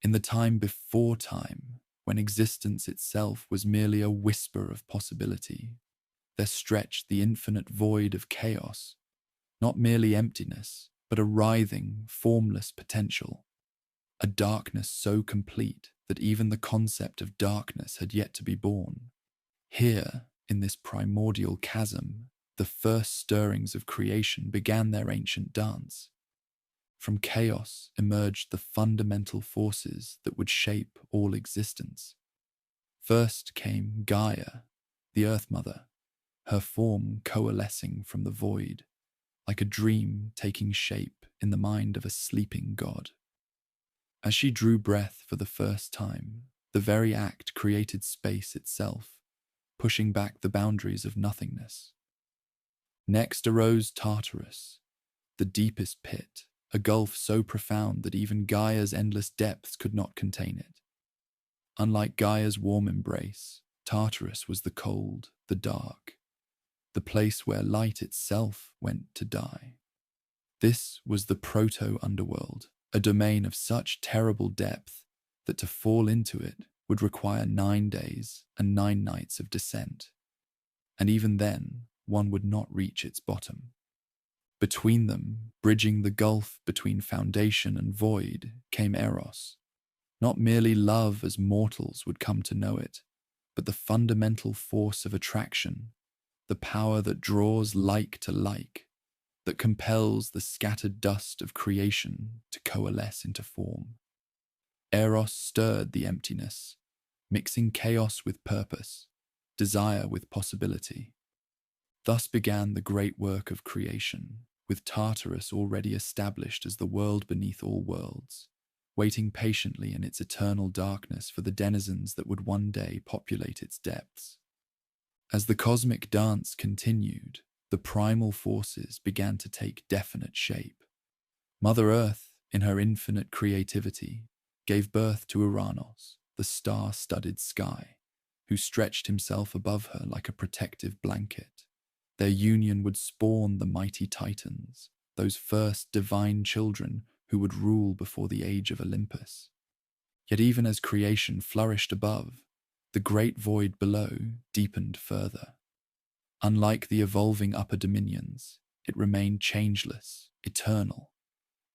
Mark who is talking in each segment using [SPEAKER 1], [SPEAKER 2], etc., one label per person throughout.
[SPEAKER 1] In the time before time, when existence itself was merely a whisper of possibility, there stretched the infinite void of chaos, not merely emptiness, but a writhing, formless potential, a darkness so complete that even the concept of darkness had yet to be born. Here, in this primordial chasm, the first stirrings of creation began their ancient dance. From chaos emerged the fundamental forces that would shape all existence. First came Gaia, the Earth Mother, her form coalescing from the void, like a dream taking shape in the mind of a sleeping god. As she drew breath for the first time, the very act created space itself, pushing back the boundaries of nothingness. Next arose Tartarus, the deepest pit, a gulf so profound that even Gaia's endless depths could not contain it. Unlike Gaia's warm embrace, Tartarus was the cold, the dark, the place where light itself went to die. This was the proto-underworld, a domain of such terrible depth that to fall into it would require 9 days and 9 nights of descent. And even then, one would not reach its bottom. Between them, bridging the gulf between foundation and void, came Eros. Not merely love as mortals would come to know it, but the fundamental force of attraction, the power that draws like to like, that compels the scattered dust of creation to coalesce into form. Eros stirred the emptiness, mixing chaos with purpose, desire with possibility. Thus began the great work of creation, with Tartarus already established as the world beneath all worlds, waiting patiently in its eternal darkness for the denizens that would one day populate its depths. As the cosmic dance continued, the primal forces began to take definite shape. Mother Earth, in her infinite creativity, gave birth to Uranos, the star-studded sky, who stretched himself above her like a protective blanket. Their union would spawn the mighty Titans, those first divine children who would rule before the age of Olympus. Yet even as creation flourished above, the great void below deepened further. Unlike the evolving upper dominions, it remained changeless, eternal,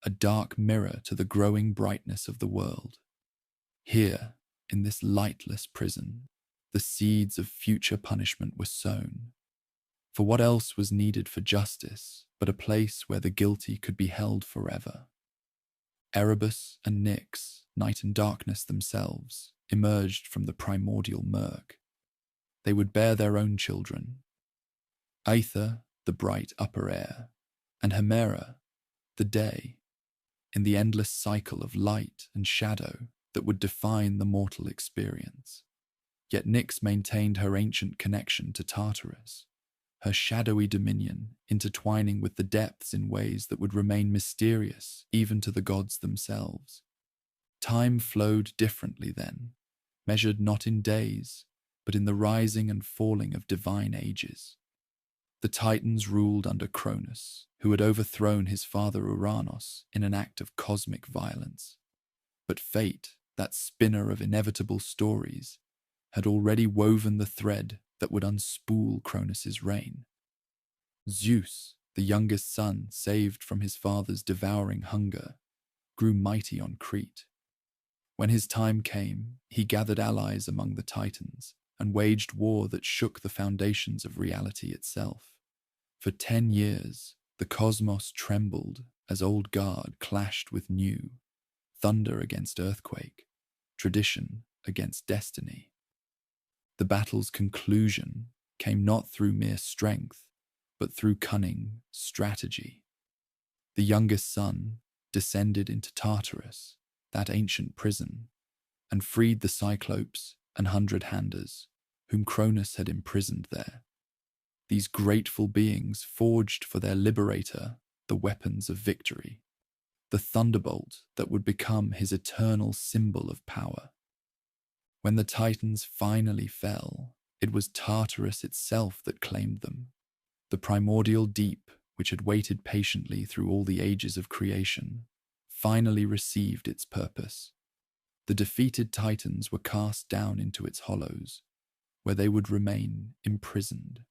[SPEAKER 1] a dark mirror to the growing brightness of the world. Here, in this lightless prison, the seeds of future punishment were sown. For what else was needed for justice but a place where the guilty could be held forever? Erebus and Nyx, night and darkness themselves, emerged from the primordial murk. They would bear their own children. Aether, the bright upper air, and Hemera, the day, in the endless cycle of light and shadow that would define the mortal experience. Yet Nyx maintained her ancient connection to Tartarus, her shadowy dominion intertwining with the depths in ways that would remain mysterious even to the gods themselves. Time flowed differently then, measured not in days, but in the rising and falling of divine ages. The Titans ruled under Cronus, who had overthrown his father Uranos in an act of cosmic violence. But fate, that spinner of inevitable stories, had already woven the thread that would unspool Cronus's reign. Zeus, the youngest son saved from his father's devouring hunger, grew mighty on Crete. When his time came, he gathered allies among the Titans and waged war that shook the foundations of reality itself. For 10 years, the cosmos trembled as old guard clashed with new, thunder against earthquake, tradition against destiny. The battle's conclusion came not through mere strength, but through cunning strategy. The youngest son descended into Tartarus, that ancient prison, and freed the Cyclopes and Hundred-Handers, whom Cronus had imprisoned there. These grateful beings forged for their liberator the weapons of victory, the thunderbolt that would become his eternal symbol of power. When the Titans finally fell, it was Tartarus itself that claimed them. The primordial deep, which had waited patiently through all the ages of creation, finally received its purpose. The defeated titans were cast down into its hollows, where they would remain imprisoned,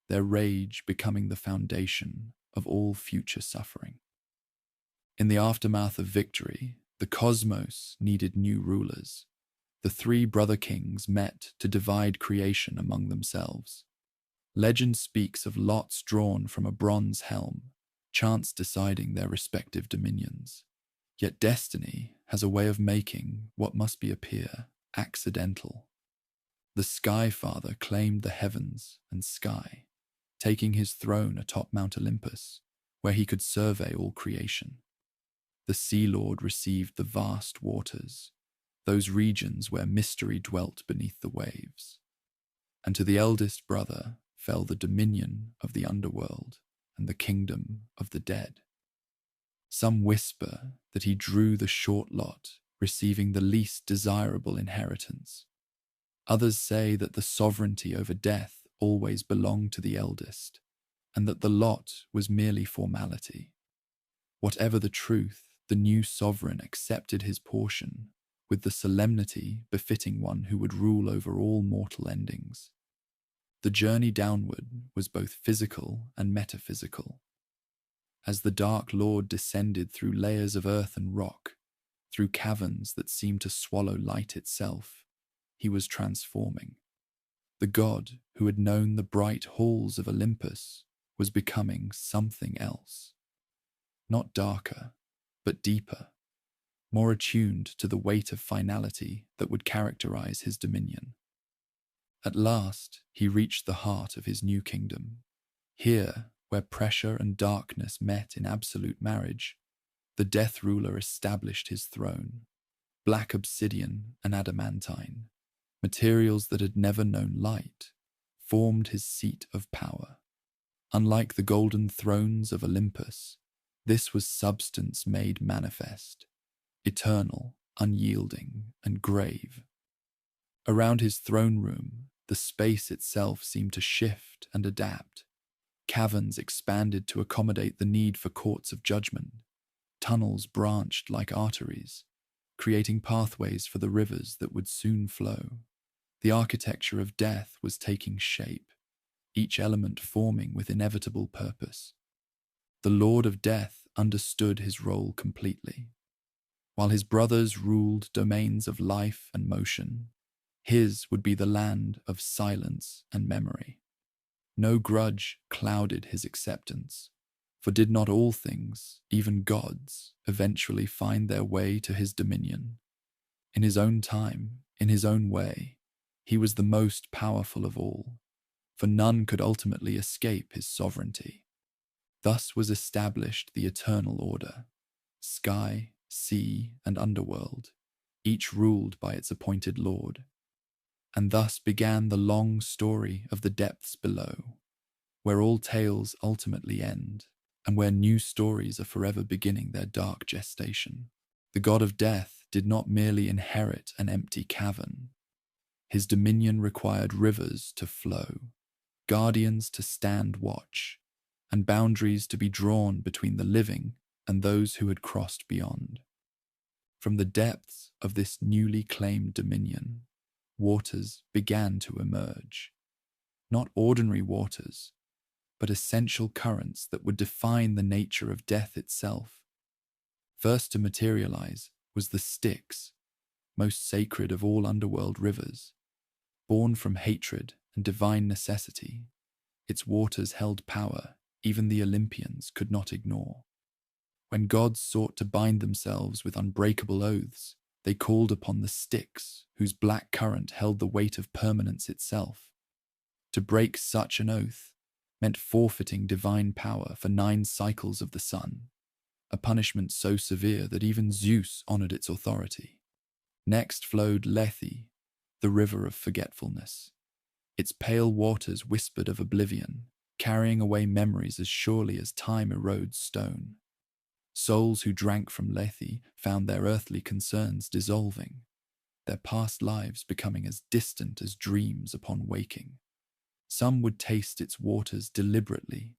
[SPEAKER 1] their rage becoming the foundation of all future suffering. In the aftermath of victory, the cosmos needed new rulers. The three brother kings met to divide creation among themselves. Legend speaks of lots drawn from a bronze helm, chance deciding their respective dominions. Yet destiny has a way of making what must appear accidental. The Sky Father claimed the heavens and sky, taking his throne atop Mount Olympus, where he could survey all creation. The Sea Lord received the vast waters, those regions where mystery dwelt beneath the waves. And to the eldest brother fell the dominion of the Underworld and the kingdom of the dead. Some whisper that he drew the short lot, receiving the least desirable inheritance. Others say that the sovereignty over death always belonged to the eldest, and that the lot was merely formality. Whatever the truth, the new sovereign accepted his portion with the solemnity befitting one who would rule over all mortal endings. The journey downward was both physical and metaphysical. As the Dark Lord descended through layers of earth and rock, through caverns that seemed to swallow light itself, he was transforming. The god who had known the bright halls of Olympus was becoming something else. Not darker, but deeper, more attuned to the weight of finality that would characterize his dominion. At last, he reached the heart of his new kingdom. Here, where pressure and darkness met in absolute marriage, the Death Ruler established his throne. Black obsidian and adamantine, materials that had never known light, formed his seat of power. Unlike the golden thrones of Olympus, this was substance made manifest, eternal, unyielding, and grave. Around his throne room, the space itself seemed to shift and adapt. Caverns expanded to accommodate the need for courts of judgment. Tunnels branched like arteries, creating pathways for the rivers that would soon flow. The architecture of death was taking shape, each element forming with inevitable purpose. The Lord of Death understood his role completely. While his brothers ruled domains of life and motion, his would be the land of silence and memory. No grudge clouded his acceptance, for did not all things, even gods, eventually find their way to his dominion? In his own time, in his own way, he was the most powerful of all, for none could ultimately escape his sovereignty. Thus was established the eternal order, sky, sea, and underworld, each ruled by its appointed lord. And thus began the long story of the depths below, where all tales ultimately end, and where new stories are forever beginning their dark gestation. The god of death did not merely inherit an empty cavern. His dominion required rivers to flow, guardians to stand watch, and boundaries to be drawn between the living and those who had crossed beyond. From the depths of this newly claimed dominion, waters began to emerge. Not ordinary waters, but essential currents that would define the nature of death itself. First to materialize was the Styx, most sacred of all underworld rivers. Born from hatred and divine necessity, its waters held power even the Olympians could not ignore. When gods sought to bind themselves with unbreakable oaths, they called upon the Styx, whose black current held the weight of permanence itself. To break such an oath meant forfeiting divine power for 9 cycles of the sun, a punishment so severe that even Zeus honored its authority. Next flowed Lethe, the river of forgetfulness. Its pale waters whispered of oblivion, carrying away memories as surely as time erodes stone. Souls who drank from Lethe found their earthly concerns dissolving, their past lives becoming as distant as dreams upon waking. Some would taste its waters deliberately,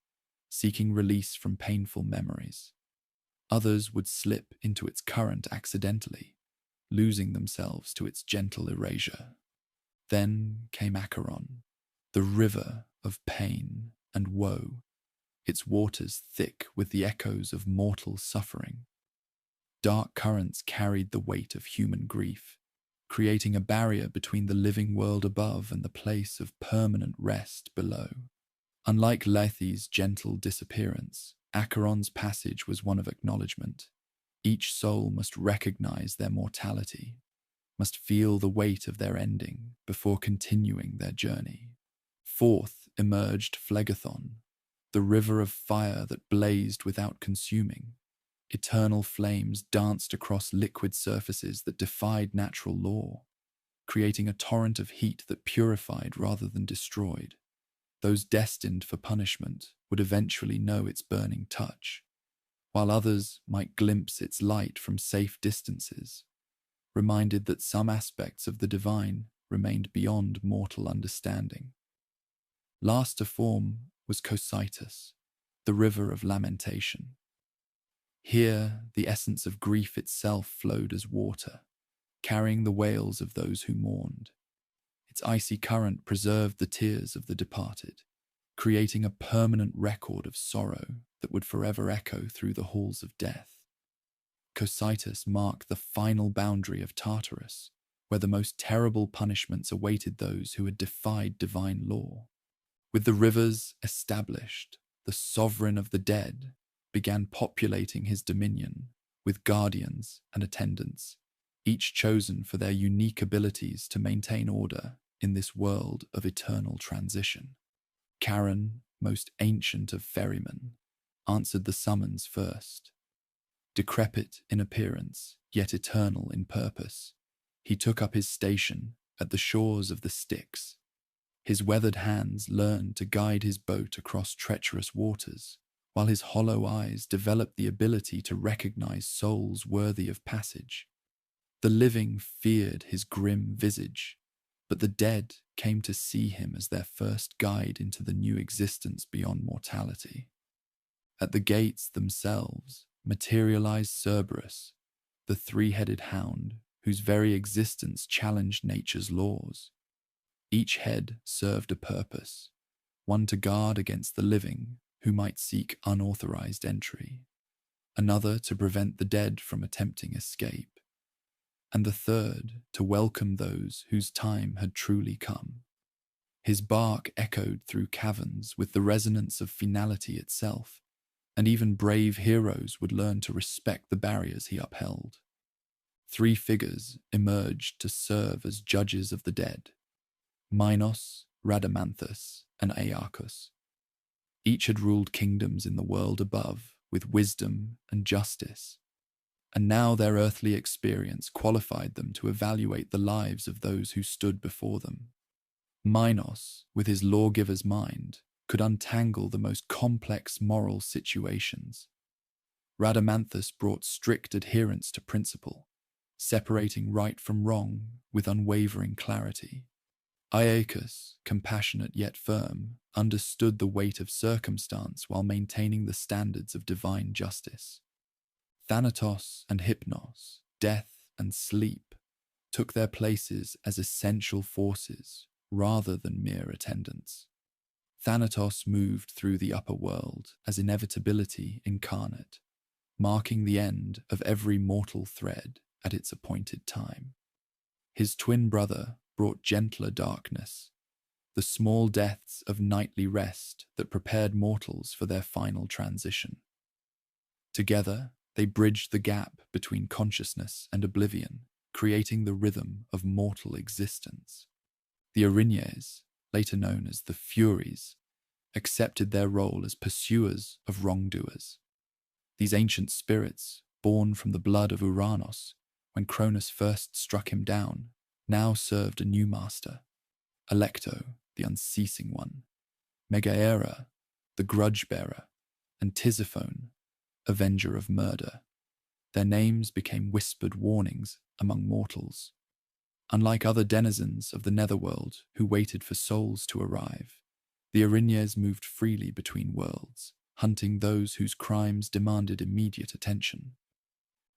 [SPEAKER 1] seeking release from painful memories. Others would slip into its current accidentally, losing themselves to its gentle erasure. Then came Acheron, the river of pain and woe, its waters thick with the echoes of mortal suffering. Dark currents carried the weight of human grief, creating a barrier between the living world above and the place of permanent rest below. Unlike Lethe's gentle disappearance, Acheron's passage was one of acknowledgement. Each soul must recognize their mortality, must feel the weight of their ending before continuing their journey. Forth emerged Phlegethon, the river of fire that blazed without consuming. Eternal flames danced across liquid surfaces that defied natural law, creating a torrent of heat that purified rather than destroyed. Those destined for punishment would eventually know its burning touch, while others might glimpse its light from safe distances, reminded that some aspects of the divine remained beyond mortal understanding. Last to form was Cocytus, the river of lamentation. Here, the essence of grief itself flowed as water, carrying the wails of those who mourned. Its icy current preserved the tears of the departed, creating a permanent record of sorrow that would forever echo through the halls of death. Cocytus marked the final boundary of Tartarus, where the most terrible punishments awaited those who had defied divine law. With the rivers established, the sovereign of the dead began populating his dominion with guardians and attendants, each chosen for their unique abilities to maintain order in this world of eternal transition. Charon, most ancient of ferrymen, answered the summons first. Decrepit in appearance, yet eternal in purpose, he took up his station at the shores of the Styx. His weathered hands learned to guide his boat across treacherous waters, while his hollow eyes developed the ability to recognize souls worthy of passage. The living feared his grim visage, but the dead came to see him as their first guide into the new existence beyond mortality. At the gates themselves materialized Cerberus, the three-headed hound whose very existence challenged nature's laws. Each head served a purpose, one to guard against the living who might seek unauthorized entry, another to prevent the dead from attempting escape, and the third to welcome those whose time had truly come. His bark echoed through caverns with the resonance of finality itself, and even brave heroes would learn to respect the barriers he upheld. Three figures emerged to serve as judges of the dead: Minos, Rhadamanthus, and Aeacus. Each had ruled kingdoms in the world above with wisdom and justice, and now their earthly experience qualified them to evaluate the lives of those who stood before them. Minos, with his lawgiver's mind, could untangle the most complex moral situations. Rhadamanthus brought strict adherence to principle, separating right from wrong with unwavering clarity. Aeacus, compassionate yet firm, understood the weight of circumstance while maintaining the standards of divine justice. Thanatos and Hypnos, death and sleep, took their places as essential forces rather than mere attendants. Thanatos moved through the upper world as inevitability incarnate, marking the end of every mortal thread at its appointed time. His twin brother brought gentler darkness, the small deaths of nightly rest that prepared mortals for their final transition. Together, they bridged the gap between consciousness and oblivion, creating the rhythm of mortal existence. The Erinyes, later known as the Furies, accepted their role as pursuers of wrongdoers. These ancient spirits, born from the blood of Uranos when Cronus first struck him down, now served a new master: Alecto, the unceasing one, Megaera, the grudge-bearer, and Tisiphone, avenger of murder. Their names became whispered warnings among mortals. Unlike other denizens of the netherworld who waited for souls to arrive, the Erinyes moved freely between worlds, hunting those whose crimes demanded immediate attention.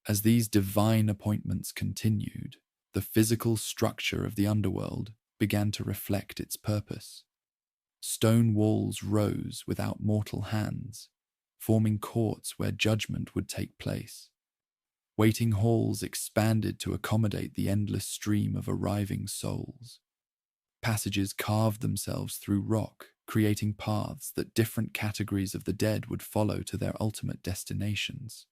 [SPEAKER 1] As these divine appointments continued, the physical structure of the underworld began to reflect its purpose. Stone walls rose without mortal hands, forming courts where judgment would take place. Waiting halls expanded to accommodate the endless stream of arriving souls. Passages carved themselves through rock, creating paths that different categories of the dead would follow to their ultimate destinations.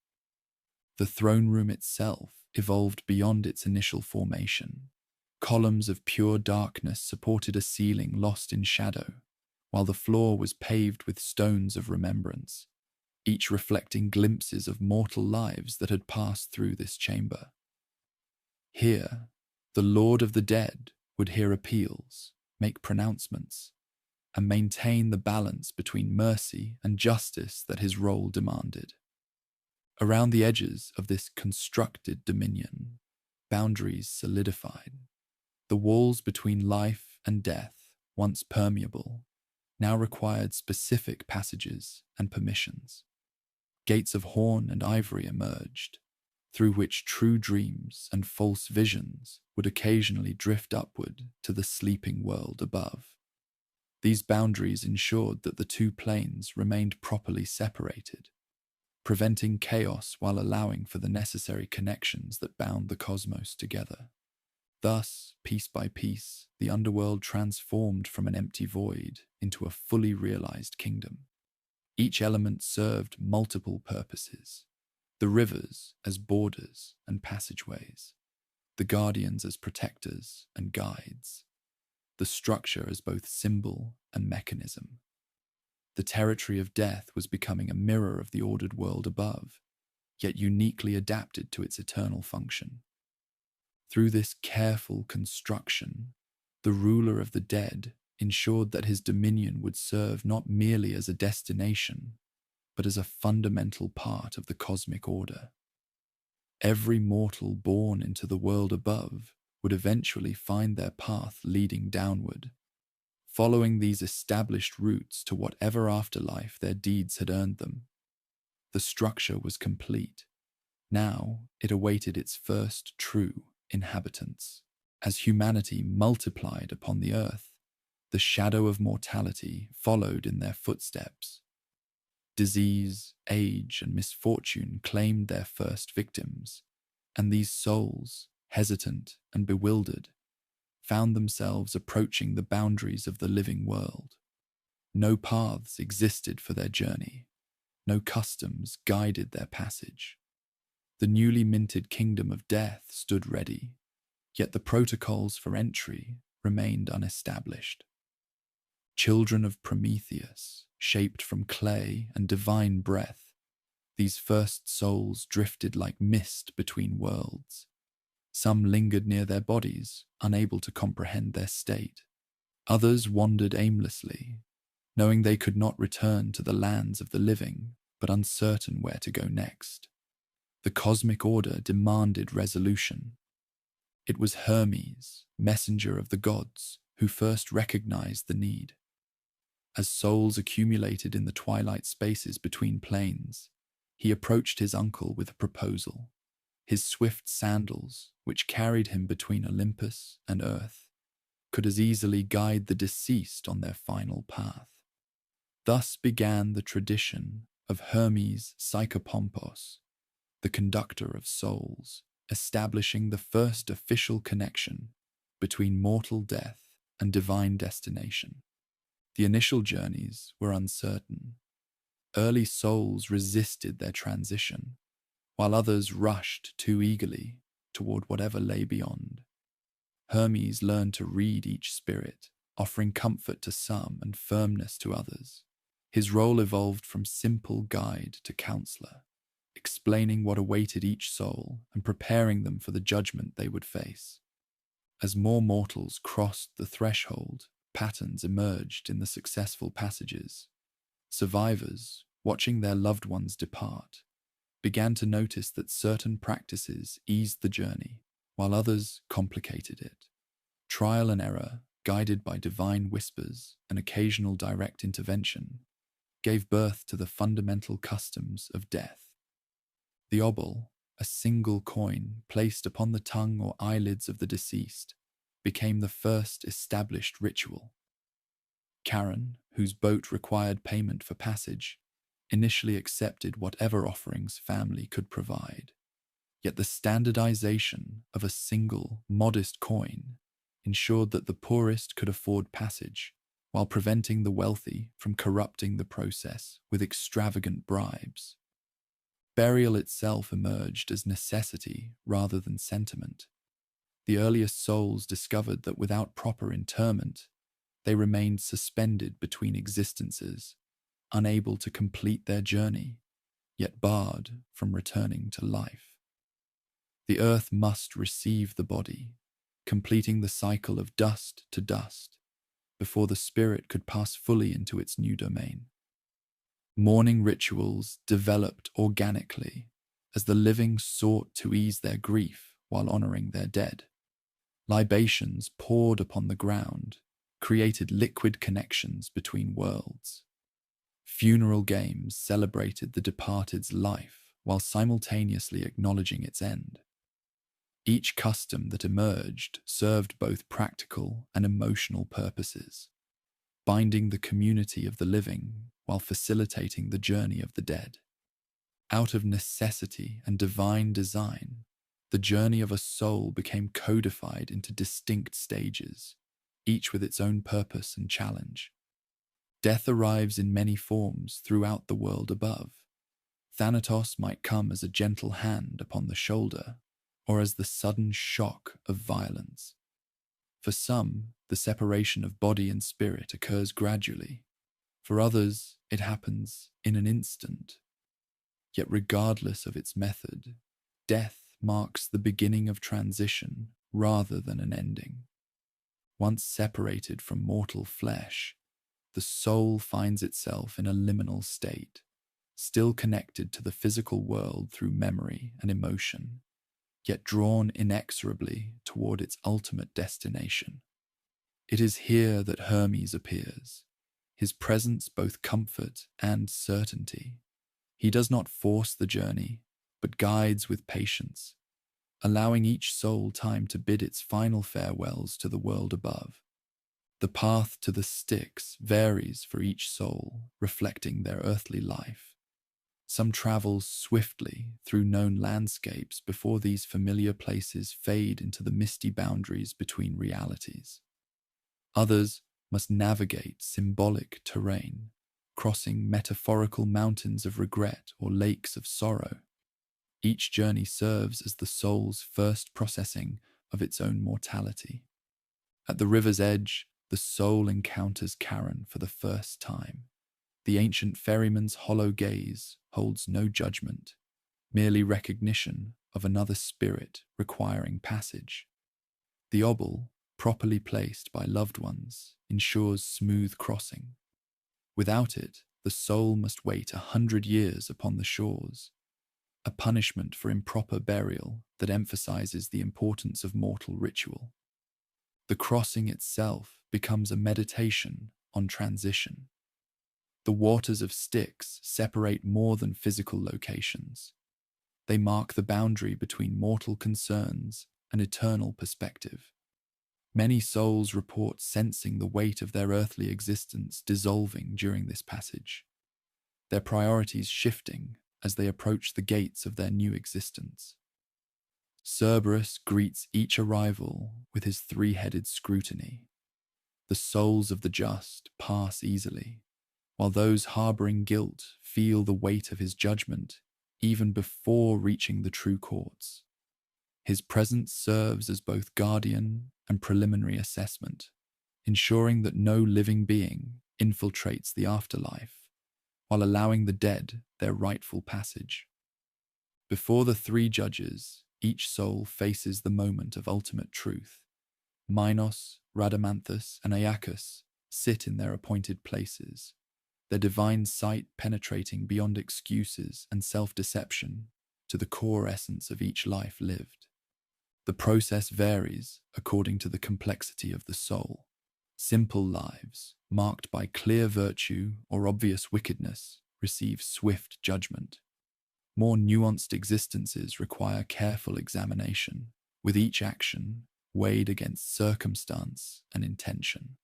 [SPEAKER 1] The throne room itself evolved beyond its initial formation. Columns of pure darkness supported a ceiling lost in shadow, while the floor was paved with stones of remembrance, each reflecting glimpses of mortal lives that had passed through this chamber. Here, the Lord of the Dead would hear appeals, make pronouncements, and maintain the balance between mercy and justice that his role demanded. Around the edges of this constructed dominion, boundaries solidified. The walls between life and death, once permeable, now required specific passages and permissions. Gates of horn and ivory emerged, through which true dreams and false visions would occasionally drift upward to the sleeping world above. These boundaries ensured that the two planes remained properly separated, preventing chaos while allowing for the necessary connections that bound the cosmos together. Thus, piece by piece, the underworld transformed from an empty void into a fully realized kingdom. Each element served multiple purposes: the rivers as borders and passageways, the guardians as protectors and guides, the structure as both symbol and mechanism. The territory of death was becoming a mirror of the ordered world above, yet uniquely adapted to its eternal function. Through this careful construction, the ruler of the dead ensured that his dominion would serve not merely as a destination, but as a fundamental part of the cosmic order. Every mortal born into the world above would eventually find their path leading downward, following these established routes to whatever afterlife their deeds had earned them. The structure was complete. Now it awaited its first true inhabitants. As humanity multiplied upon the earth, the shadow of mortality followed in their footsteps. Disease, age, and misfortune claimed their first victims, and these souls, hesitant and bewildered, found themselves approaching the boundaries of the living world. No paths existed for their journey. No customs guided their passage. The newly minted kingdom of death stood ready, yet the protocols for entry remained unestablished. Children of Prometheus, shaped from clay and divine breath, these first souls drifted like mist between worlds. Some lingered near their bodies, unable to comprehend their state. Others wandered aimlessly, knowing they could not return to the lands of the living, but uncertain where to go next. The cosmic order demanded resolution. It was Hermes, messenger of the gods, who first recognized the need. As souls accumulated in the twilight spaces between planes, he approached his uncle with a proposal. His swift sandals, which carried him between Olympus and earth, could as easily guide the deceased on their final path. Thus began the tradition of Hermes Psychopompos, the conductor of souls, establishing the first official connection between mortal death and divine destination. The initial journeys were uncertain. Early souls resisted their transition, while others rushed too eagerly toward whatever lay beyond. Hermes learned to read each spirit, offering comfort to some and firmness to others. His role evolved from simple guide to counselor, explaining what awaited each soul and preparing them for the judgment they would face. As more mortals crossed the threshold, patterns emerged in the successful passages. Survivors, watching their loved ones depart, began to notice that certain practices eased the journey, while others complicated it. Trial and error, guided by divine whispers and occasional direct intervention, gave birth to the fundamental customs of death. The obol, a single coin placed upon the tongue or eyelids of the deceased became the first established ritual. Charon, whose boat required payment for passage, initially accepted whatever offerings family could provide. Yet the standardization of a single, modest coin ensured that the poorest could afford passage, while preventing the wealthy from corrupting the process with extravagant bribes. Burial itself emerged as necessity rather than sentiment. The earliest souls discovered that without proper interment, they remained suspended between existences, unable to complete their journey, yet barred from returning to life. The earth must receive the body, completing the cycle of dust to dust, before the spirit could pass fully into its new domain. Mourning rituals developed organically as the living sought to ease their grief while honoring their dead. Libations poured upon the ground created liquid connections between worlds. Funeral games celebrated the departed's life while simultaneously acknowledging its end. Each custom that emerged served both practical and emotional purposes, binding the community of the living while facilitating the journey of the dead. Out of necessity and divine design, the journey of a soul became codified into distinct stages, each with its own purpose and challenge. Death arrives in many forms throughout the world above. Thanatos might come as a gentle hand upon the shoulder, or as the sudden shock of violence. For some, the separation of body and spirit occurs gradually. For others, it happens in an instant. Yet regardless of its method, death marks the beginning of transition rather than an ending. Once separated from mortal flesh, the soul finds itself in a liminal state, still connected to the physical world through memory and emotion, yet drawn inexorably toward its ultimate destination. It is here that Hermes appears, his presence both comfort and certainty. He does not force the journey, but guides with patience, allowing each soul time to bid its final farewells to the world above. The path to the Styx varies for each soul, reflecting their earthly life. Some travel swiftly through known landscapes before these familiar places fade into the misty boundaries between realities. Others must navigate symbolic terrain, crossing metaphorical mountains of regret or lakes of sorrow. Each journey serves as the soul's first processing of its own mortality. At the river's edge, the soul encounters Charon for the first time. The ancient ferryman's hollow gaze holds no judgment, merely recognition of another spirit requiring passage. The obol, properly placed by loved ones, ensures smooth crossing. Without it, the soul must wait 100 years upon the shores, a punishment for improper burial that emphasizes the importance of mortal ritual. The crossing itself becomes a meditation on transition. The waters of Styx separate more than physical locations. They mark the boundary between mortal concerns and eternal perspective. Many souls report sensing the weight of their earthly existence dissolving during this passage, their priorities shifting as they approach the gates of their new existence. Cerberus greets each arrival with his three-headed scrutiny. The souls of the just pass easily, while those harboring guilt feel the weight of his judgment even before reaching the true courts. His presence serves as both guardian and preliminary assessment, ensuring that no living being infiltrates the afterlife, while allowing the dead their rightful passage. Before the three judges, each soul faces the moment of ultimate truth. Minos, Rhadamanthus, and Aeacus sit in their appointed places, their divine sight penetrating beyond excuses and self-deception to the core essence of each life lived. The process varies according to the complexity of the soul. Simple lives, marked by clear virtue or obvious wickedness, receive swift judgment. More nuanced existences require careful examination, with each action weighed against circumstance and intention.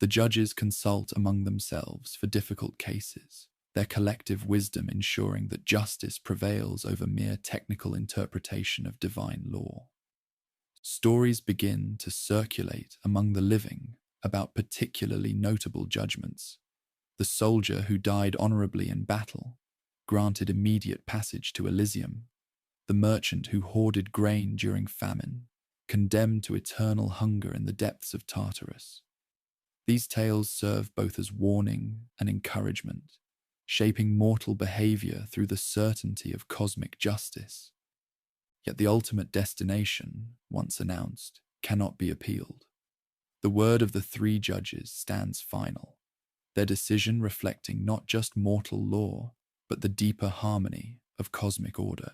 [SPEAKER 1] The judges consult among themselves for difficult cases, their collective wisdom ensuring that justice prevails over mere technical interpretation of divine law. Stories begin to circulate among the living about particularly notable judgments. The soldier who died honorably in battle, granted immediate passage to Elysium; the merchant who hoarded grain during famine, condemned to eternal hunger in the depths of Tartarus. These tales serve both as warning and encouragement, shaping mortal behavior through the certainty of cosmic justice. Yet the ultimate destination, once announced, cannot be appealed. The word of the three judges stands final, their decision reflecting not just mortal law, but the deeper harmony of cosmic order.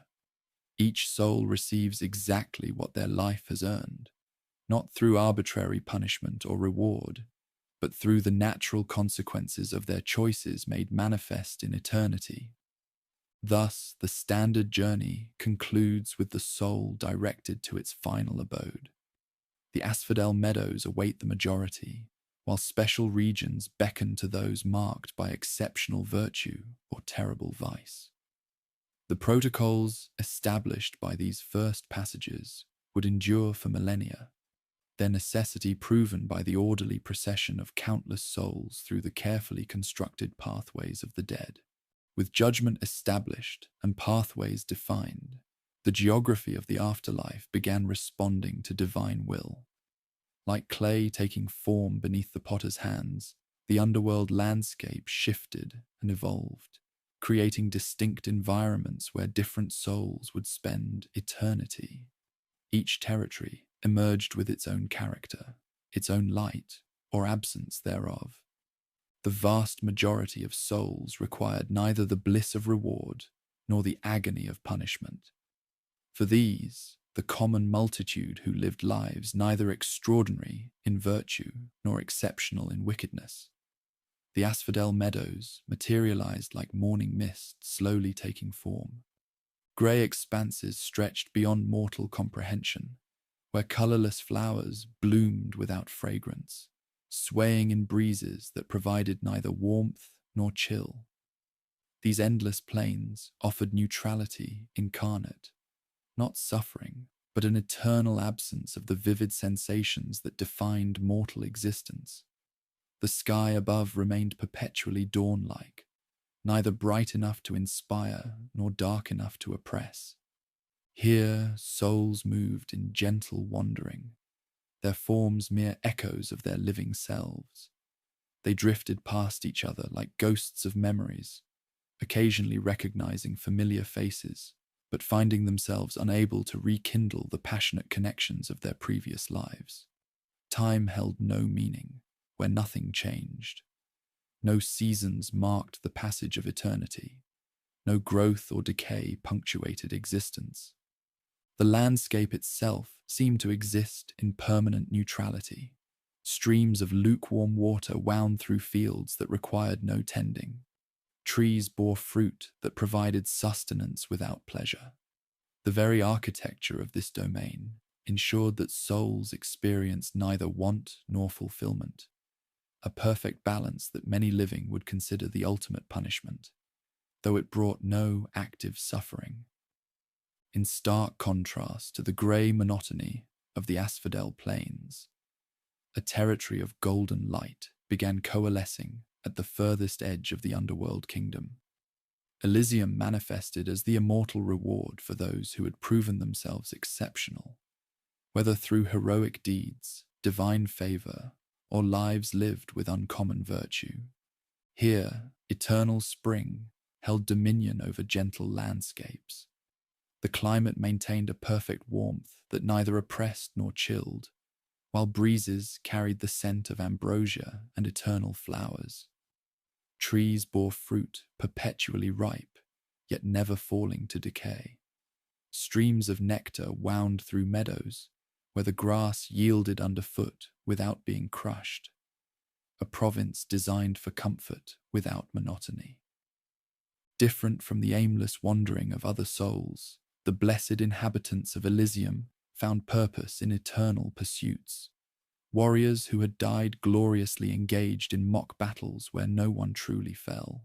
[SPEAKER 1] Each soul receives exactly what their life has earned, not through arbitrary punishment or reward, but through the natural consequences of their choices made manifest in eternity. Thus, the standard journey concludes with the soul directed to its final abode. The asphodel meadows await the majority, while special regions beckon to those marked by exceptional virtue or terrible vice. The protocols established by these first passages would endure for millennia, their necessity proven by the orderly procession of countless souls through the carefully constructed pathways of the dead. With judgment established and pathways defined, the geography of the afterlife began responding to divine will. Like clay taking form beneath the potter's hands, the underworld landscape shifted and evolved, creating distinct environments where different souls would spend eternity. Each territory emerged with its own character, its own light or absence thereof. The vast majority of souls required neither the bliss of reward nor the agony of punishment. For these, the common multitude who lived lives neither extraordinary in virtue nor exceptional in wickedness. The asphodel meadows materialized like morning mist slowly taking form. Grey expanses stretched beyond mortal comprehension, where colourless flowers bloomed without fragrance, swaying in breezes that provided neither warmth nor chill. These endless plains offered neutrality incarnate, not suffering, but an eternal absence of the vivid sensations that defined mortal existence. The sky above remained perpetually dawn-like, neither bright enough to inspire nor dark enough to oppress. Here souls moved in gentle wandering, their forms mere echoes of their living selves. They drifted past each other like ghosts of memories, occasionally recognizing familiar faces, but finding themselves unable to rekindle the passionate connections of their previous lives. Time held no meaning, where nothing changed. No seasons marked the passage of eternity. No growth or decay punctuated existence. The landscape itself seemed to exist in permanent neutrality. Streams of lukewarm water wound through fields that required no tending. Trees bore fruit that provided sustenance without pleasure. The very architecture of this domain ensured that souls experienced neither want nor fulfillment, a perfect balance that many living would consider the ultimate punishment, though it brought no active suffering. In stark contrast to the grey monotony of the asphodel plains, a territory of golden light began coalescing at the furthest edge of the underworld kingdom. Elysium manifested as the immortal reward for those who had proven themselves exceptional, whether through heroic deeds, divine favour, or lives lived with uncommon virtue. Here, eternal spring held dominion over gentle landscapes. The climate maintained a perfect warmth that neither oppressed nor chilled, while breezes carried the scent of ambrosia and eternal flowers. Trees bore fruit perpetually ripe, yet never falling to decay. Streams of nectar wound through meadows, where the grass yielded underfoot without being crushed. A province designed for comfort without monotony. Different from the aimless wandering of other souls, the blessed inhabitants of Elysium found purpose in eternal pursuits. Warriors who had died gloriously engaged in mock battles where no one truly fell.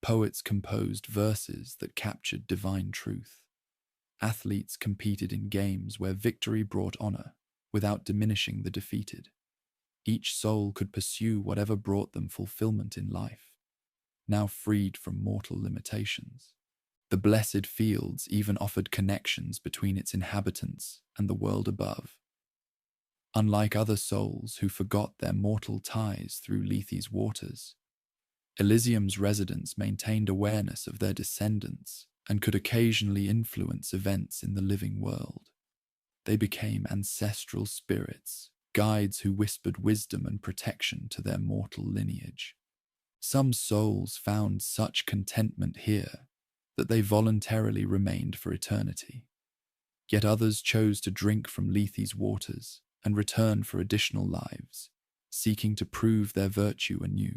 [SPEAKER 1] Poets composed verses that captured divine truth. Athletes competed in games where victory brought honor without diminishing the defeated. Each soul could pursue whatever brought them fulfillment in life, now freed from mortal limitations. The blessed fields even offered connections between its inhabitants and the world above. Unlike other souls who forgot their mortal ties through Lethe's waters, Elysium's residents maintained awareness of their descendants and could occasionally influence events in the living world. They became ancestral spirits, guides who whispered wisdom and protection to their mortal lineage. Some souls found such contentment here that they voluntarily remained for eternity. Yet others chose to drink from Lethe's waters and return for additional lives, seeking to prove their virtue anew.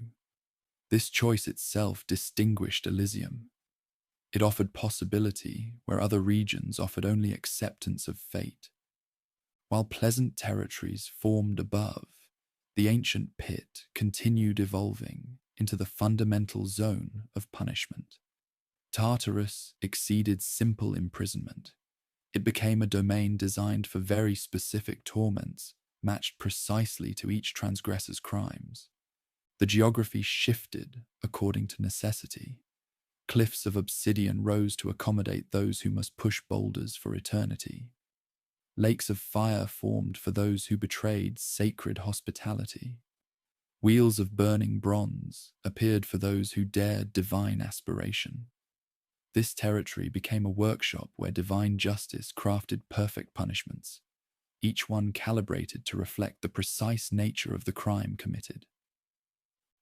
[SPEAKER 1] This choice itself distinguished Elysium. It offered possibility where other regions offered only acceptance of fate. While pleasant territories formed above, the ancient pit continued evolving into the fundamental zone of punishment. Tartarus exceeded simple imprisonment. It became a domain designed for very specific torments, matched precisely to each transgressor's crimes. The geography shifted according to necessity. Cliffs of obsidian rose to accommodate those who must push boulders for eternity. Lakes of fire formed for those who betrayed sacred hospitality. Wheels of burning bronze appeared for those who dared divine aspiration. This territory became a workshop where divine justice crafted perfect punishments, each one calibrated to reflect the precise nature of the crime committed.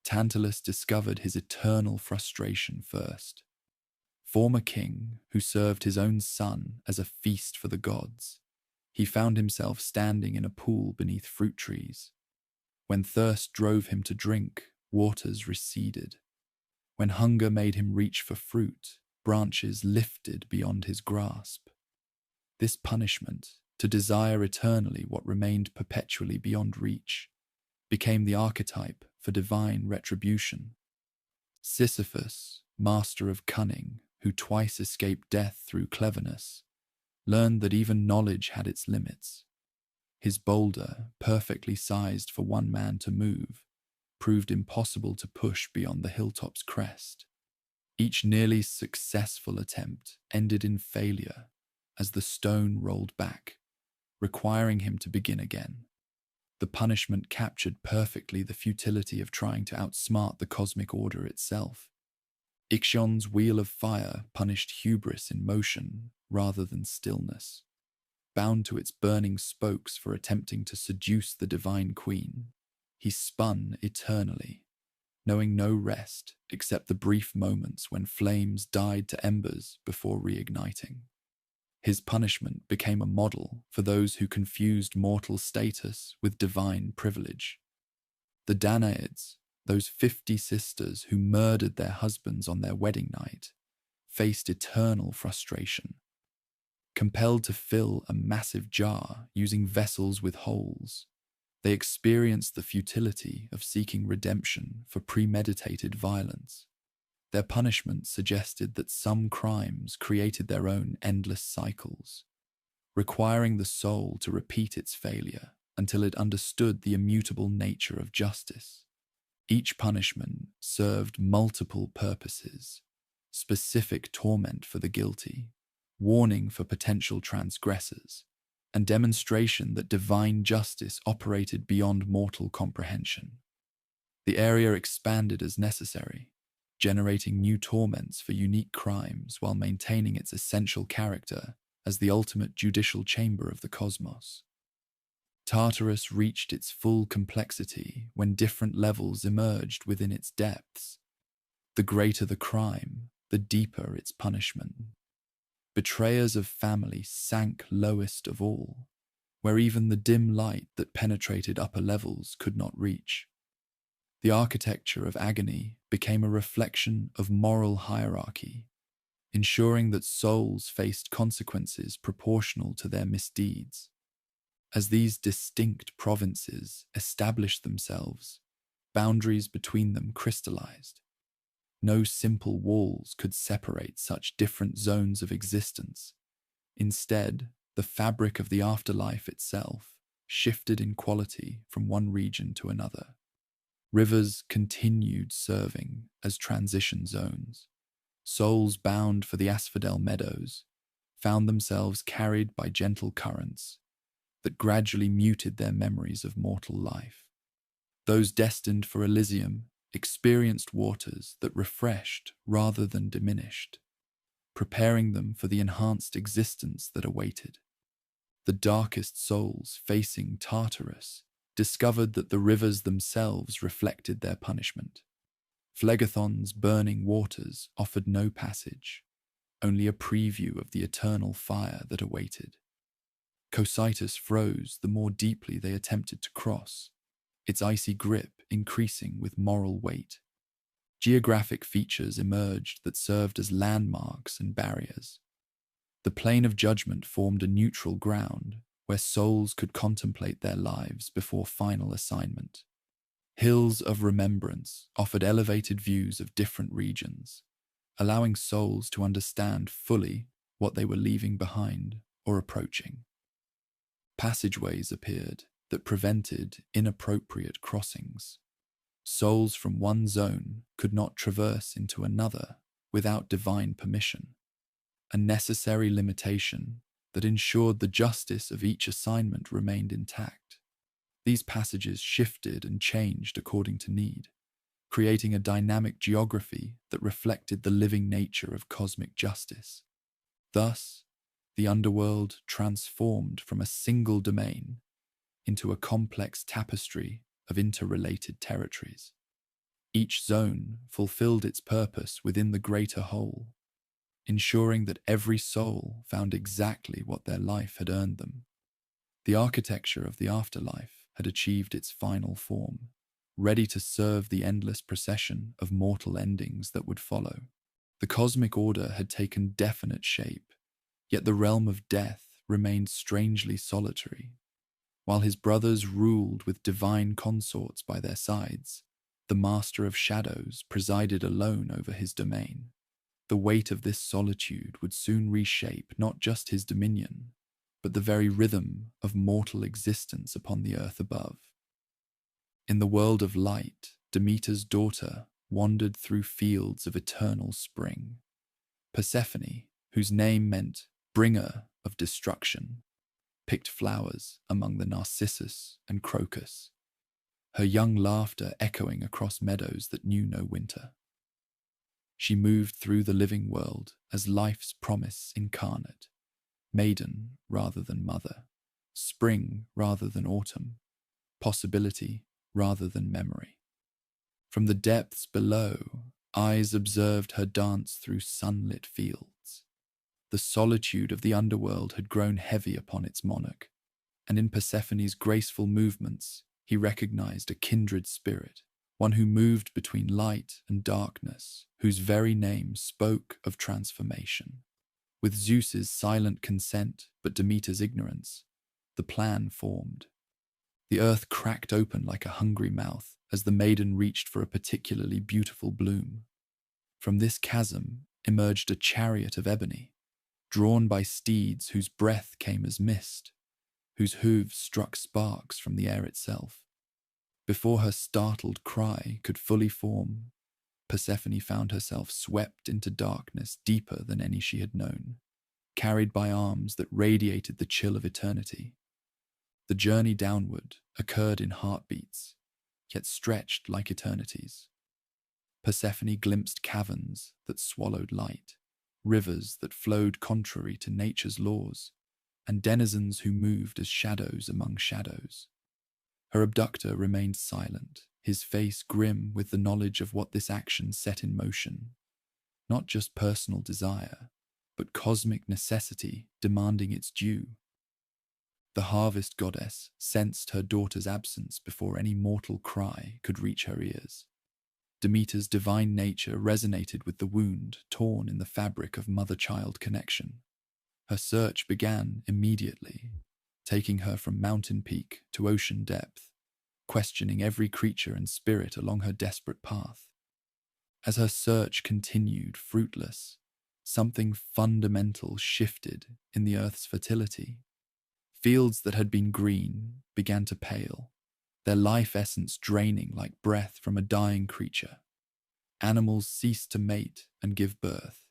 [SPEAKER 1] Tantalus discovered his eternal frustration first. Former king who served his own son as a feast for the gods, he found himself standing in a pool beneath fruit trees. When thirst drove him to drink, waters receded. When hunger made him reach for fruit, branches lifted beyond his grasp. This punishment, to desire eternally what remained perpetually beyond reach, became the archetype for divine retribution. Sisyphus, master of cunning, who twice escaped death through cleverness, learned that even knowledge had its limits. His boulder, perfectly sized for one man to move, proved impossible to push beyond the hilltop's crest. Each nearly successful attempt ended in failure as the stone rolled back, requiring him to begin again. The punishment captured perfectly the futility of trying to outsmart the cosmic order itself. Ixion's wheel of fire punished hubris in motion rather than stillness. Bound to its burning spokes for attempting to seduce the divine queen, he spun eternally, knowing no rest except the brief moments when flames died to embers before reigniting. His punishment became a model for those who confused mortal status with divine privilege. The Danaids, those 50 sisters who murdered their husbands on their wedding night, faced eternal frustration. Compelled to fill a massive jar using vessels with holes, they experienced the futility of seeking redemption for premeditated violence. Their punishment suggested that some crimes created their own endless cycles, requiring the soul to repeat its failure until it understood the immutable nature of justice. Each punishment served multiple purposes: specific torment for the guilty, warning for potential transgressors, and demonstration that divine justice operated beyond mortal comprehension. The area expanded as necessary, generating new torments for unique crimes while maintaining its essential character as the ultimate judicial chamber of the cosmos. Tartarus reached its full complexity when different levels emerged within its depths. The greater the crime, the deeper its punishment. Betrayers of family sank lowest of all, where even the dim light that penetrated upper levels could not reach. The architecture of agony became a reflection of moral hierarchy, ensuring that souls faced consequences proportional to their misdeeds. As these distinct provinces established themselves, boundaries between them crystallized. No simple walls could separate such different zones of existence. Instead, the fabric of the afterlife itself shifted in quality from one region to another. Rivers continued serving as transition zones. Souls bound for the asphodel meadows found themselves carried by gentle currents that gradually muted their memories of mortal life. Those destined for Elysium experienced waters that refreshed rather than diminished, preparing them for the enhanced existence that awaited. The darkest souls facing Tartarus discovered that the rivers themselves reflected their punishment. Phlegethon's burning waters offered no passage, only a preview of the eternal fire that awaited. Cocytus froze the more deeply they attempted to cross, its icy grip increasing with moral weight. Geographic features emerged that served as landmarks and barriers. The plane of judgment formed a neutral ground where souls could contemplate their lives before final assignment. Hills of remembrance offered elevated views of different regions, allowing souls to understand fully what they were leaving behind or approaching. Passageways appeared that prevented inappropriate crossings. Souls from one zone could not traverse into another without divine permission, a necessary limitation that ensured the justice of each assignment remained intact. These passages shifted and changed according to need, creating a dynamic geography that reflected the living nature of cosmic justice. Thus, the underworld transformed from a single domain into a complex tapestry of interrelated territories. Each zone fulfilled its purpose within the greater whole, ensuring that every soul found exactly what their life had earned them. The architecture of the afterlife had achieved its final form, ready to serve the endless procession of mortal endings that would follow. The cosmic order had taken definite shape, yet the realm of death remained strangely solitary. While his brothers ruled with divine consorts by their sides, the Master of Shadows presided alone over his domain. The weight of this solitude would soon reshape not just his dominion, but the very rhythm of mortal existence upon the earth above. In the world of light, Demeter's daughter wandered through fields of eternal spring. Persephone, whose name meant bringer of destruction, picked flowers among the narcissus and crocus, her young laughter echoing across meadows that knew no winter. She moved through the living world as life's promise incarnate, maiden rather than mother, spring rather than autumn, possibility rather than memory. From the depths below, eyes observed her dance through sunlit fields. The solitude of the underworld had grown heavy upon its monarch, and in Persephone's graceful movements he recognized a kindred spirit, one who moved between light and darkness, whose very name spoke of transformation. With Zeus's silent consent but Demeter's ignorance, the plan formed. The earth cracked open like a hungry mouth as the maiden reached for a particularly beautiful bloom. From this chasm emerged a chariot of ebony, drawn by steeds whose breath came as mist, whose hooves struck sparks from the air itself. Before her startled cry could fully form, Persephone found herself swept into darkness deeper than any she had known, carried by arms that radiated the chill of eternity. The journey downward occurred in heartbeats, yet stretched like eternities. Persephone glimpsed caverns that swallowed light, rivers that flowed contrary to nature's laws, and denizens who moved as shadows among shadows. Her abductor remained silent, his face grim with the knowledge of what this action set in motion. Not just personal desire, but cosmic necessity demanding its due. The harvest goddess sensed her daughter's absence before any mortal cry could reach her ears. Demeter's divine nature resonated with the wound torn in the fabric of mother-child connection. Her search began immediately, taking her from mountain peak to ocean depth, questioning every creature and spirit along her desperate path. As her search continued fruitless, something fundamental shifted in the earth's fertility. Fields that had been green began to pale, their life essence draining like breath from a dying creature. Animals ceased to mate and give birth.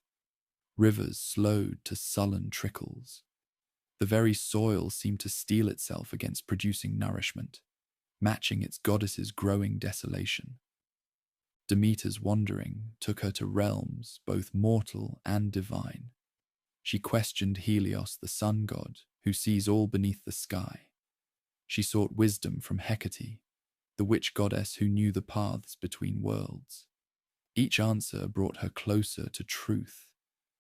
[SPEAKER 1] Rivers slowed to sullen trickles. The very soil seemed to steel itself against producing nourishment, matching its goddess's growing desolation. Demeter's wandering took her to realms both mortal and divine. She questioned Helios, the sun god, who sees all beneath the sky. She sought wisdom from Hecate, the witch goddess who knew the paths between worlds. Each answer brought her closer to truth,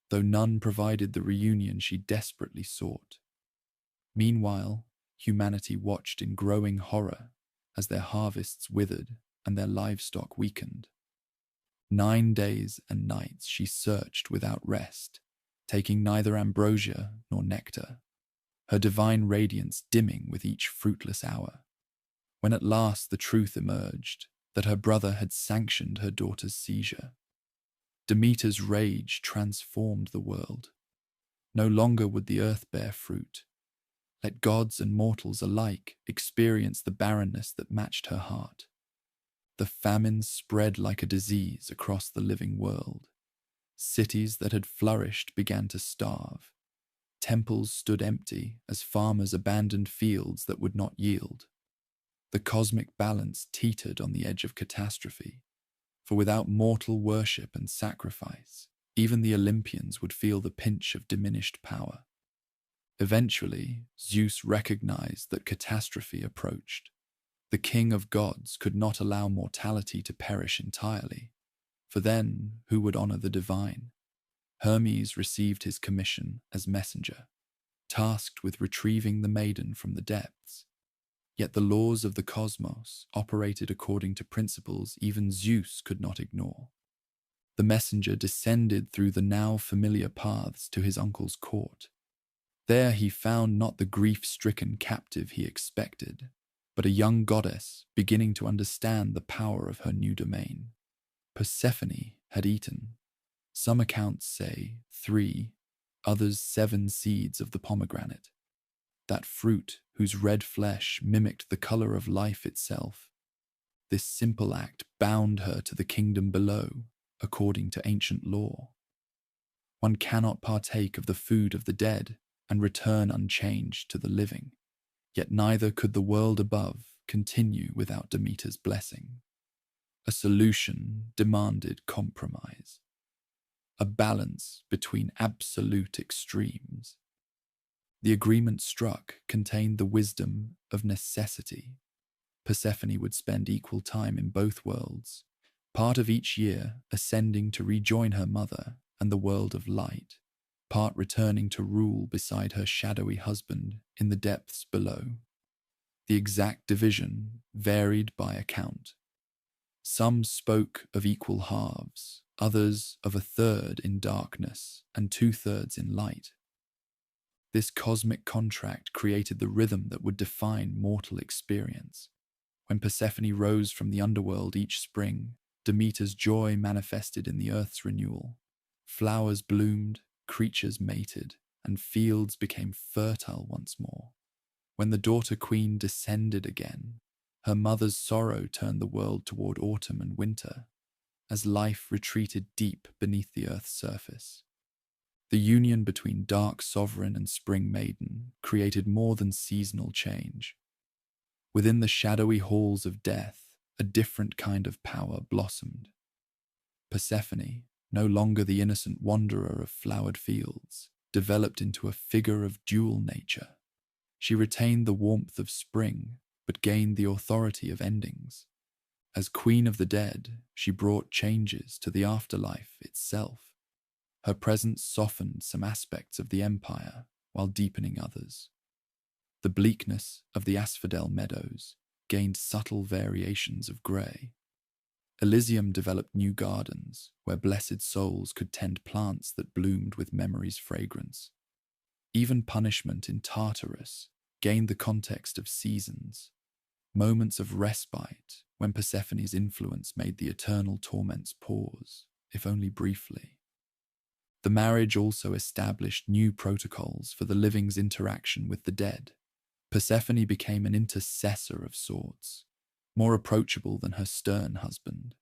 [SPEAKER 1] though none provided the reunion she desperately sought. Meanwhile, humanity watched in growing horror as their harvests withered and their livestock weakened. 9 days and nights she searched without rest, taking neither ambrosia nor nectar, her divine radiance dimming with each fruitless hour. When at last the truth emerged that her brother had sanctioned her daughter's seizure, Demeter's rage transformed the world. No longer would the earth bear fruit. Let gods and mortals alike experience the barrenness that matched her heart. The famine spread like a disease across the living world. Cities that had flourished began to starve. Temples stood empty as farmers abandoned fields that would not yield. The cosmic balance teetered on the edge of catastrophe, for without mortal worship and sacrifice, even the Olympians would feel the pinch of diminished power. Eventually, Zeus recognized that catastrophe approached. The king of gods could not allow mortality to perish entirely, for then who would honor the divine? Hermes received his commission as messenger, tasked with retrieving the maiden from the depths. Yet the laws of the cosmos operated according to principles even Zeus could not ignore. The messenger descended through the now familiar paths to his uncle's court. There he found not the grief-stricken captive he expected, but a young goddess beginning to understand the power of her new domain. Persephone had eaten, some accounts say 3, others 7 seeds of the pomegranate, that fruit whose red flesh mimicked the color of life itself. This simple act bound her to the kingdom below, according to ancient law. One cannot partake of the food of the dead and return unchanged to the living, yet neither could the world above continue without Demeter's blessing. A solution demanded compromise, a balance between absolute extremes. The agreement struck contained the wisdom of necessity. Persephone would spend equal time in both worlds, part of each year ascending to rejoin her mother and the world of light, part returning to rule beside her shadowy husband in the depths below. The exact division varied by account. Some spoke of equal halves, others of a third in darkness and 2/3 in light. This cosmic contract created the rhythm that would define mortal experience. When Persephone rose from the underworld each spring, Demeter's joy manifested in the earth's renewal. Flowers bloomed, creatures mated, and fields became fertile once more. When the daughter queen descended again, her mother's sorrow turned the world toward autumn and winter, as life retreated deep beneath the earth's surface. The union between dark sovereign and spring maiden created more than seasonal change. Within the shadowy halls of death, a different kind of power blossomed. Persephone, no longer the innocent wanderer of flowered fields, developed into a figure of dual nature. She retained the warmth of spring, but gained the authority of endings. As queen of the dead, she brought changes to the afterlife itself. Her presence softened some aspects of the empire while deepening others. The bleakness of the asphodel meadows gained subtle variations of grey. Elysium developed new gardens where blessed souls could tend plants that bloomed with memory's fragrance. Even punishment in Tartarus gained the context of seasons, moments of respite when Persephone's influence made the eternal torments pause, if only briefly. The marriage also established new protocols for the living's interaction with the dead. Persephone became an intercessor of sorts, more approachable than her stern husband.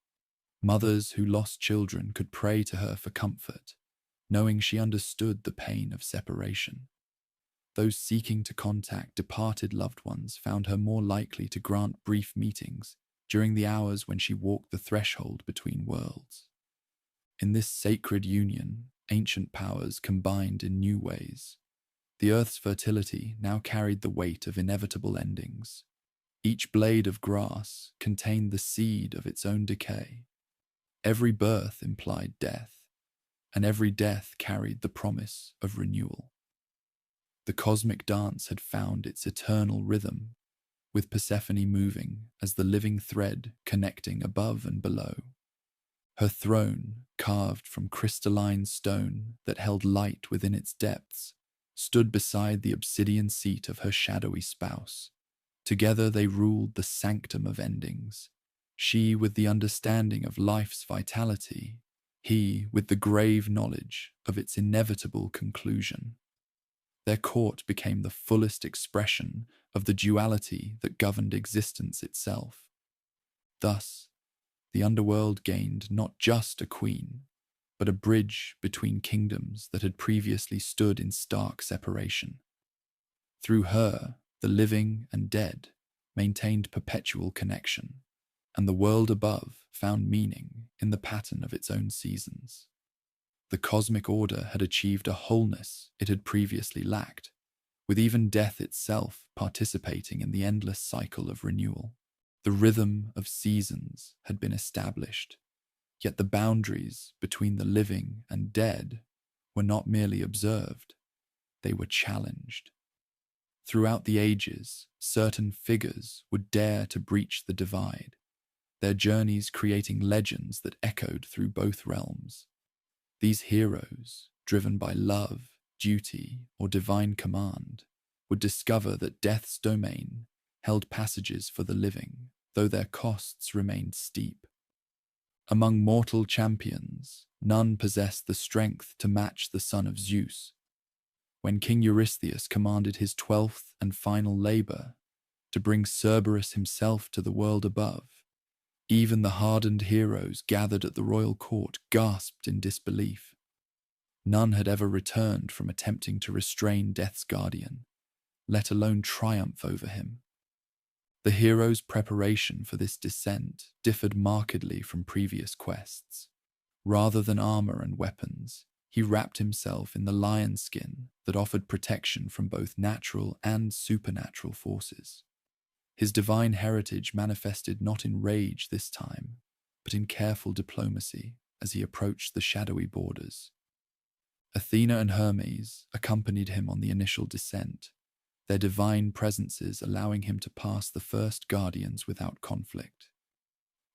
[SPEAKER 1] Mothers who lost children could pray to her for comfort, knowing she understood the pain of separation. Those seeking to contact departed loved ones found her more likely to grant brief meetings during the hours when she walked the threshold between worlds. In this sacred union, ancient powers combined in new ways. The earth's fertility now carried the weight of inevitable endings. Each blade of grass contained the seed of its own decay. Every birth implied death, and every death carried the promise of renewal. The cosmic dance had found its eternal rhythm, with Persephone moving as the living thread connecting above and below. Her throne, carved from crystalline stone that held light within its depths, stood beside the obsidian seat of her shadowy spouse. Together they ruled the sanctum of endings, she with the understanding of life's vitality, he with the grave knowledge of its inevitable conclusion. Their court became the fullest expression of the duality that governed existence itself. Thus, the underworld gained not just a queen, but a bridge between kingdoms that had previously stood in stark separation. Through her, the living and dead maintained perpetual connection, and the world above found meaning in the pattern of its own seasons. The cosmic order had achieved a wholeness it had previously lacked, with even death itself participating in the endless cycle of renewal. The rhythm of seasons had been established, yet the boundaries between the living and dead were not merely observed, they were challenged. Throughout the ages, certain figures would dare to breach the divide, their journeys creating legends that echoed through both realms. These heroes, driven by love, duty, or divine command, would discover that death's domain held passages for the living, though their costs remained steep. Among mortal champions, none possessed the strength to match the son of Zeus. When King Eurystheus commanded his 12th and final labor to bring Cerberus himself to the world above, even the hardened heroes gathered at the royal court gasped in disbelief. None had ever returned from attempting to restrain Death's guardian, let alone triumph over him. The hero's preparation for this descent differed markedly from previous quests. Rather than armor and weapons, he wrapped himself in the lion skin that offered protection from both natural and supernatural forces. His divine heritage manifested not in rage this time, but in careful diplomacy as he approached the shadowy borders. Athena and Hermes accompanied him on the initial descent, their divine presences allowing him to pass the first guardians without conflict.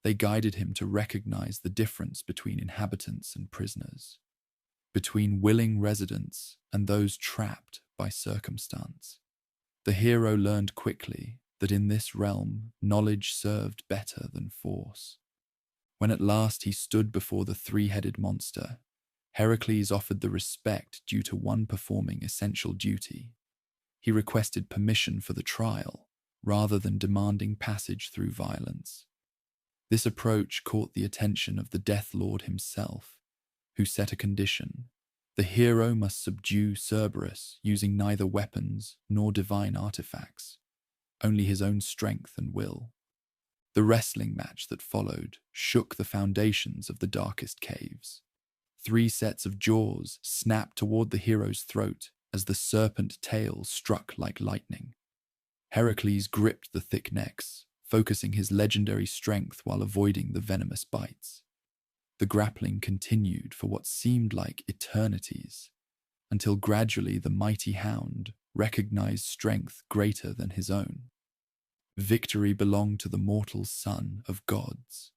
[SPEAKER 1] They guided him to recognize the difference between inhabitants and prisoners, between willing residents and those trapped by circumstance. The hero learned quickly that in this realm knowledge served better than force. When at last he stood before the three-headed monster, Heracles offered the respect due to one performing essential duty. He requested permission for the trial, rather than demanding passage through violence. This approach caught the attention of the Death Lord himself, who set a condition. The hero must subdue Cerberus using neither weapons nor divine artifacts, only his own strength and will. The wrestling match that followed shook the foundations of the darkest caves. 3 sets of jaws snapped toward the hero's throat as the serpent tail struck like lightning. Heracles gripped the thick necks, focusing his legendary strength while avoiding the venomous bites. The grappling continued for what seemed like eternities, until gradually the mighty hound recognized strength greater than his own. Victory belonged to the mortal son of gods,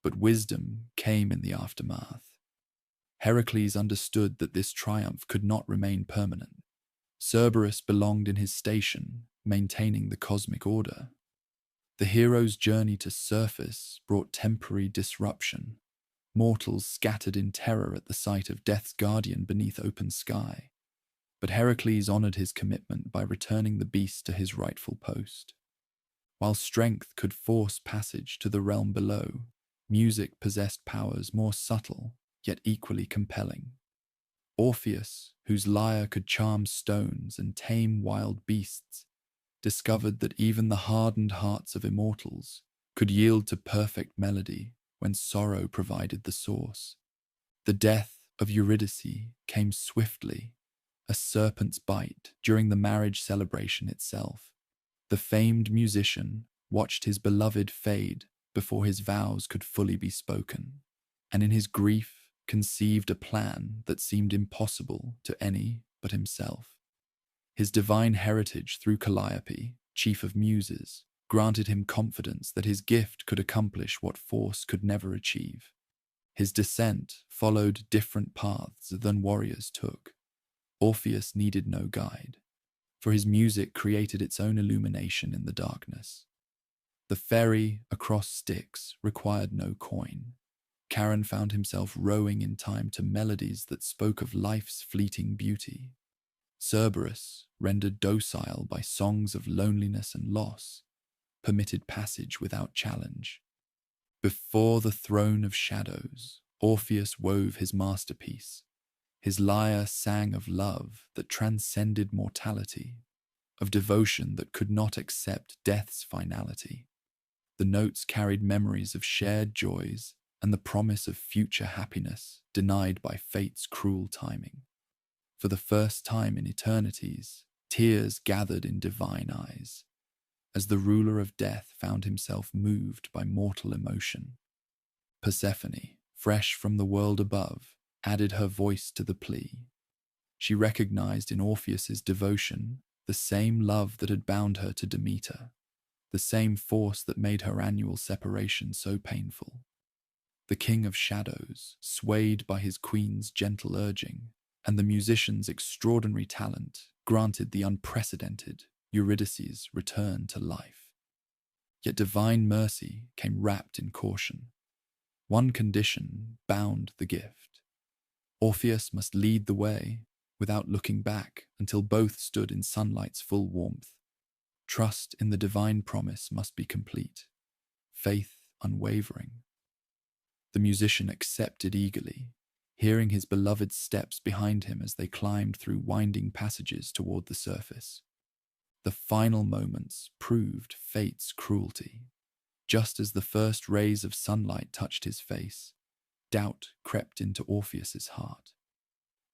[SPEAKER 1] but wisdom came in the aftermath. Heracles understood that this triumph could not remain permanent. Cerberus belonged in his station, maintaining the cosmic order. The hero's journey to surface brought temporary disruption. Mortals scattered in terror at the sight of death's guardian beneath open sky. But Heracles honored his commitment by returning the beast to his rightful post. While strength could force passage to the realm below, music possessed powers more subtle, yet equally compelling. Orpheus, whose lyre could charm stones and tame wild beasts, discovered that even the hardened hearts of immortals could yield to perfect melody when sorrow provided the source. The death of Eurydice came swiftly, a serpent's bite during the marriage celebration itself. The famed musician watched his beloved fade before his vows could fully be spoken, and in his grief conceived a plan that seemed impossible to any but himself. His divine heritage through Calliope, chief of muses, granted him confidence that his gift could accomplish what force could never achieve. His descent followed different paths than warriors took. Orpheus needed no guide, for his music created its own illumination in the darkness. The ferry across Styx required no coin. Charon found himself rowing in time to melodies that spoke of life's fleeting beauty. Cerberus, rendered docile by songs of loneliness and loss, permitted passage without challenge. Before the throne of shadows, Orpheus wove his masterpiece. His lyre sang of love that transcended mortality, of devotion that could not accept death's finality. The notes carried memories of shared joys and the promise of future happiness denied by fate's cruel timing. For the first time in eternities, tears gathered in divine eyes, as the ruler of death found himself moved by mortal emotion. Persephone, fresh from the world above, added her voice to the plea. She recognized in Orpheus's devotion the same love that had bound her to Demeter, the same force that made her annual separation so painful. The king of shadows, swayed by his queen's gentle urging, and the musician's extraordinary talent, granted the unprecedented Eurydice's return to life. Yet divine mercy came wrapped in caution. One condition bound the gift. Orpheus must lead the way, without looking back, until both stood in sunlight's full warmth. Trust in the divine promise must be complete, faith unwavering. The musician accepted eagerly, hearing his beloved's steps behind him as they climbed through winding passages toward the surface. The final moments proved fate's cruelty. Just as the first rays of sunlight touched his face, doubt crept into Orpheus's heart.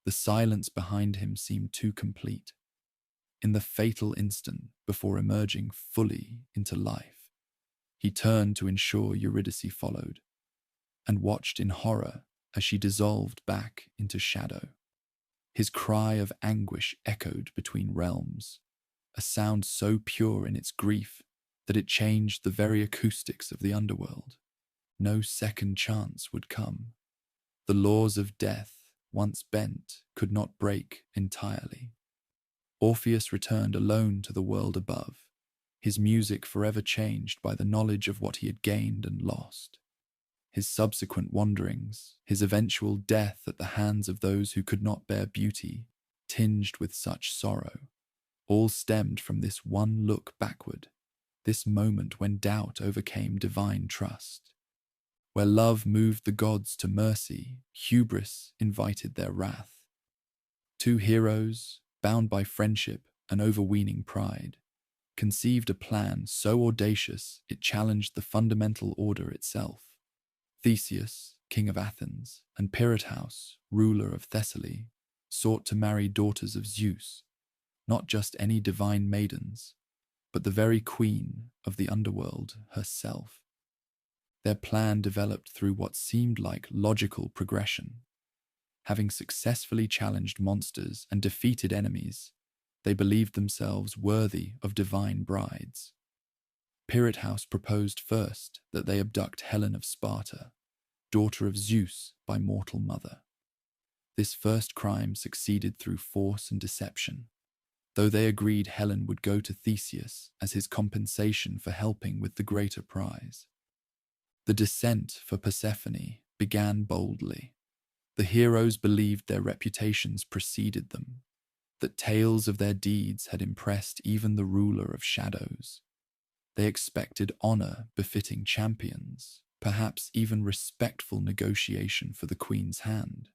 [SPEAKER 1] The silence behind him seemed too complete. In the fatal instant before emerging fully into life, he turned to ensure Eurydice followed, and watched in horror as she dissolved back into shadow. His cry of anguish echoed between realms, a sound so pure in its grief that it changed the very acoustics of the underworld. No second chance would come. The laws of death, once bent, could not break entirely. Orpheus returned alone to the world above, his music forever changed by the knowledge of what he had gained and lost. His subsequent wanderings, his eventual death at the hands of those who could not bear beauty, tinged with such sorrow, all stemmed from this one look backward, this moment when doubt overcame divine trust. Where love moved the gods to mercy, hubris invited their wrath. Two heroes, bound by friendship and overweening pride, conceived a plan so audacious it challenged the fundamental order itself. Theseus, king of Athens, and Pirithous, ruler of Thessaly, sought to marry daughters of Zeus, not just any divine maidens, but the very queen of the underworld herself. Their plan developed through what seemed like logical progression. Having successfully challenged monsters and defeated enemies, They believed themselves worthy of divine brides. Pirate House proposed first that they abduct Helen of Sparta, daughter of Zeus by mortal mother. This first crime succeeded through force and deception, though they agreed Helen would go to Theseus as his compensation for helping with the greater prize. The descent for Persephone began boldly. The heroes believed their reputations preceded them, that tales of their deeds had impressed even the ruler of shadows. They expected honor befitting champions, perhaps even respectful negotiation for the queen's hand.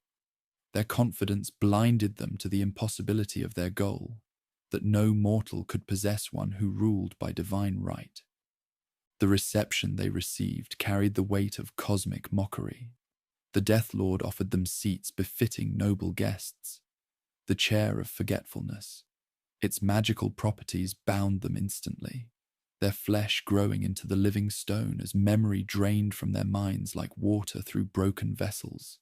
[SPEAKER 1] Their confidence blinded them to the impossibility of their goal, that no mortal could possess one who ruled by divine right. The reception they received carried the weight of cosmic mockery. The Death Lord offered them seats befitting noble guests, the chair of forgetfulness. Its magical properties bound them instantly, their flesh growing into the living stone as memory drained from their minds like water through broken vessels.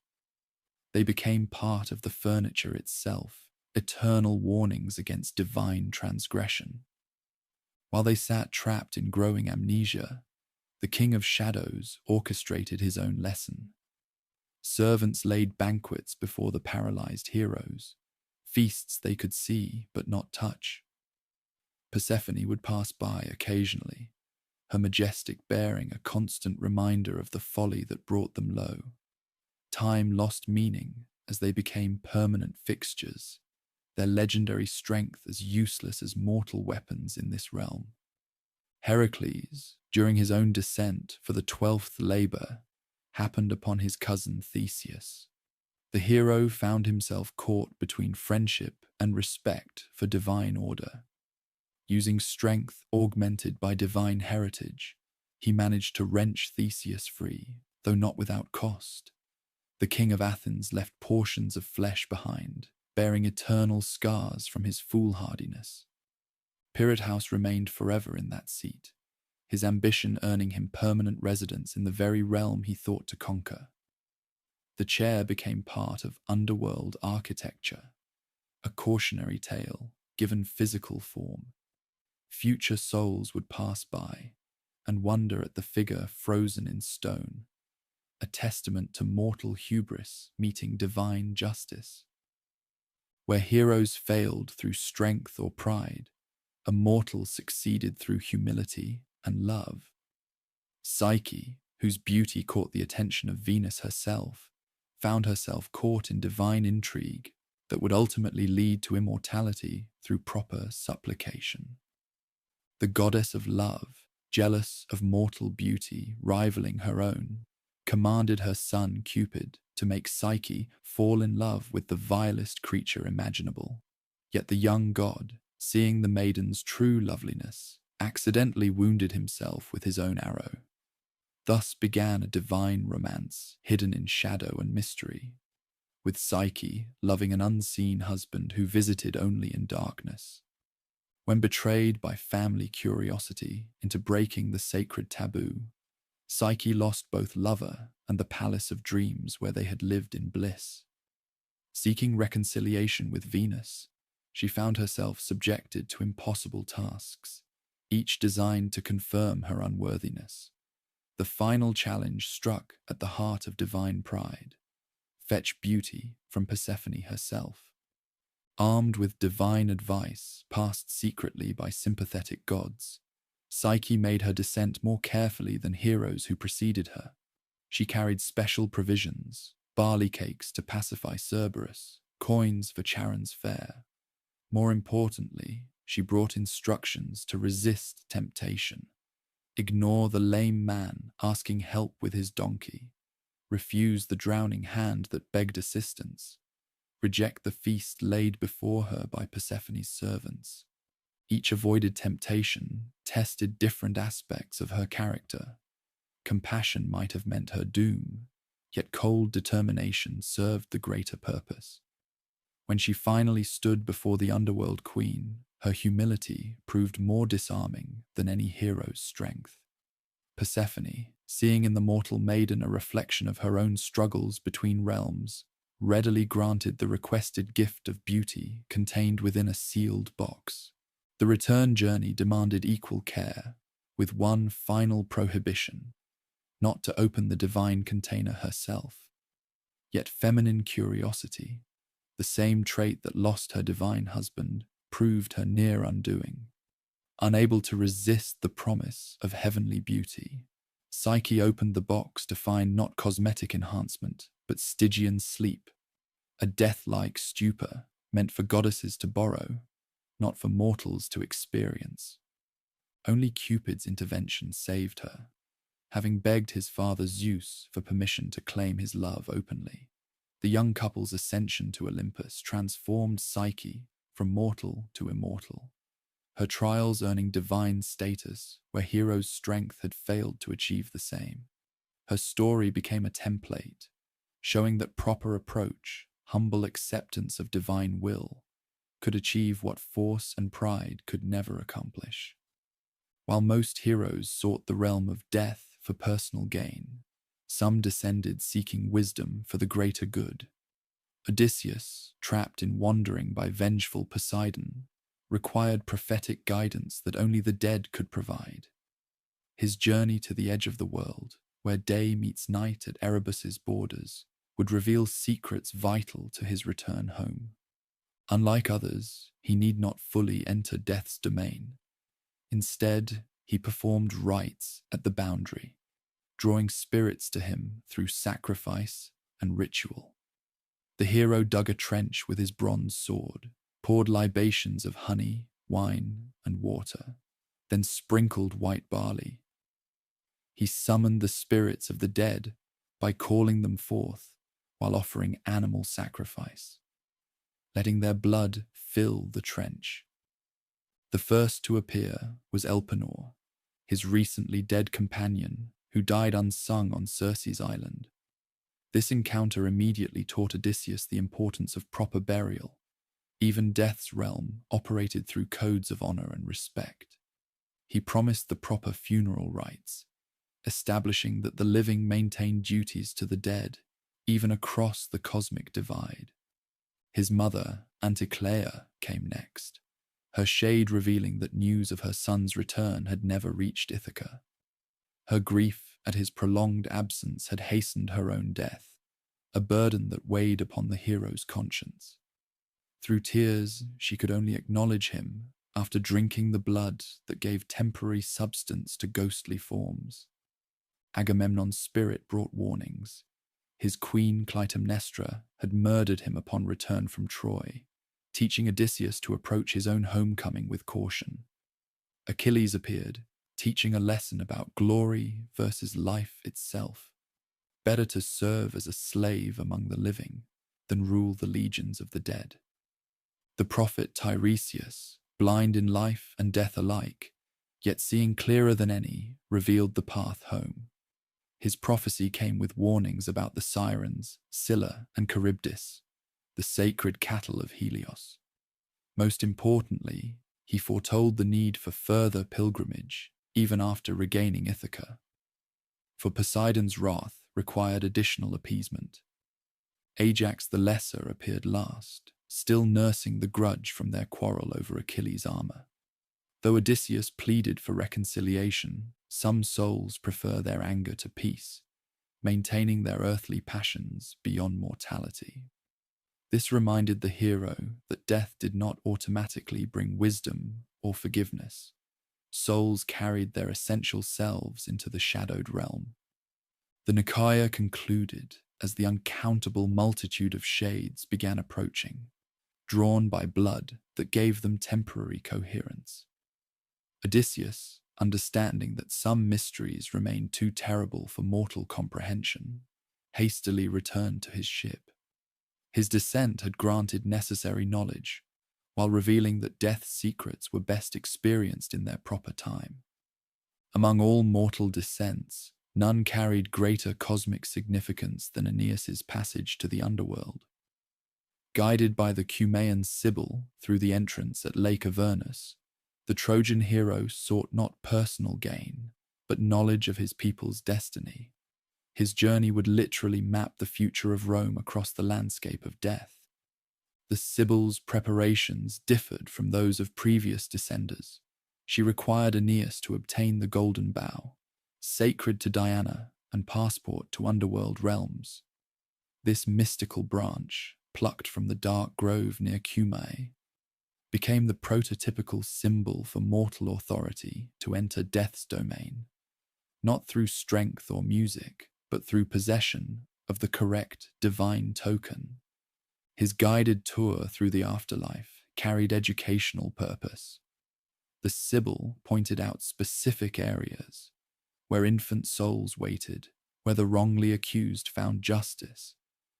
[SPEAKER 1] They became part of the furniture itself, eternal warnings against divine transgression. While they sat trapped in growing amnesia, the King of Shadows orchestrated his own lesson. Servants laid banquets before the paralyzed heroes, feasts they could see but not touch. Persephone would pass by occasionally, her majestic bearing a constant reminder of the folly that brought them low. Time lost meaning as they became permanent fixtures, their legendary strength as useless as mortal weapons in this realm. Heracles, during his own descent for the 12th labor, happened upon his cousin Theseus. The hero found himself caught between friendship and respect for divine order. Using strength augmented by divine heritage, he managed to wrench Theseus free, though not without cost. The king of Athens left portions of flesh behind, bearing eternal scars from his foolhardiness. Pirate House remained forever in that seat, his ambition earning him permanent residence in the very realm he thought to conquer. The chair became part of Underworld architecture, a cautionary tale given physical form. Future souls would pass by and wonder at the figure frozen in stone, a testament to mortal hubris meeting divine justice. Where heroes failed through strength or pride, a mortal succeeded through humility and love. Psyche, whose beauty caught the attention of Venus herself, found herself caught in divine intrigue that would ultimately lead to immortality through proper supplication. The goddess of love, jealous of mortal beauty rivaling her own, commanded her son Cupid to make Psyche fall in love with the vilest creature imaginable. Yet the young god, seeing the maiden's true loveliness, accidentally wounded himself with his own arrow. Thus began a divine romance hidden in shadow and mystery, with Psyche loving an unseen husband who visited only in darkness. When betrayed by family curiosity into breaking the sacred taboo, Psyche lost both lover and the palace of dreams where they had lived in bliss. Seeking reconciliation with Venus, she found herself subjected to impossible tasks, each designed to confirm her unworthiness. The final challenge struck at the heart of divine pride: fetch beauty from Persephone herself. Armed with divine advice passed secretly by sympathetic gods, Psyche made her descent more carefully than heroes who preceded her. She carried special provisions, barley cakes to pacify Cerberus, coins for Charon's fair. More importantly, she brought instructions to resist temptation. Ignore the lame man asking help with his donkey. Refuse the drowning hand that begged assistance. Reject the feast laid before her by Persephone's servants. Each avoided temptation tested different aspects of her character. Compassion might have meant her doom, yet cold determination served the greater purpose. When she finally stood before the Underworld queen, her humility proved more disarming than any hero's strength. Persephone, seeing in the mortal maiden a reflection of her own struggles between realms, readily granted the requested gift of beauty contained within a sealed box. The return journey demanded equal care, with one final prohibition: not to open the divine container herself. Yet feminine curiosity, the same trait that lost her divine husband, proved her near undoing. Unable to resist the promise of heavenly beauty, Psyche opened the box to find not cosmetic enhancement, but Stygian sleep, a death-like stupor meant for goddesses to borrow, not for mortals to experience. Only Cupid's intervention saved her, having begged his father Zeus for permission to claim his love openly. The young couple's ascension to Olympus transformed Psyche from mortal to immortal, her trials earning divine status where heroes' strength had failed to achieve the same. Her story became a template, showing that proper approach, humble acceptance of divine will, could achieve what force and pride could never accomplish. While most heroes sought the realm of death for personal gain, some descended seeking wisdom for the greater good. Odysseus, trapped in wandering by vengeful Poseidon, required prophetic guidance that only the dead could provide. His journey to the edge of the world, where day meets night at Erebus's borders, would reveal secrets vital to his return home. Unlike others, he need not fully enter death's domain. Instead, he performed rites at the boundary, drawing spirits to him through sacrifice and ritual. The hero dug a trench with his bronze sword, poured libations of honey, wine, and water, then sprinkled white barley. He summoned the spirits of the dead by calling them forth while offering animal sacrifice, letting their blood fill the trench. The first to appear was Elpenor, his recently dead companion who died unsung on Circe's island. This encounter immediately taught Odysseus the importance of proper burial. Even death's realm operated through codes of honor and respect. He promised the proper funeral rites, establishing that the living maintained duties to the dead, even across the cosmic divide. His mother, Anticlea, came next, her shade revealing that news of her son's return had never reached Ithaca. Her grief at his prolonged absence had hastened her own death, a burden that weighed upon the hero's conscience. Through tears, she could only acknowledge him after drinking the blood that gave temporary substance to ghostly forms. Agamemnon's spirit brought warnings. His queen Clytemnestra had murdered him upon return from Troy, teaching Odysseus to approach his own homecoming with caution. Achilles appeared, teaching a lesson about glory versus life itself. Better to serve as a slave among the living than rule the legions of the dead. The prophet Tiresias, blind in life and death alike, yet seeing clearer than any, revealed the path home. His prophecy came with warnings about the sirens, Scylla and Charybdis, the sacred cattle of Helios. Most importantly, he foretold the need for further pilgrimage, even after regaining Ithaca. For Poseidon's wrath required additional appeasement. Ajax the Lesser appeared last, still nursing the grudge from their quarrel over Achilles' armor. Though Odysseus pleaded for reconciliation, some souls prefer their anger to peace, maintaining their earthly passions beyond mortality. This reminded the hero that death did not automatically bring wisdom or forgiveness. Souls carried their essential selves into the shadowed realm. The Nicaea concluded as the uncountable multitude of shades began approaching, drawn by blood that gave them temporary coherence. Odysseus, understanding that some mysteries remained too terrible for mortal comprehension, hastily returned to his ship. His descent had granted necessary knowledge, while revealing that death's secrets were best experienced in their proper time. Among all mortal descents, none carried greater cosmic significance than Aeneas's passage to the Underworld. Guided by the Cumaean Sibyl through the entrance at Lake Avernus, the Trojan hero sought not personal gain, but knowledge of his people's destiny. His journey would literally map the future of Rome across the landscape of death. The Sibyl's preparations differed from those of previous descenders. She required Aeneas to obtain the Golden Bough, sacred to Diana and passport to underworld realms. This mystical branch, plucked from the dark grove near Cumae, became the prototypical symbol for mortal authority to enter death's domain, not through strength or music, but through possession of the correct divine token. His guided tour through the afterlife carried educational purpose. The Sibyl pointed out specific areas where infant souls waited, where the wrongly accused found justice,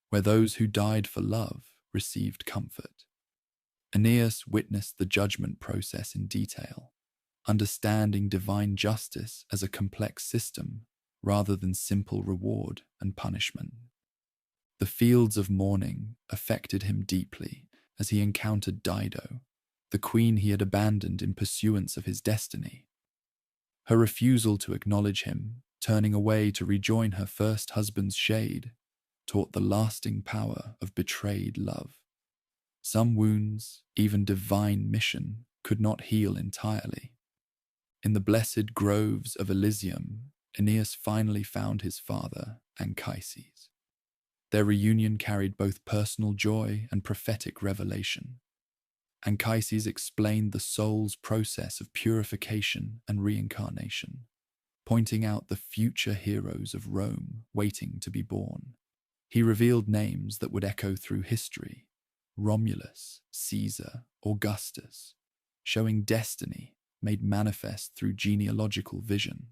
[SPEAKER 1] where those who died for love received comfort. Aeneas witnessed the judgment process in detail, understanding divine justice as a complex system rather than simple reward and punishment. The fields of mourning affected him deeply as he encountered Dido, the queen he had abandoned in pursuance of his destiny. Her refusal to acknowledge him, turning away to rejoin her first husband's shade, taught the lasting power of betrayed love. Some wounds, even divine mission, could not heal entirely. In the blessed groves of Elysium, Aeneas finally found his father, Anchises. Their reunion carried both personal joy and prophetic revelation. Anchises explained the soul's process of purification and reincarnation, pointing out the future heroes of Rome waiting to be born. He revealed names that would echo through history: Romulus, Caesar, Augustus, showing destiny made manifest through genealogical vision.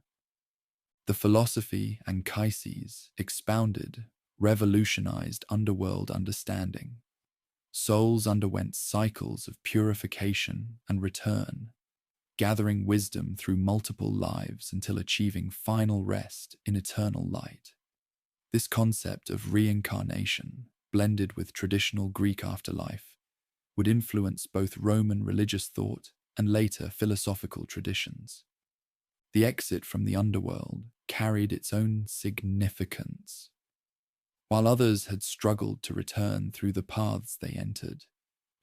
[SPEAKER 1] The philosophy Anchises expounded revolutionized underworld understanding. Souls underwent cycles of purification and return, gathering wisdom through multiple lives until achieving final rest in eternal light. This concept of reincarnation, blended with traditional Greek afterlife, would influence both Roman religious thought and later philosophical traditions. The exit from the underworld carried its own significance. While others had struggled to return through the paths they entered,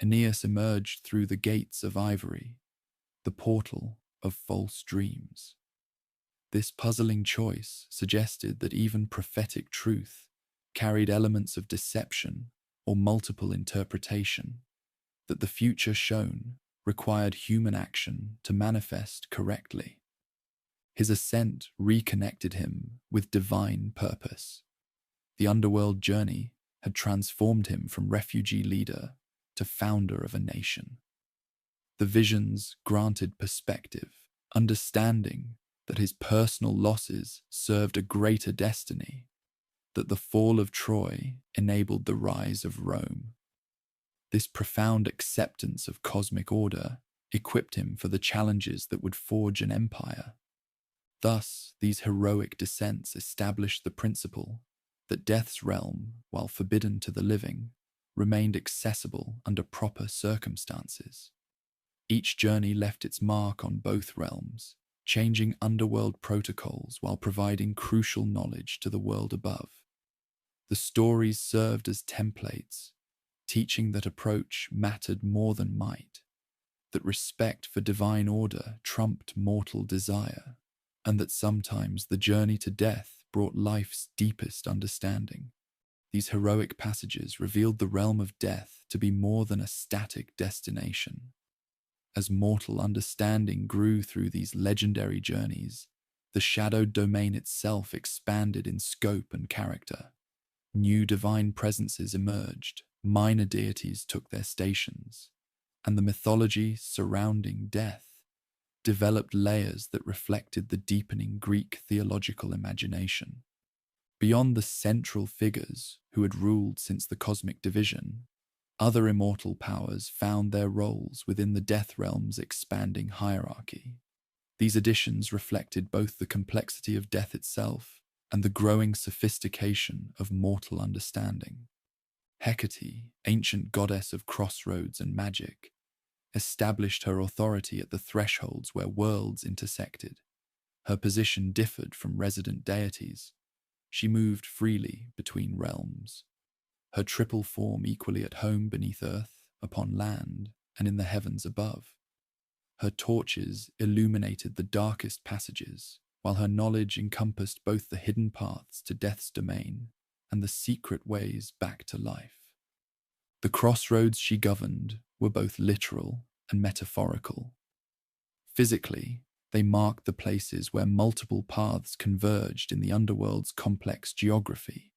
[SPEAKER 1] Aeneas emerged through the gates of ivory, the portal of false dreams. This puzzling choice suggested that even prophetic truth carried elements of deception or multiple interpretation, that the future shown required human action to manifest correctly. His ascent reconnected him with divine purpose. The underworld journey had transformed him from refugee leader to founder of a nation. The visions granted perspective, understanding that his personal losses served a greater destiny, that the fall of Troy enabled the rise of Rome. This profound acceptance of cosmic order equipped him for the challenges that would forge an empire. Thus, these heroic descents established the principle that death's realm, while forbidden to the living, remained accessible under proper circumstances. Each journey left its mark on both realms, changing underworld protocols while providing crucial knowledge to the world above. The stories served as templates, teaching that approach mattered more than might, that respect for divine order trumped mortal desire, and that sometimes the journey to death brought life's deepest understanding. These heroic passages revealed the realm of death to be more than a static destination. As mortal understanding grew through these legendary journeys, the shadowed domain itself expanded in scope and character. New divine presences emerged, minor deities took their stations, and the mythology surrounding death developed layers that reflected the deepening Greek theological imagination. Beyond the central figures who had ruled since the cosmic division, other immortal powers found their roles within the death realm's expanding hierarchy. These additions reflected both the complexity of death itself and the growing sophistication of mortal understanding. Hecate, ancient goddess of crossroads and magic, established her authority at the thresholds where worlds intersected. Her position differed from resident deities, she moved freely between realms, her triple form equally at home beneath earth, upon land, and in the heavens above. Her torches illuminated the darkest passages, while her knowledge encompassed both the hidden paths to death's domain and the secret ways back to life. The crossroads she governed were both literal and metaphorical. Physically, they marked the places where multiple paths converged in the underworld's complex geography.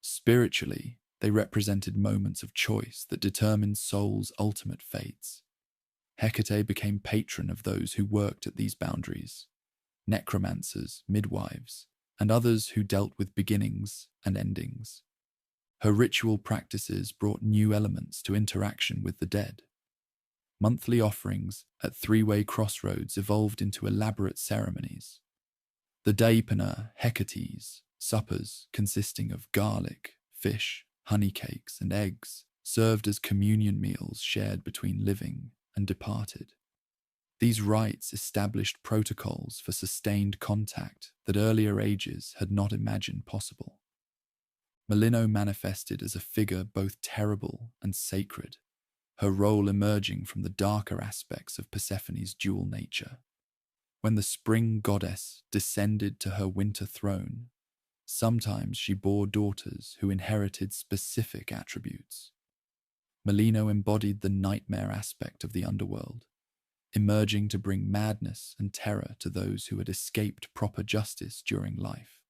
[SPEAKER 1] Spiritually, they represented moments of choice that determined souls' ultimate fates. Hecate became patron of those who worked at these boundaries, necromancers, midwives, and others who dealt with beginnings and endings. Her ritual practices brought new elements to interaction with the dead. Monthly offerings at three-way crossroads evolved into elaborate ceremonies. The Deipana Hecates, suppers consisting of garlic, fish, honey cakes, and eggs, served as communion meals shared between living and departed. These rites established protocols for sustained contact that earlier ages had not imagined possible. Melino manifested as a figure both terrible and sacred, her role emerging from the darker aspects of Persephone's dual nature. When the spring goddess descended to her winter throne, sometimes she bore daughters who inherited specific attributes. Melino embodied the nightmare aspect of the underworld, emerging to bring madness and terror to those who had escaped proper justice during life.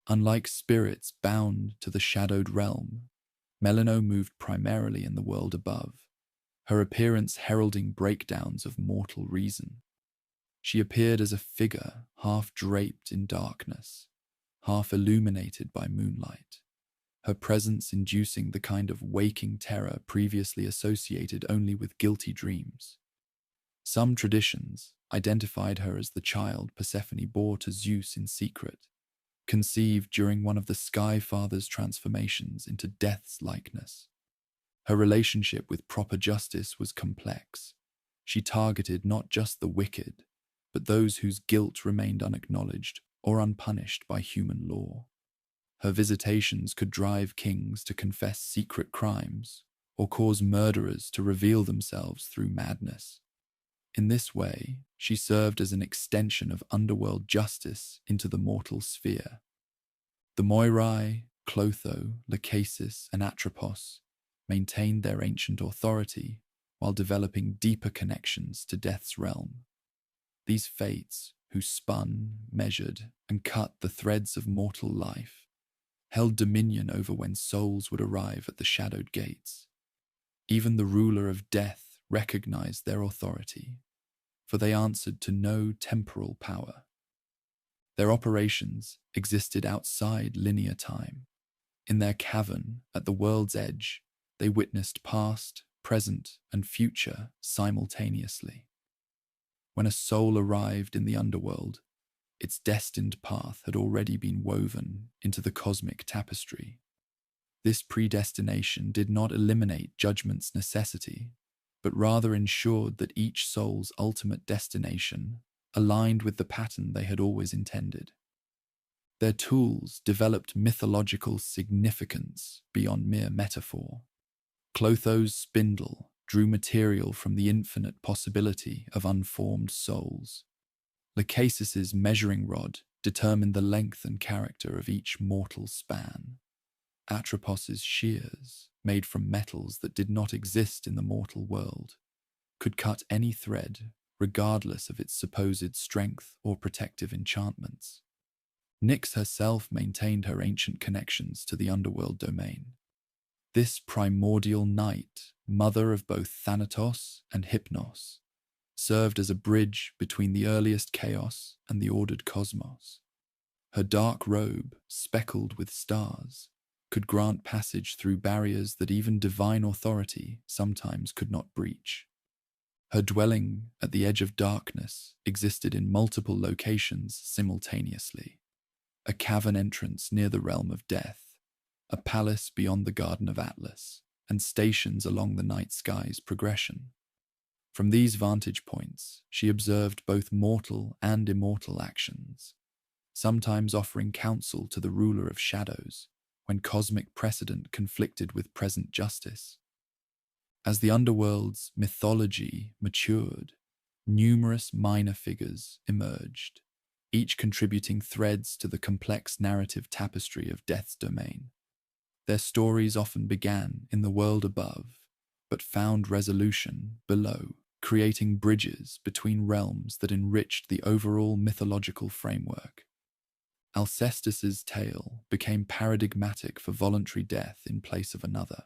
[SPEAKER 1] Unlike spirits bound to the shadowed realm, Melino moved primarily in the world above, her appearance heralding breakdowns of mortal reason. She appeared as a figure half draped in darkness, half illuminated by moonlight, her presence inducing the kind of waking terror previously associated only with guilty dreams. Some traditions identified her as the child Persephone bore to Zeus in secret, conceived during one of the Sky Father's transformations into Death's likeness. Her relationship with proper justice was complex. She targeted not just the wicked, but those whose guilt remained unacknowledged or unpunished by human law. Her visitations could drive kings to confess secret crimes or cause murderers to reveal themselves through madness. In this way, she served as an extension of underworld justice into the mortal sphere. The Moirai, Clotho, Lachesis, and Atropos maintained their ancient authority while developing deeper connections to Death's realm. These fates, who spun, measured, and cut the threads of mortal life, held dominion over when souls would arrive at the shadowed gates. Even the ruler of death recognized their authority, for they answered to no temporal power. Their operations existed outside linear time. In their cavern at the world's edge, they witnessed past, present, and future simultaneously. When a soul arrived in the underworld, its destined path had already been woven into the cosmic tapestry. This predestination did not eliminate judgment's necessity, but rather ensured that each soul's ultimate destination aligned with the pattern they had always intended. Their tools developed mythological significance beyond mere metaphor. Clotho's spindle drew material from the infinite possibility of unformed souls. Lachesis' measuring rod determined the length and character of each mortal span. Atropos' shears, made from metals that did not exist in the mortal world, could cut any thread, regardless of its supposed strength or protective enchantments. Nyx herself maintained her ancient connections to the underworld domain. This primordial night, mother of both Thanatos and Hypnos, served as a bridge between the earliest chaos and the ordered cosmos. Her dark robe, speckled with stars, could grant passage through barriers that even divine authority sometimes could not breach. Her dwelling at the edge of darkness existed in multiple locations simultaneously: a cavern entrance near the realm of death, a palace beyond the Garden of Atlas, and stations along the night sky's progression. From these vantage points, she observed both mortal and immortal actions, sometimes offering counsel to the ruler of shadows when cosmic precedent conflicted with present justice. As the underworld's mythology matured, numerous minor figures emerged, each contributing threads to the complex narrative tapestry of death's domain. Their stories often began in the world above, but found resolution below, creating bridges between realms that enriched the overall mythological framework. Alcestis's tale became paradigmatic for voluntary death in place of another.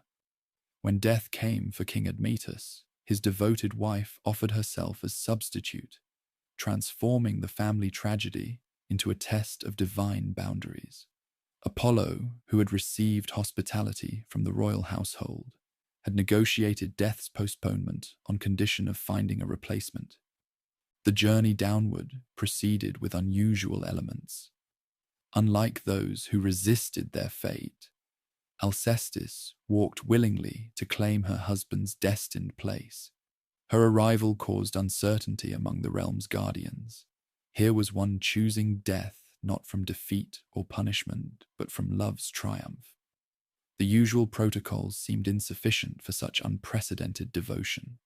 [SPEAKER 1] When death came for King Admetus, his devoted wife offered herself as substitute, transforming the family tragedy into a test of divine boundaries. Apollo, who had received hospitality from the royal household, had negotiated death's postponement on condition of finding a replacement. The journey downward proceeded with unusual elements. Unlike those who resisted their fate, Alcestis walked willingly to claim her husband's destined place. Her arrival caused uncertainty among the realm's guardians. Here was one choosing death not from defeat or punishment, but from love's triumph. The usual protocols seemed insufficient for such unprecedented devotion.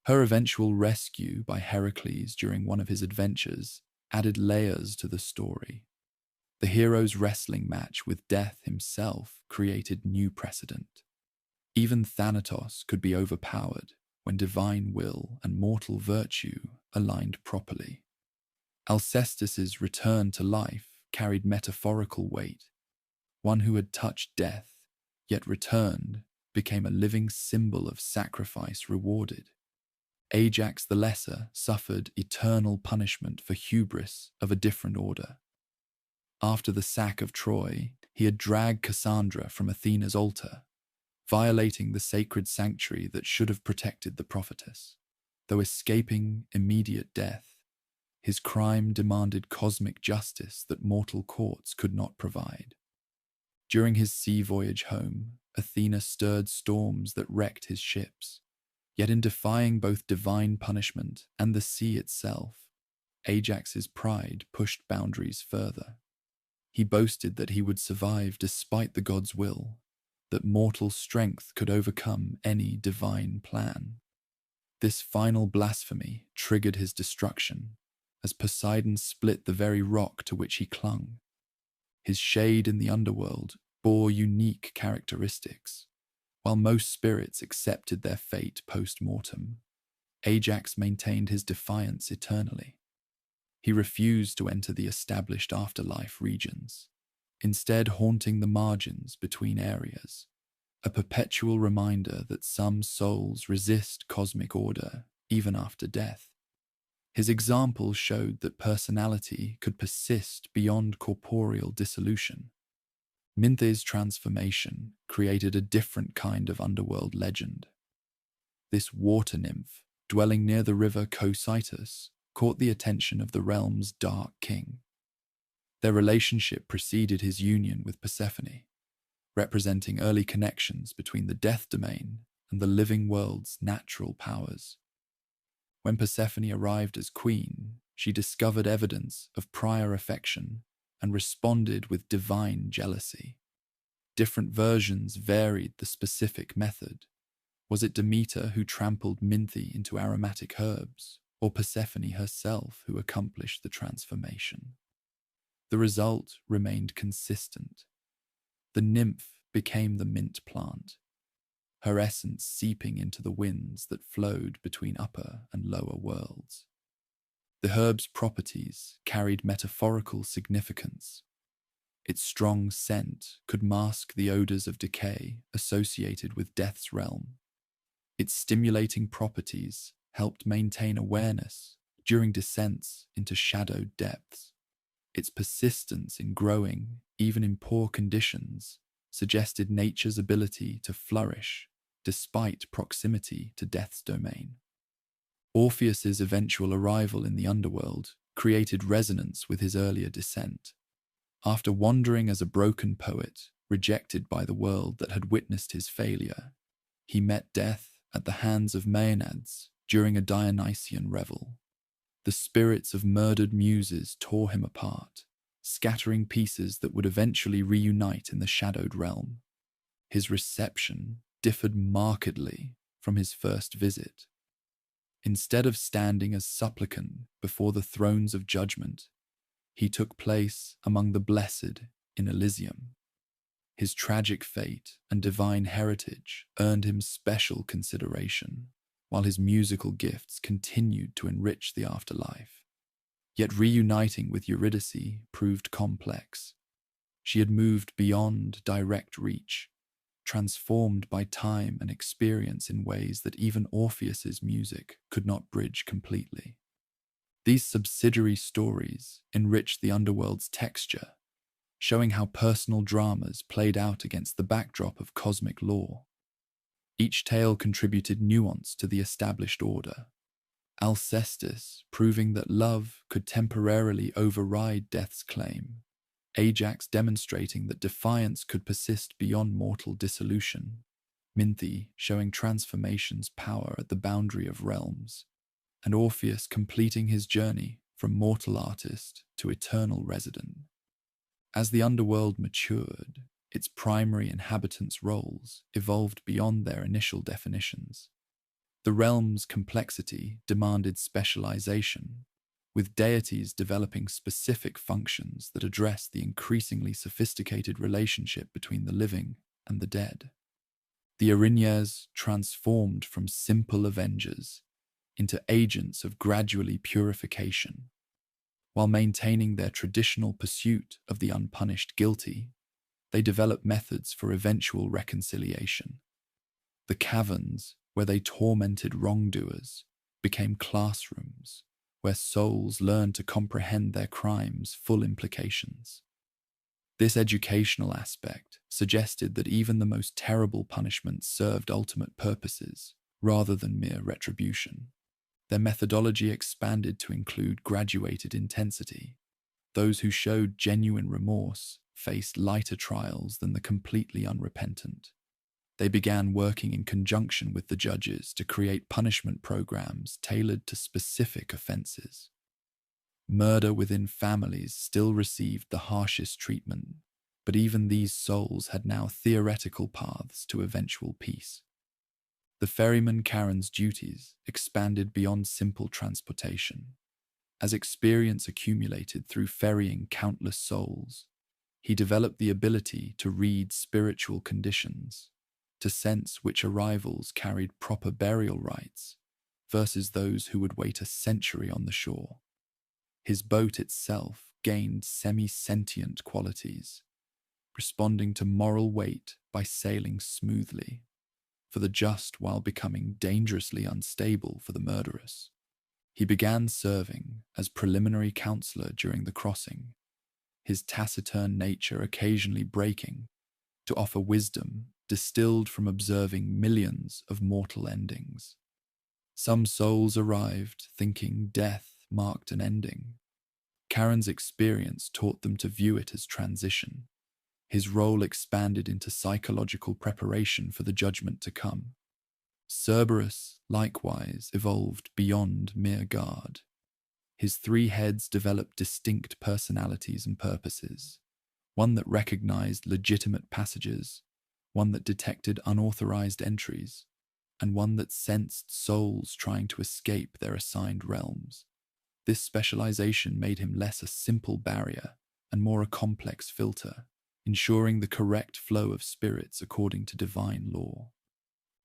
[SPEAKER 1] Her eventual rescue by Heracles during one of his adventures added layers to the story. The hero's wrestling match with death himself created new precedent. Even Thanatos could be overpowered when divine will and mortal virtue aligned properly. Alcestis's return to life carried metaphorical weight. One who had touched death, yet returned, became a living symbol of sacrifice rewarded. Ajax the Lesser suffered eternal punishment for hubris of a different order. After the sack of Troy, he had dragged Cassandra from Athena's altar, violating the sacred sanctuary that should have protected the prophetess. Though escaping immediate death, his crime demanded cosmic justice that mortal courts could not provide. During his sea voyage home, Athena stirred storms that wrecked his ships. Yet in defying both divine punishment and the sea itself, Ajax's pride pushed boundaries further. He boasted that he would survive despite the god's will, that mortal strength could overcome any divine plan. This final blasphemy triggered his destruction, as Poseidon split the very rock to which he clung. His shade in the underworld bore unique characteristics. While most spirits accepted their fate post-mortem, Ajax maintained his defiance eternally. He refused to enter the established afterlife regions, instead haunting the margins between areas, a perpetual reminder that some souls resist cosmic order even after death. His example showed that personality could persist beyond corporeal dissolution. Minthe's transformation created a different kind of underworld legend. This water nymph, dwelling near the river Cocytus, caught the attention of the realm's dark king. Their relationship preceded his union with Persephone, representing early connections between the death domain and the living world's natural powers. When Persephone arrived as queen, she discovered evidence of prior affection and responded with divine jealousy. Different versions varied the specific method. Was it Demeter who trampled Minthe into aromatic herbs, or Persephone herself who accomplished the transformation? The result remained consistent. The nymph became the mint plant, her essence seeping into the winds that flowed between upper and lower worlds. The herb's properties carried metaphorical significance. Its strong scent could mask the odors of decay associated with death's realm. Its stimulating properties helped maintain awareness during descents into shadowed depths. Its persistence in growing, even in poor conditions, suggested nature's ability to flourish despite proximity to death's domain. Orpheus's eventual arrival in the underworld created resonance with his earlier descent. After wandering as a broken poet, rejected by the world that had witnessed his failure, he met death at the hands of Maenads during a Dionysian revel. The spirits of murdered muses tore him apart, scattering pieces that would eventually reunite in the shadowed realm. His reception differed markedly from his first visit. Instead of standing as supplicant before the thrones of judgment, he took place among the blessed in Elysium. His tragic fate and divine heritage earned him special consideration, while his musical gifts continued to enrich the afterlife. Yet reuniting with Eurydice proved complex. She had moved beyond direct reach, transformed by time and experience in ways that even Orpheus's music could not bridge completely. These subsidiary stories enriched the underworld's texture, showing how personal dramas played out against the backdrop of cosmic law. Each tale contributed nuance to the established order. Alcestis proving that love could temporarily override death's claim, Ajax demonstrating that defiance could persist beyond mortal dissolution, Minthe showing transformation's power at the boundary of realms, and Orpheus completing his journey from mortal artist to eternal resident. As the underworld matured, its primary inhabitants' roles evolved beyond their initial definitions. The realm's complexity demanded specialization, with deities developing specific functions that address the increasingly sophisticated relationship between the living and the dead. The Erinyes transformed from simple avengers into agents of gradually purification. While maintaining their traditional pursuit of the unpunished guilty, they developed methods for eventual reconciliation. The caverns, where they tormented wrongdoers, became classrooms where souls learned to comprehend their crimes' full implications. This educational aspect suggested that even the most terrible punishments served ultimate purposes, rather than mere retribution. Their methodology expanded to include graduated intensity. Those who showed genuine remorse faced lighter trials than the completely unrepentant. They began working in conjunction with the judges to create punishment programs tailored to specific offenses. Murder within families still received the harshest treatment, but even these souls had now theoretical paths to eventual peace. The ferryman Charon's duties expanded beyond simple transportation. As experience accumulated through ferrying countless souls, he developed the ability to read spiritual conditions, to sense which arrivals carried proper burial rites versus those who would wait a century on the shore. His boat itself gained semi-sentient qualities, responding to moral weight by sailing smoothly for the just while becoming dangerously unstable for the murderous. He began serving as preliminary counselor during the crossing, his taciturn nature occasionally breaking to offer wisdom distilled from observing millions of mortal endings. Some souls arrived thinking death marked an ending. Charon's experience taught them to view it as transition. His role expanded into psychological preparation for the judgment to come. Cerberus, likewise, evolved beyond mere guard. His 3 heads developed distinct personalities and purposes, one that recognized legitimate passages, one that detected unauthorized entries, and one that sensed souls trying to escape their assigned realms. This specialization made him less a simple barrier and more a complex filter, ensuring the correct flow of spirits according to divine law.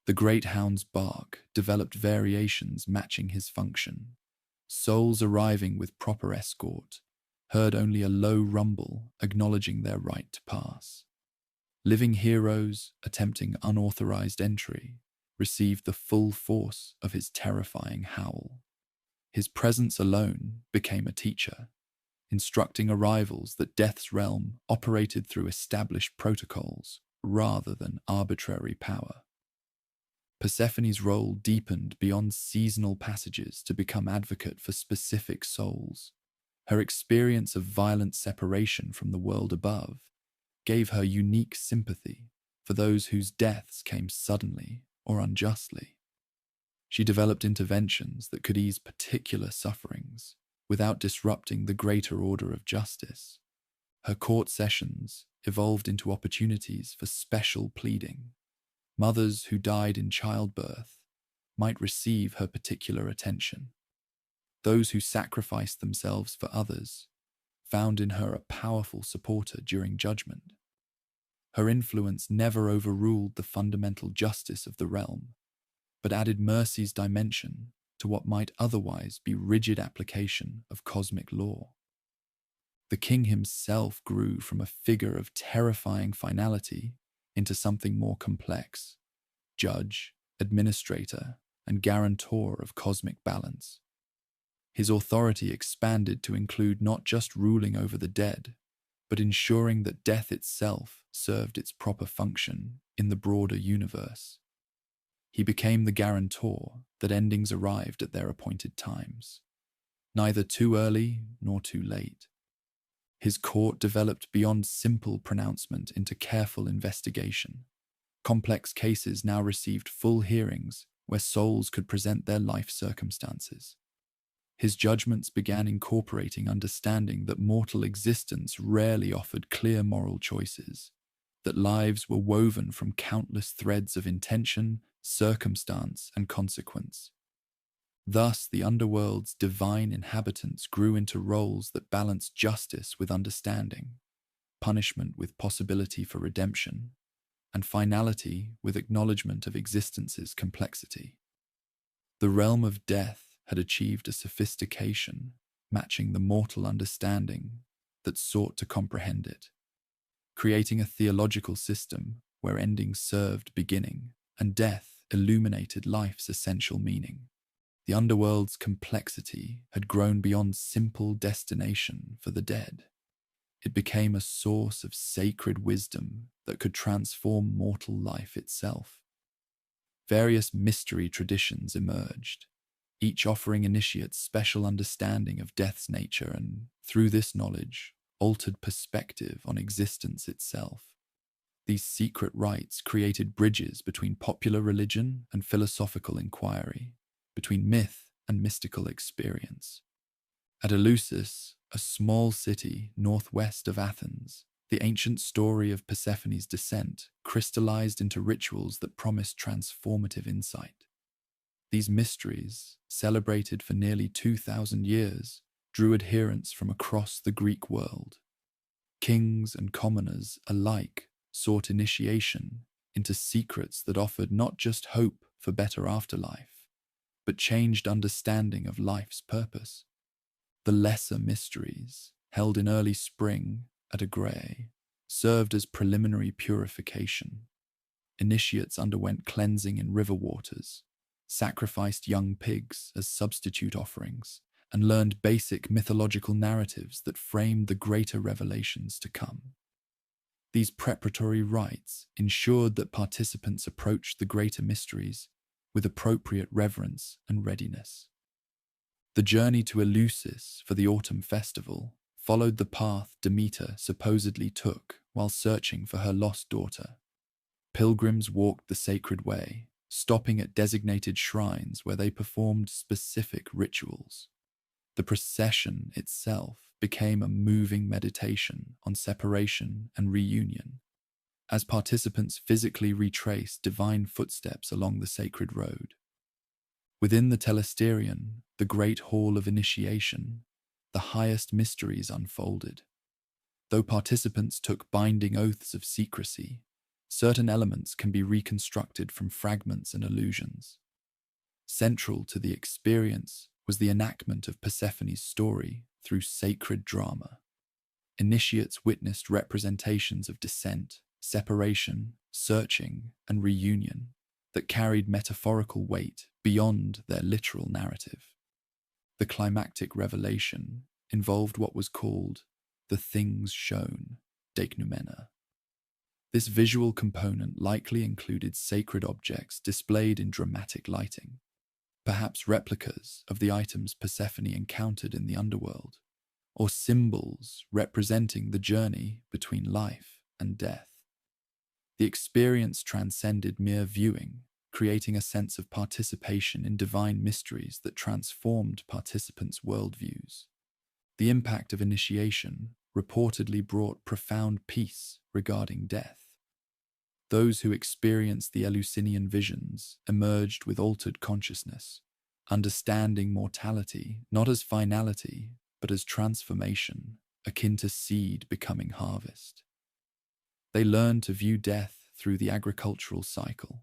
[SPEAKER 1] The great hound's bark developed variations matching his function. Souls arriving with proper escort heard only a low rumble acknowledging their right to pass. Living heroes attempting unauthorized entry received the full force of his terrifying howl. His presence alone became a teacher, instructing arrivals that Death's realm operated through established protocols rather than arbitrary power. Persephone's role deepened beyond seasonal passages to become advocate for specific souls. Her experience of violent separation from the world above gave her unique sympathy for those whose deaths came suddenly or unjustly. She developed interventions that could ease particular sufferings without disrupting the greater order of justice. Her court sessions evolved into opportunities for special pleading. Mothers who died in childbirth might receive her particular attention. Those who sacrificed themselves for others found in her a powerful supporter during judgment. Her influence never overruled the fundamental justice of the realm, but added mercy's dimension to what might otherwise be rigid application of cosmic law. The king himself grew from a figure of terrifying finality into something more complex: judge, administrator, and guarantor of cosmic balance. His authority expanded to include not just ruling over the dead, but ensuring that death itself served its proper function in the broader universe. He became the guarantor that endings arrived at their appointed times, neither too early nor too late. His court developed beyond simple pronouncement into careful investigation. Complex cases now received full hearings where souls could present their life circumstances. His judgments began incorporating understanding that mortal existence rarely offered clear moral choices, that lives were woven from countless threads of intention, circumstance, and consequence. Thus, the underworld's divine inhabitants grew into roles that balanced justice with understanding, punishment with possibility for redemption, and finality with acknowledgement of existence's complexity. The realm of death had achieved a sophistication matching the mortal understanding that sought to comprehend it, creating a theological system where ending served beginning and death illuminated life's essential meaning. The underworld's complexity had grown beyond simple destination for the dead. It became a source of sacred wisdom that could transform mortal life itself. Various mystery traditions emerged, each offering initiates special understanding of death's nature and, through this knowledge, altered perspective on existence itself. These secret rites created bridges between popular religion and philosophical inquiry, between myth and mystical experience. At Eleusis, a small city northwest of Athens, the ancient story of Persephone's descent crystallized into rituals that promised transformative insight. These mysteries, celebrated for nearly 2,000 years, drew adherents from across the Greek world. Kings and commoners alike sought initiation into secrets that offered not just hope for better afterlife, but changed understanding of life's purpose. The lesser mysteries, held in early spring at Agré, served as preliminary purification. Initiates underwent cleansing in river waters, sacrificed young pigs as substitute offerings, and learned basic mythological narratives that framed the greater revelations to come. These preparatory rites ensured that participants approached the greater mysteries with appropriate reverence and readiness. The journey to Eleusis for the autumn festival followed the path Demeter supposedly took while searching for her lost daughter. Pilgrims walked the sacred way, stopping at designated shrines where they performed specific rituals. The procession itself became a moving meditation on separation and reunion, as participants physically retraced divine footsteps along the sacred road. Within the Telesterion, the great hall of initiation, the highest mysteries unfolded. Though participants took binding oaths of secrecy, certain elements can be reconstructed from fragments and illusions. Central to the experience was the enactment of Persephone's story through sacred drama. Initiates witnessed representations of descent, separation, searching, and reunion that carried metaphorical weight beyond their literal narrative. The climactic revelation involved what was called the things shown, deiknoumena. This visual component likely included sacred objects displayed in dramatic lighting, perhaps replicas of the items Persephone encountered in the underworld, or symbols representing the journey between life and death. The experience transcended mere viewing, creating a sense of participation in divine mysteries that transformed participants' worldviews. The impact of initiation reportedly brought profound peace regarding death. Those who experienced the Eleusinian visions emerged with altered consciousness, understanding mortality not as finality, but as transformation, akin to seed becoming harvest. They learned to view death through the agricultural cycle,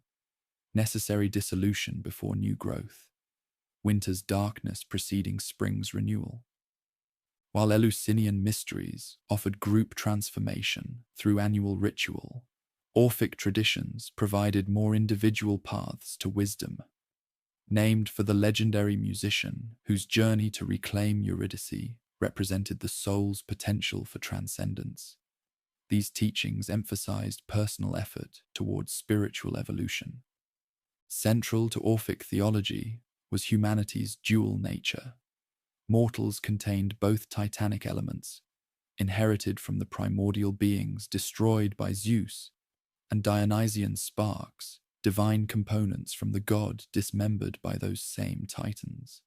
[SPEAKER 1] necessary dissolution before new growth, winter's darkness preceding spring's renewal. While Eleusinian mysteries offered group transformation through annual ritual, Orphic traditions provided more individual paths to wisdom, named for the legendary musician whose journey to reclaim Eurydice represented the soul's potential for transcendence. These teachings emphasized personal effort towards spiritual evolution. Central to Orphic theology was humanity's dual nature. Mortals contained both titanic elements, inherited from the primordial beings destroyed by Zeus, and Dionysian sparks, divine components from the god dismembered by those same titans.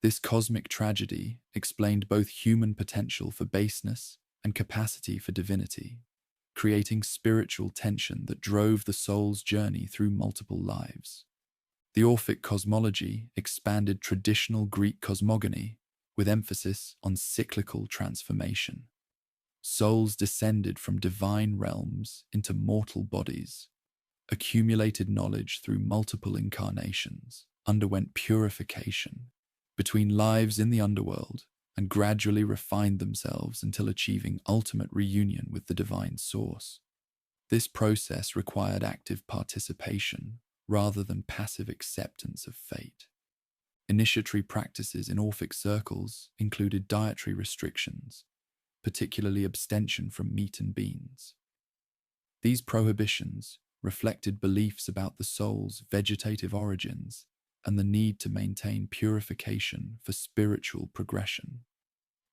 [SPEAKER 1] This cosmic tragedy explained both human potential for baseness and capacity for divinity, creating spiritual tension that drove the soul's journey through multiple lives. The Orphic cosmology expanded traditional Greek cosmogony with emphasis on cyclical transformation. Souls descended from divine realms into mortal bodies, accumulated knowledge through multiple incarnations, underwent purification between lives in the underworld, and gradually refined themselves until achieving ultimate reunion with the divine source. This process required active participation rather than passive acceptance of fate. Initiatory practices in Orphic circles included dietary restrictions, particularly abstention from meat and beans. These prohibitions reflected beliefs about the soul's vegetative origins and the need to maintain purification for spiritual progression.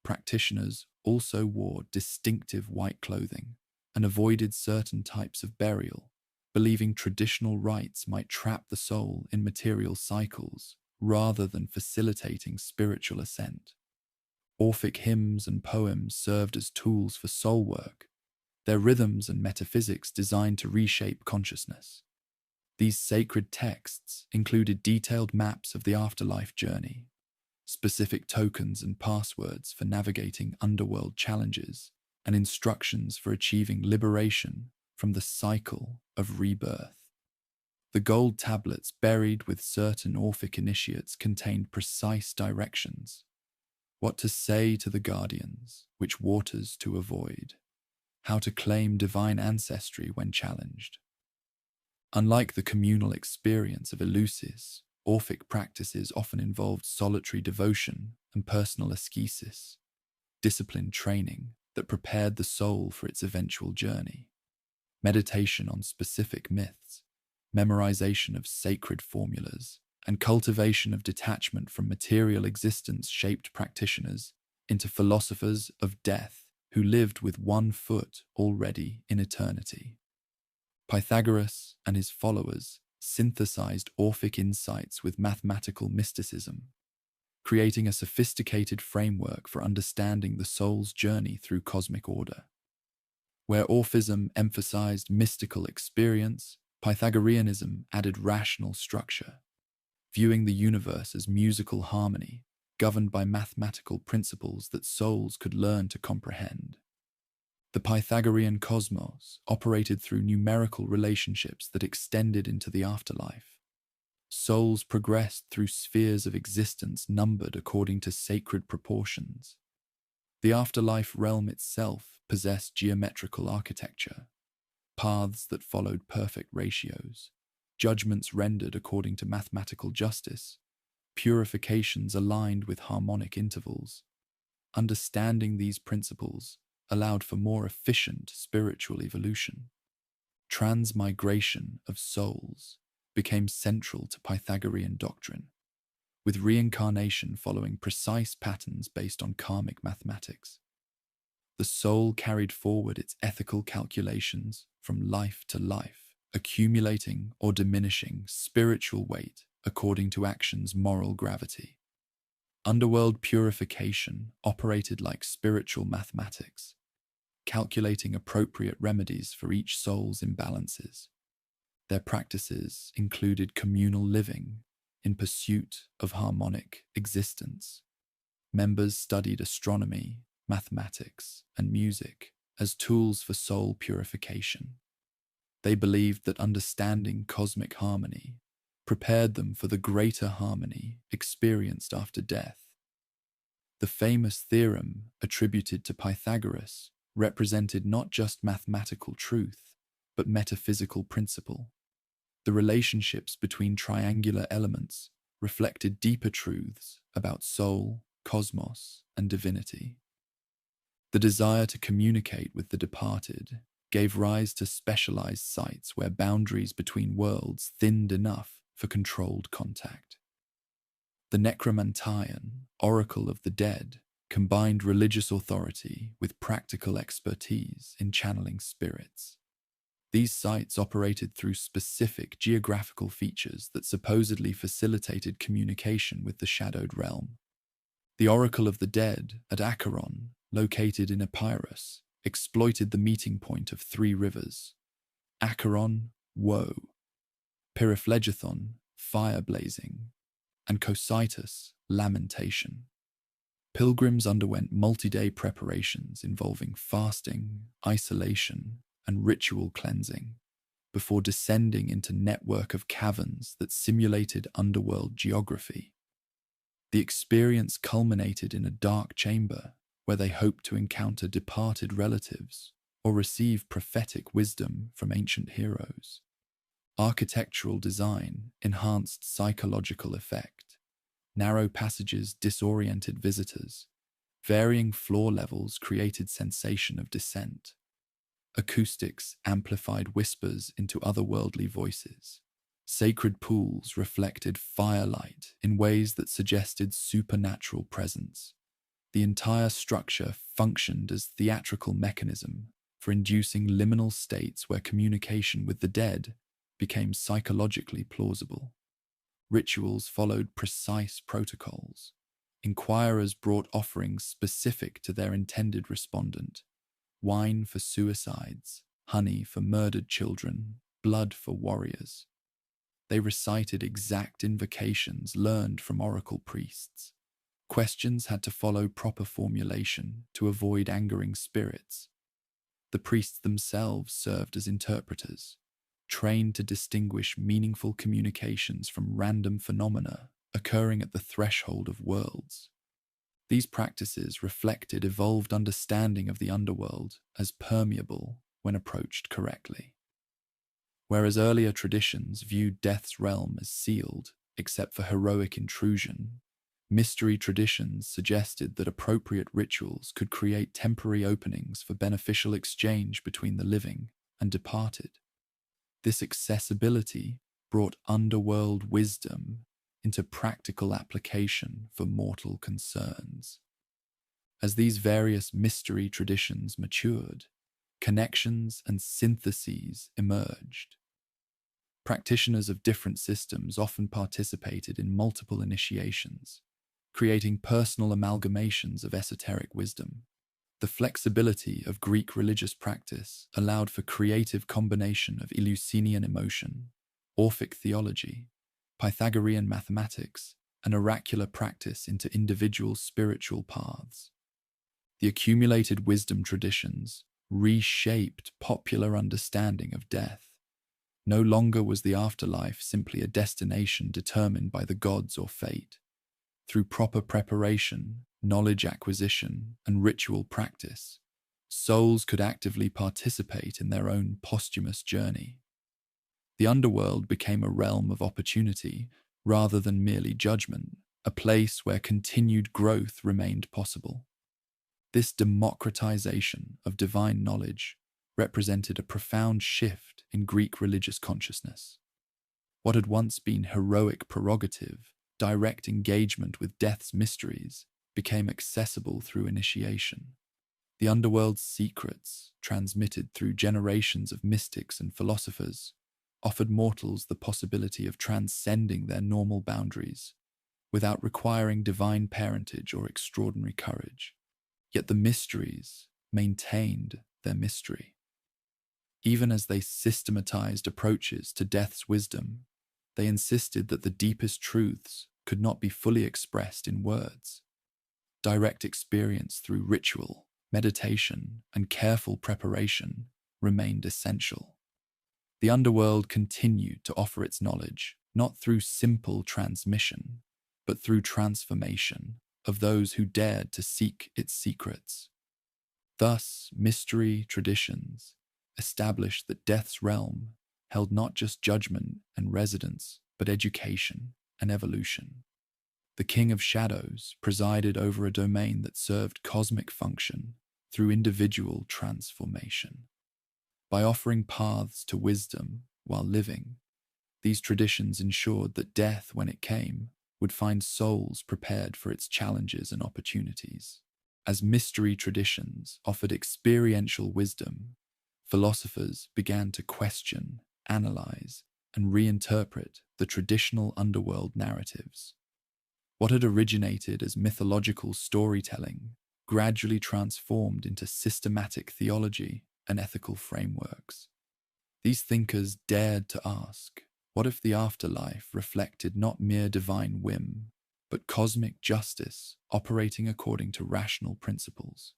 [SPEAKER 1] Practitioners also wore distinctive white clothing and avoided certain types of burial, believing traditional rites might trap the soul in material cycles rather than facilitating spiritual ascent. Orphic hymns and poems served as tools for soul work, their rhythms and metaphysics designed to reshape consciousness. These sacred texts included detailed maps of the afterlife journey, specific tokens and passwords for navigating underworld challenges, and instructions for achieving liberation from the cycle of rebirth. The gold tablets buried with certain Orphic initiates contained precise directions: what to say to the guardians, which waters to avoid, how to claim divine ancestry when challenged. Unlike the communal experience of Eleusis, Orphic practices often involved solitary devotion and personal ascesis, disciplined training that prepared the soul for its eventual journey. Meditation on specific myths, memorization of sacred formulas, and cultivation of detachment from material existence shaped practitioners into philosophers of death who lived with one foot already in eternity. Pythagoras and his followers synthesized Orphic insights with mathematical mysticism, creating a sophisticated framework for understanding the soul's journey through cosmic order. Where Orphism emphasized mystical experience, Pythagoreanism added rational structure, viewing the universe as musical harmony, governed by mathematical principles that souls could learn to comprehend. The Pythagorean cosmos operated through numerical relationships that extended into the afterlife. Souls progressed through spheres of existence numbered according to sacred proportions. The afterlife realm itself possessed geometrical architecture, paths that followed perfect ratios, judgments rendered according to mathematical justice, purifications aligned with harmonic intervals. Understanding these principles allowed for more efficient spiritual evolution. Transmigration of souls became central to Pythagorean doctrine, with reincarnation following precise patterns based on karmic mathematics. The soul carried forward its ethical calculations from life to life, accumulating or diminishing spiritual weight according to action's moral gravity. Underworld purification operated like spiritual mathematics, calculating appropriate remedies for each soul's imbalances. Their practices included communal living in pursuit of harmonic existence. Members studied astronomy, mathematics, and music as tools for soul purification. They believed that understanding cosmic harmony prepared them for the greater harmony experienced after death. The famous theorem attributed to Pythagoras represented not just mathematical truth, but metaphysical principle. The relationships between triangular elements reflected deeper truths about soul, cosmos, and divinity. The desire to communicate with the departed gave rise to specialized sites where boundaries between worlds thinned enough for controlled contact. The Necromantian, Oracle of the Dead, combined religious authority with practical expertise in channeling spirits. These sites operated through specific geographical features that supposedly facilitated communication with the shadowed realm. The Oracle of the Dead at Acheron, located in Epirus, exploited the meeting point of three rivers: Acheron, woe; Pyriphlegethon, fire blazing; and Cocytus, lamentation. Pilgrims underwent multi-day preparations involving fasting, isolation, and ritual cleansing, before descending into network of caverns that simulated underworld geography. The experience culminated in a dark chamber where they hoped to encounter departed relatives or receive prophetic wisdom from ancient heroes. Architectural design enhanced psychological effect. Narrow passages disoriented visitors. Varying floor levels created sensation of descent. Acoustics amplified whispers into otherworldly voices. Sacred pools reflected firelight in ways that suggested supernatural presence. The entire structure functioned as theatrical mechanism for inducing liminal states where communication with the dead became psychologically plausible. Rituals followed precise protocols. Inquirers brought offerings specific to their intended respondent: wine for suicides, honey for murdered children, blood for warriors. They recited exact invocations learned from oracle priests. Questions had to follow proper formulation to avoid angering spirits. The priests themselves served as interpreters, trained to distinguish meaningful communications from random phenomena occurring at the threshold of worlds. These practices reflected evolved understanding of the underworld as permeable when approached correctly. Whereas earlier traditions viewed death's realm as sealed, except for heroic intrusion, mystery traditions suggested that appropriate rituals could create temporary openings for beneficial exchange between the living and departed. This accessibility brought underworld wisdom into practical application for mortal concerns. As these various mystery traditions matured, connections and syntheses emerged. Practitioners of different systems often participated in multiple initiations, creating personal amalgamations of esoteric wisdom. The flexibility of Greek religious practice allowed for creative combination of Eleusinian emotion, Orphic theology, Pythagorean mathematics, and oracular practice into individual spiritual paths. The accumulated wisdom traditions reshaped popular understanding of death. No longer was the afterlife simply a destination determined by the gods or fate. Through proper preparation, knowledge acquisition, and ritual practice, souls could actively participate in their own posthumous journey. The underworld became a realm of opportunity rather than merely judgment, a place where continued growth remained possible. This democratization of divine knowledge represented a profound shift in Greek religious consciousness. What had once been heroic prerogative, direct engagement with death's mysteries, became accessible through initiation. The underworld's secrets, transmitted through generations of mystics and philosophers, offered mortals the possibility of transcending their normal boundaries without requiring divine parentage or extraordinary courage. Yet the mysteries maintained their mystery. Even as they systematized approaches to death's wisdom, they insisted that the deepest truths could not be fully expressed in words. Direct experience through ritual, meditation, and careful preparation remained essential. The underworld continued to offer its knowledge not through simple transmission, but through transformation of those who dared to seek its secrets. Thus, mystery traditions established that death's realm held not just judgment and residence, but education and evolution. The King of Shadows presided over a domain that served cosmic function through individual transformation. By offering paths to wisdom while living, these traditions ensured that death, when it came, would find souls prepared for its challenges and opportunities. As mystery traditions offered experiential wisdom, philosophers began to question, analyze, and reinterpret the traditional underworld narratives. What had originated as mythological storytelling gradually transformed into systematic theology and ethical frameworks. These thinkers dared to ask, what if the afterlife reflected not mere divine whim, but cosmic justice operating according to rational principles?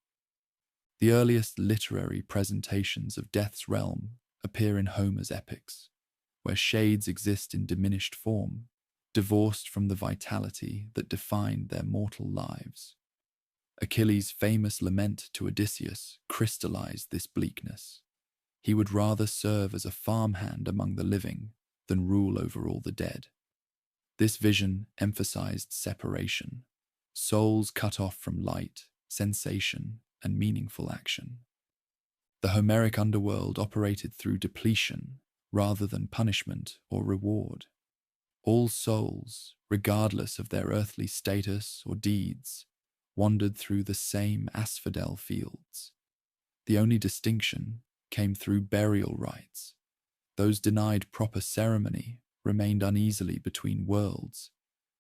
[SPEAKER 1] The earliest literary presentations of death's realm appear in Homer's epics, where shades exist in diminished form, divorced from the vitality that defined their mortal lives. Achilles' famous lament to Odysseus crystallized this bleakness. He would rather serve as a farmhand among the living than rule over all the dead. This vision emphasized separation, souls cut off from light, sensation, and meaningful action. The Homeric underworld operated through depletion rather than punishment or reward. All souls, regardless of their earthly status or deeds, wandered through the same asphodel fields. The only distinction came through burial rites. Those denied proper ceremony remained uneasily between worlds,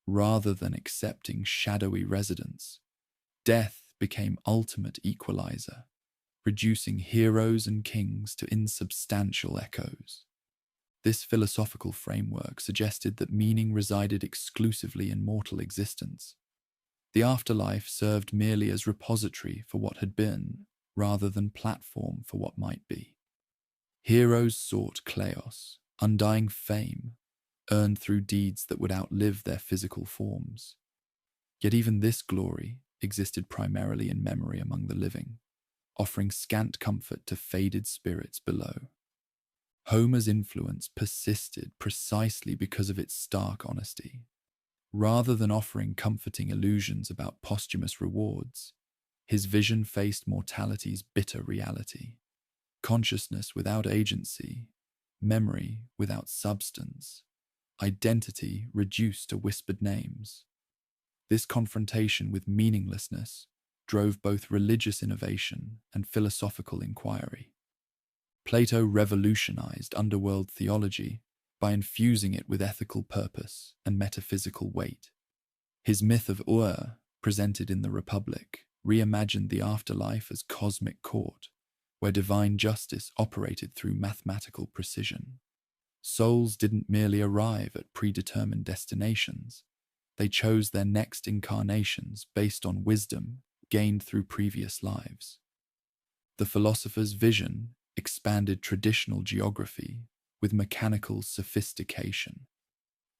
[SPEAKER 1] rather than accepting shadowy residence. Death became ultimate equalizer, reducing heroes and kings to insubstantial echoes. This philosophical framework suggested that meaning resided exclusively in mortal existence. The afterlife served merely as repository for what had been, rather than platform for what might be. Heroes sought kleos, undying fame, earned through deeds that would outlive their physical forms. Yet even this glory existed primarily in memory among the living, offering scant comfort to faded spirits below. Homer's influence persisted precisely because of its stark honesty. Rather than offering comforting illusions about posthumous rewards, his vision faced mortality's bitter reality. Consciousness without agency, memory without substance, identity reduced to whispered names. This confrontation with meaninglessness drove both religious innovation and philosophical inquiry. Plato revolutionized underworld theology by infusing it with ethical purpose and metaphysical weight. His myth of Ur, presented in the Republic, reimagined the afterlife as cosmic court, where divine justice operated through mathematical precision. Souls didn't merely arrive at predetermined destinations, they chose their next incarnations based on wisdom gained through previous lives. The philosopher's vision expanded traditional geography with mechanical sophistication.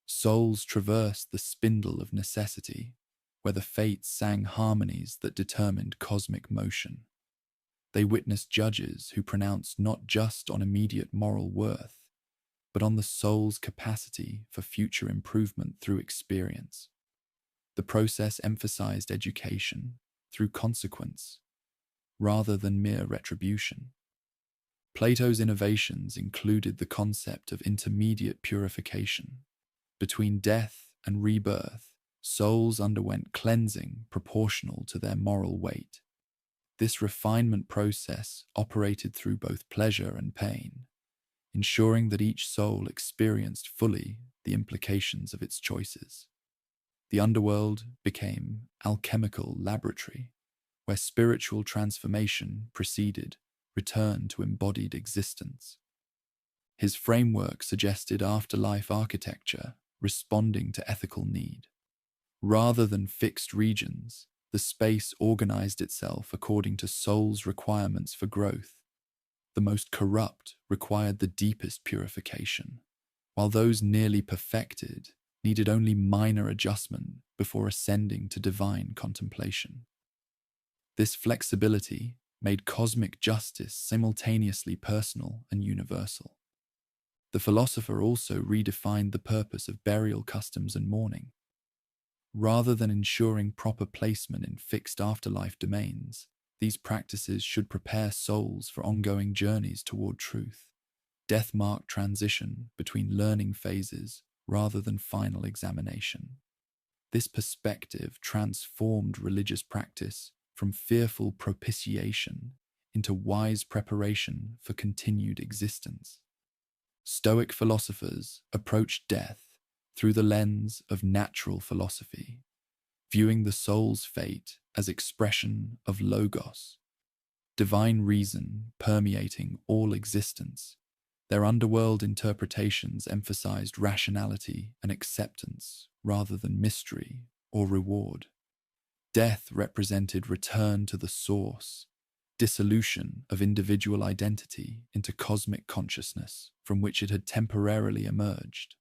[SPEAKER 1] Souls traversed the spindle of necessity, where the fates sang harmonies that determined cosmic motion. They witnessed judges who pronounced not just on immediate moral worth, but on the soul's capacity for future improvement through experience. The process emphasized education through consequence, rather than mere retribution. Plato's innovations included the concept of intermediate purification. Between death and rebirth, souls underwent cleansing proportional to their moral weight. This refinement process operated through both pleasure and pain, ensuring that each soul experienced fully the implications of its choices. The underworld became alchemical laboratory, where spiritual transformation preceded return to embodied existence. His framework suggested afterlife architecture responding to ethical need. Rather than fixed regions, the space organized itself according to soul's requirements for growth. The most corrupt required the deepest purification, while those nearly perfected needed only minor adjustment before ascending to divine contemplation. This flexibility made cosmic justice simultaneously personal and universal. The philosopher also redefined the purpose of burial customs and mourning. Rather than ensuring proper placement in fixed afterlife domains, these practices should prepare souls for ongoing journeys toward truth. Death marked transition between learning phases rather than final examination. This perspective transformed religious practice from fearful propitiation into wise preparation for continued existence. Stoic philosophers approached death through the lens of natural philosophy, viewing the soul's fate as expression of logos, divine reason permeating all existence. Their underworld interpretations emphasized rationality and acceptance rather than mystery or reward. Death represented return to the source, dissolution of individual identity into cosmic consciousness from which it had temporarily emerged.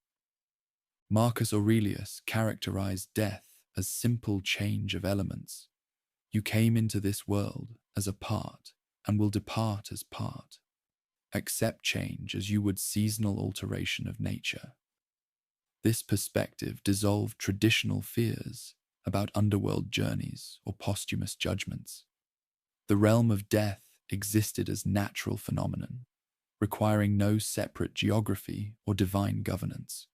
[SPEAKER 1] Marcus Aurelius characterized death as simple change of elements. You came into this world as a part and will depart as part. Accept change as you would seasonal alteration of nature. This perspective dissolved traditional fears about underworld journeys or posthumous judgments. The realm of death existed as natural phenomenon, requiring no separate geography or divine governance.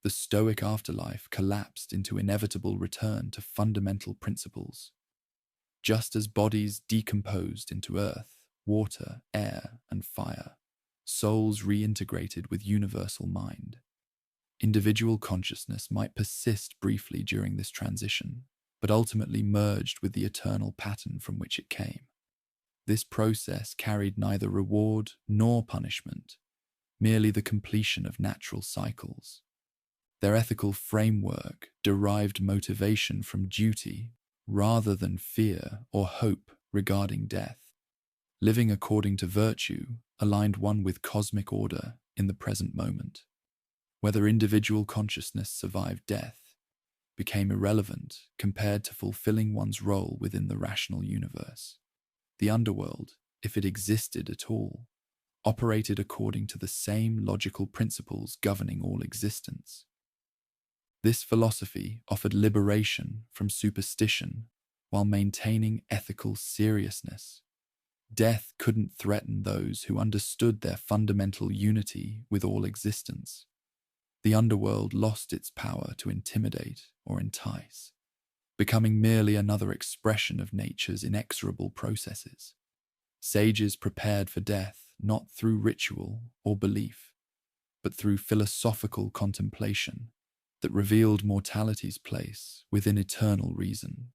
[SPEAKER 1] The Stoic afterlife collapsed into inevitable return to fundamental principles. Just as bodies decomposed into earth, water, air, and fire, souls reintegrated with universal mind. Individual consciousness might persist briefly during this transition, but ultimately merged with the eternal pattern from which it came. This process carried neither reward nor punishment, merely the completion of natural cycles. Their ethical framework derived motivation from duty rather than fear or hope regarding death. Living according to virtue aligned one with cosmic order in the present moment. Whether individual consciousness survived death became irrelevant compared to fulfilling one's role within the rational universe. The underworld, if it existed at all, operated according to the same logical principles governing all existence. This philosophy offered liberation from superstition while maintaining ethical seriousness. Death couldn't threaten those who understood their fundamental unity with all existence. The underworld lost its power to intimidate or entice, becoming merely another expression of nature's inexorable processes. Sages prepared for death not through ritual or belief, but through philosophical contemplation that revealed mortality's place within eternal reason.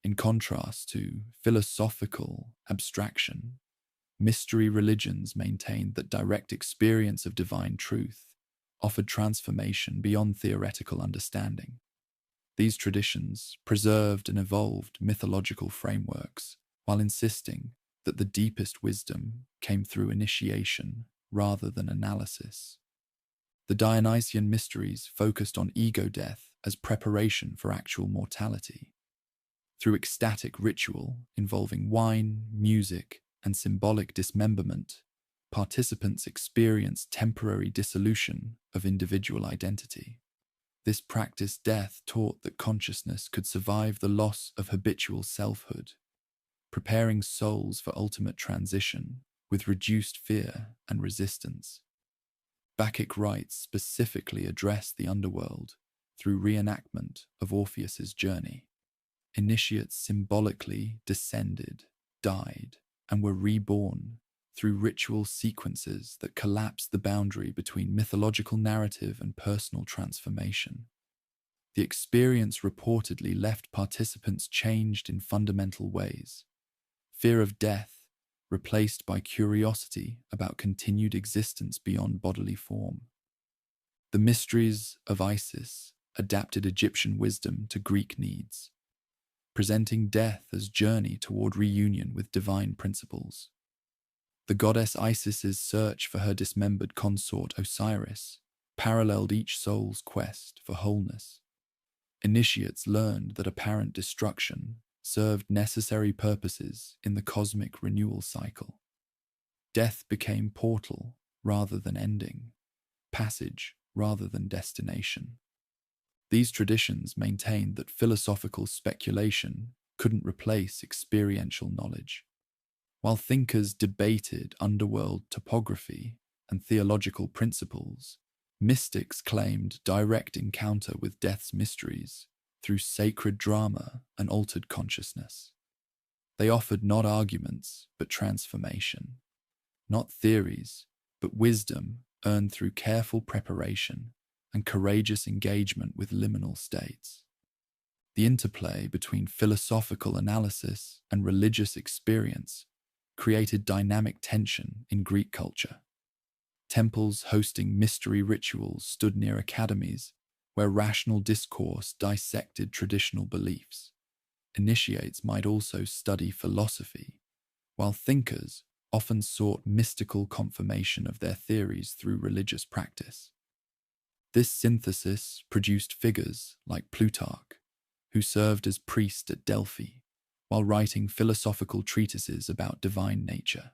[SPEAKER 1] In contrast to philosophical abstraction, mystery religions maintained that direct experience of divine truth offered transformation beyond theoretical understanding. These traditions preserved and evolved mythological frameworks while insisting that the deepest wisdom came through initiation rather than analysis. The Dionysian mysteries focused on ego death as preparation for actual mortality. Through ecstatic ritual involving wine, music, and symbolic dismemberment, participants experienced temporary dissolution of individual identity. This practiced death taught that consciousness could survive the loss of habitual selfhood, preparing souls for ultimate transition with reduced fear and resistance. Bacchic rites specifically addressed the underworld through reenactment of Orpheus's journey. Initiates symbolically descended, died, and were reborn through ritual sequences that collapsed the boundary between mythological narrative and personal transformation. The experience reportedly left participants changed in fundamental ways. Fear of death replaced by curiosity about continued existence beyond bodily form. The mysteries of Isis adapted Egyptian wisdom to Greek needs, presenting death as journey toward reunion with divine principles. The goddess Isis's search for her dismembered consort Osiris paralleled each soul's quest for wholeness. Initiates learned that apparent destruction served necessary purposes in the cosmic renewal cycle. Death became portal rather than ending, passage rather than destination. These traditions maintained that philosophical speculation couldn't replace experiential knowledge. While thinkers debated underworld topography and theological principles, mystics claimed direct encounter with death's mysteries through sacred drama and altered consciousness. They offered not arguments, but transformation, not theories, but wisdom earned through careful preparation and courageous engagement with liminal states. The interplay between philosophical analysis and religious experience created dynamic tension in Greek culture. Temples hosting mystery rituals stood near academies where rational discourse dissected traditional beliefs. Initiates might also study philosophy, while thinkers often sought mystical confirmation of their theories through religious practice. This synthesis produced figures like Plutarch, who served as priest at Delphi, while writing philosophical treatises about divine nature.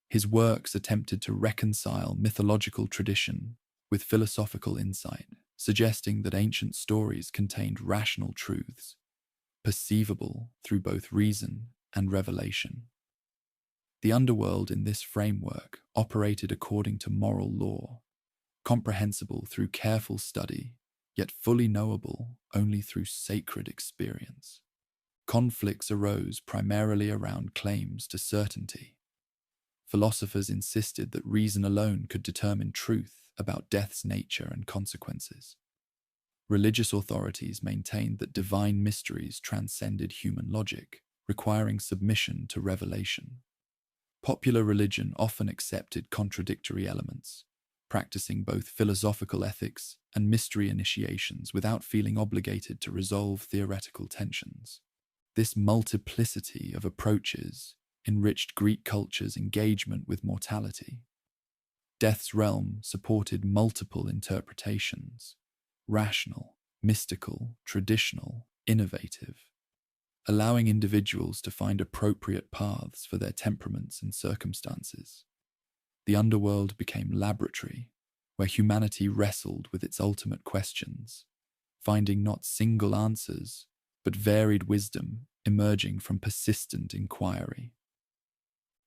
[SPEAKER 1] His works attempted to reconcile mythological tradition with philosophical insight, suggesting that ancient stories contained rational truths, perceivable through both reason and revelation. The underworld in this framework operated according to moral law, comprehensible through careful study, yet fully knowable only through sacred experience. Conflicts arose primarily around claims to certainty. Philosophers insisted that reason alone could determine truth about death's nature and consequences. Religious authorities maintained that divine mysteries transcended human logic, requiring submission to revelation. Popular religion often accepted contradictory elements, practicing both philosophical ethics and mystery initiations without feeling obligated to resolve theoretical tensions. This multiplicity of approaches enriched Greek culture's engagement with mortality. Death's realm supported multiple interpretations: rational, mystical, traditional, innovative, allowing individuals to find appropriate paths for their temperaments and circumstances. The underworld became laboratory, where humanity wrestled with its ultimate questions, finding not single answers, but varied wisdom emerging from persistent inquiry.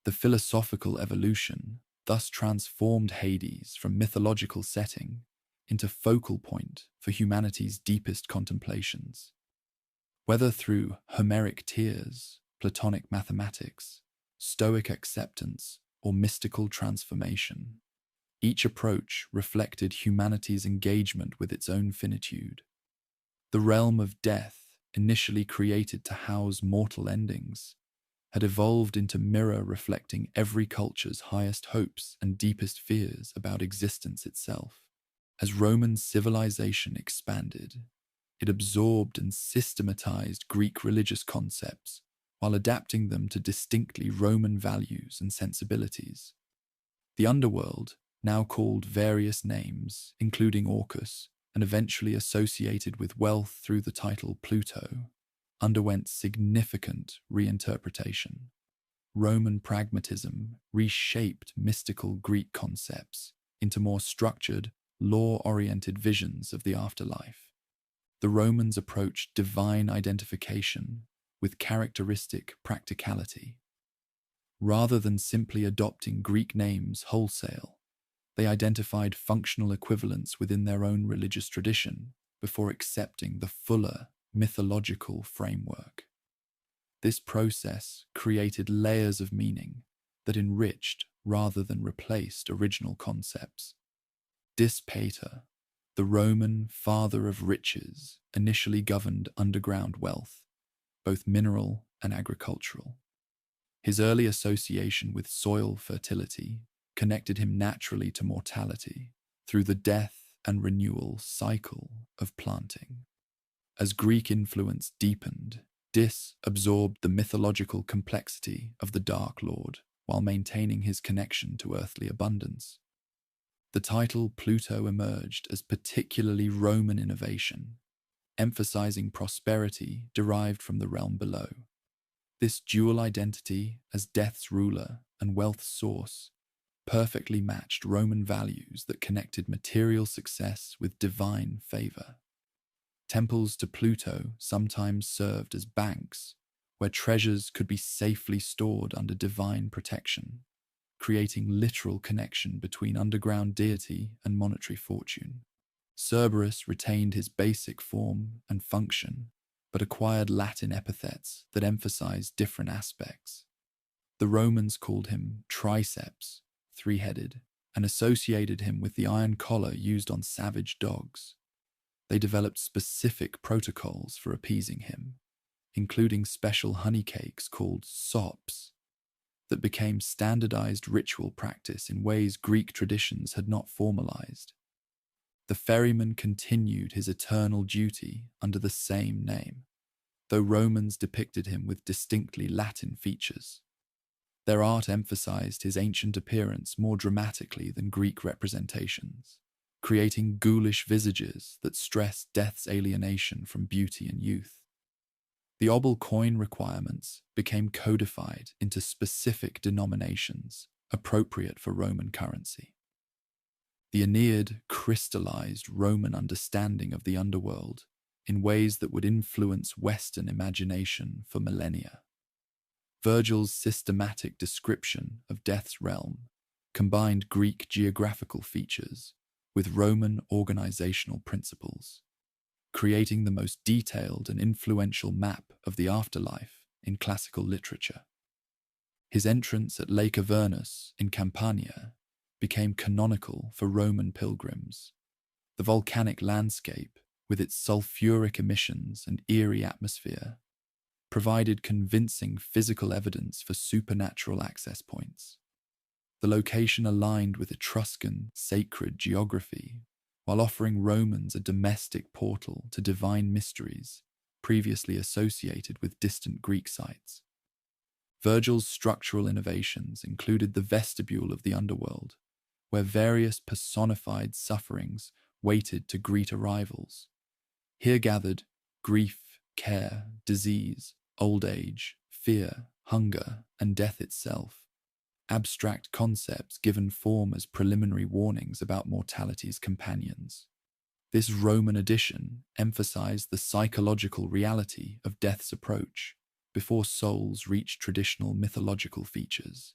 [SPEAKER 1] The philosophical evolution thus transformed Hades from mythological setting into focal point for humanity's deepest contemplations. Whether through Homeric tears, Platonic mathematics, Stoic acceptance, or mystical transformation, each approach reflected humanity's engagement with its own finitude. The realm of death, initially created to house mortal endings, had evolved into mirror reflecting every culture's highest hopes and deepest fears about existence itself. As Roman civilization expanded, it absorbed and systematized Greek religious concepts while adapting them to distinctly Roman values and sensibilities. The underworld, now called various names, including Orcus, and eventually associated with wealth through the title Pluto, underwent significant reinterpretation. Roman pragmatism reshaped mystical Greek concepts into more structured, law-oriented visions of the afterlife. The Romans approached divine identification with characteristic practicality. Rather than simply adopting Greek names wholesale, they identified functional equivalents within their own religious tradition before accepting the fuller mythological framework. This process created layers of meaning that enriched rather than replaced original concepts. Dis Pater, the Roman father of riches, initially governed underground wealth, both mineral and agricultural. His early association with soil fertility connected him naturally to mortality through the death and renewal cycle of planting. As Greek influence deepened, Dis absorbed the mythological complexity of the Dark Lord while maintaining his connection to earthly abundance. The title Pluto emerged as particularly Roman innovation, emphasizing prosperity derived from the realm below. This dual identity as death's ruler and wealth's source perfectly matched Roman values that connected material success with divine favor. Temples to Pluto sometimes served as banks where treasures could be safely stored under divine protection, creating literal connection between underground deity and monetary fortune. Cerberus retained his basic form and function, but acquired Latin epithets that emphasized different aspects. The Romans called him triceps, three-headed, and associated him with the iron collar used on savage dogs. They developed specific protocols for appeasing him, including special honey cakes called sops that became standardized ritual practice in ways Greek traditions had not formalized. The ferryman continued his eternal duty under the same name, though Romans depicted him with distinctly Latin features. Their art emphasized his ancient appearance more dramatically than Greek representations, creating ghoulish visages that stressed death's alienation from beauty and youth. The obol coin requirements became codified into specific denominations appropriate for Roman currency. The Aeneid crystallized Roman understanding of the underworld in ways that would influence Western imagination for millennia. Virgil's systematic description of death's realm combined Greek geographical features with Roman organizational principles, creating the most detailed and influential map of the afterlife in classical literature. His entrance at Lake Avernus in Campania became canonical for Roman pilgrims. The volcanic landscape, with its sulfuric emissions and eerie atmosphere, provided convincing physical evidence for supernatural access points. The location aligned with Etruscan sacred geography, while offering Romans a domestic portal to divine mysteries previously associated with distant Greek sites. Virgil's structural innovations included the vestibule of the underworld, where various personified sufferings waited to greet arrivals. Here gathered grief, care, disease, old age, fear, hunger, and death itself, abstract concepts given form as preliminary warnings about mortality's companions. This Roman addition emphasized the psychological reality of death's approach before souls reached traditional mythological features.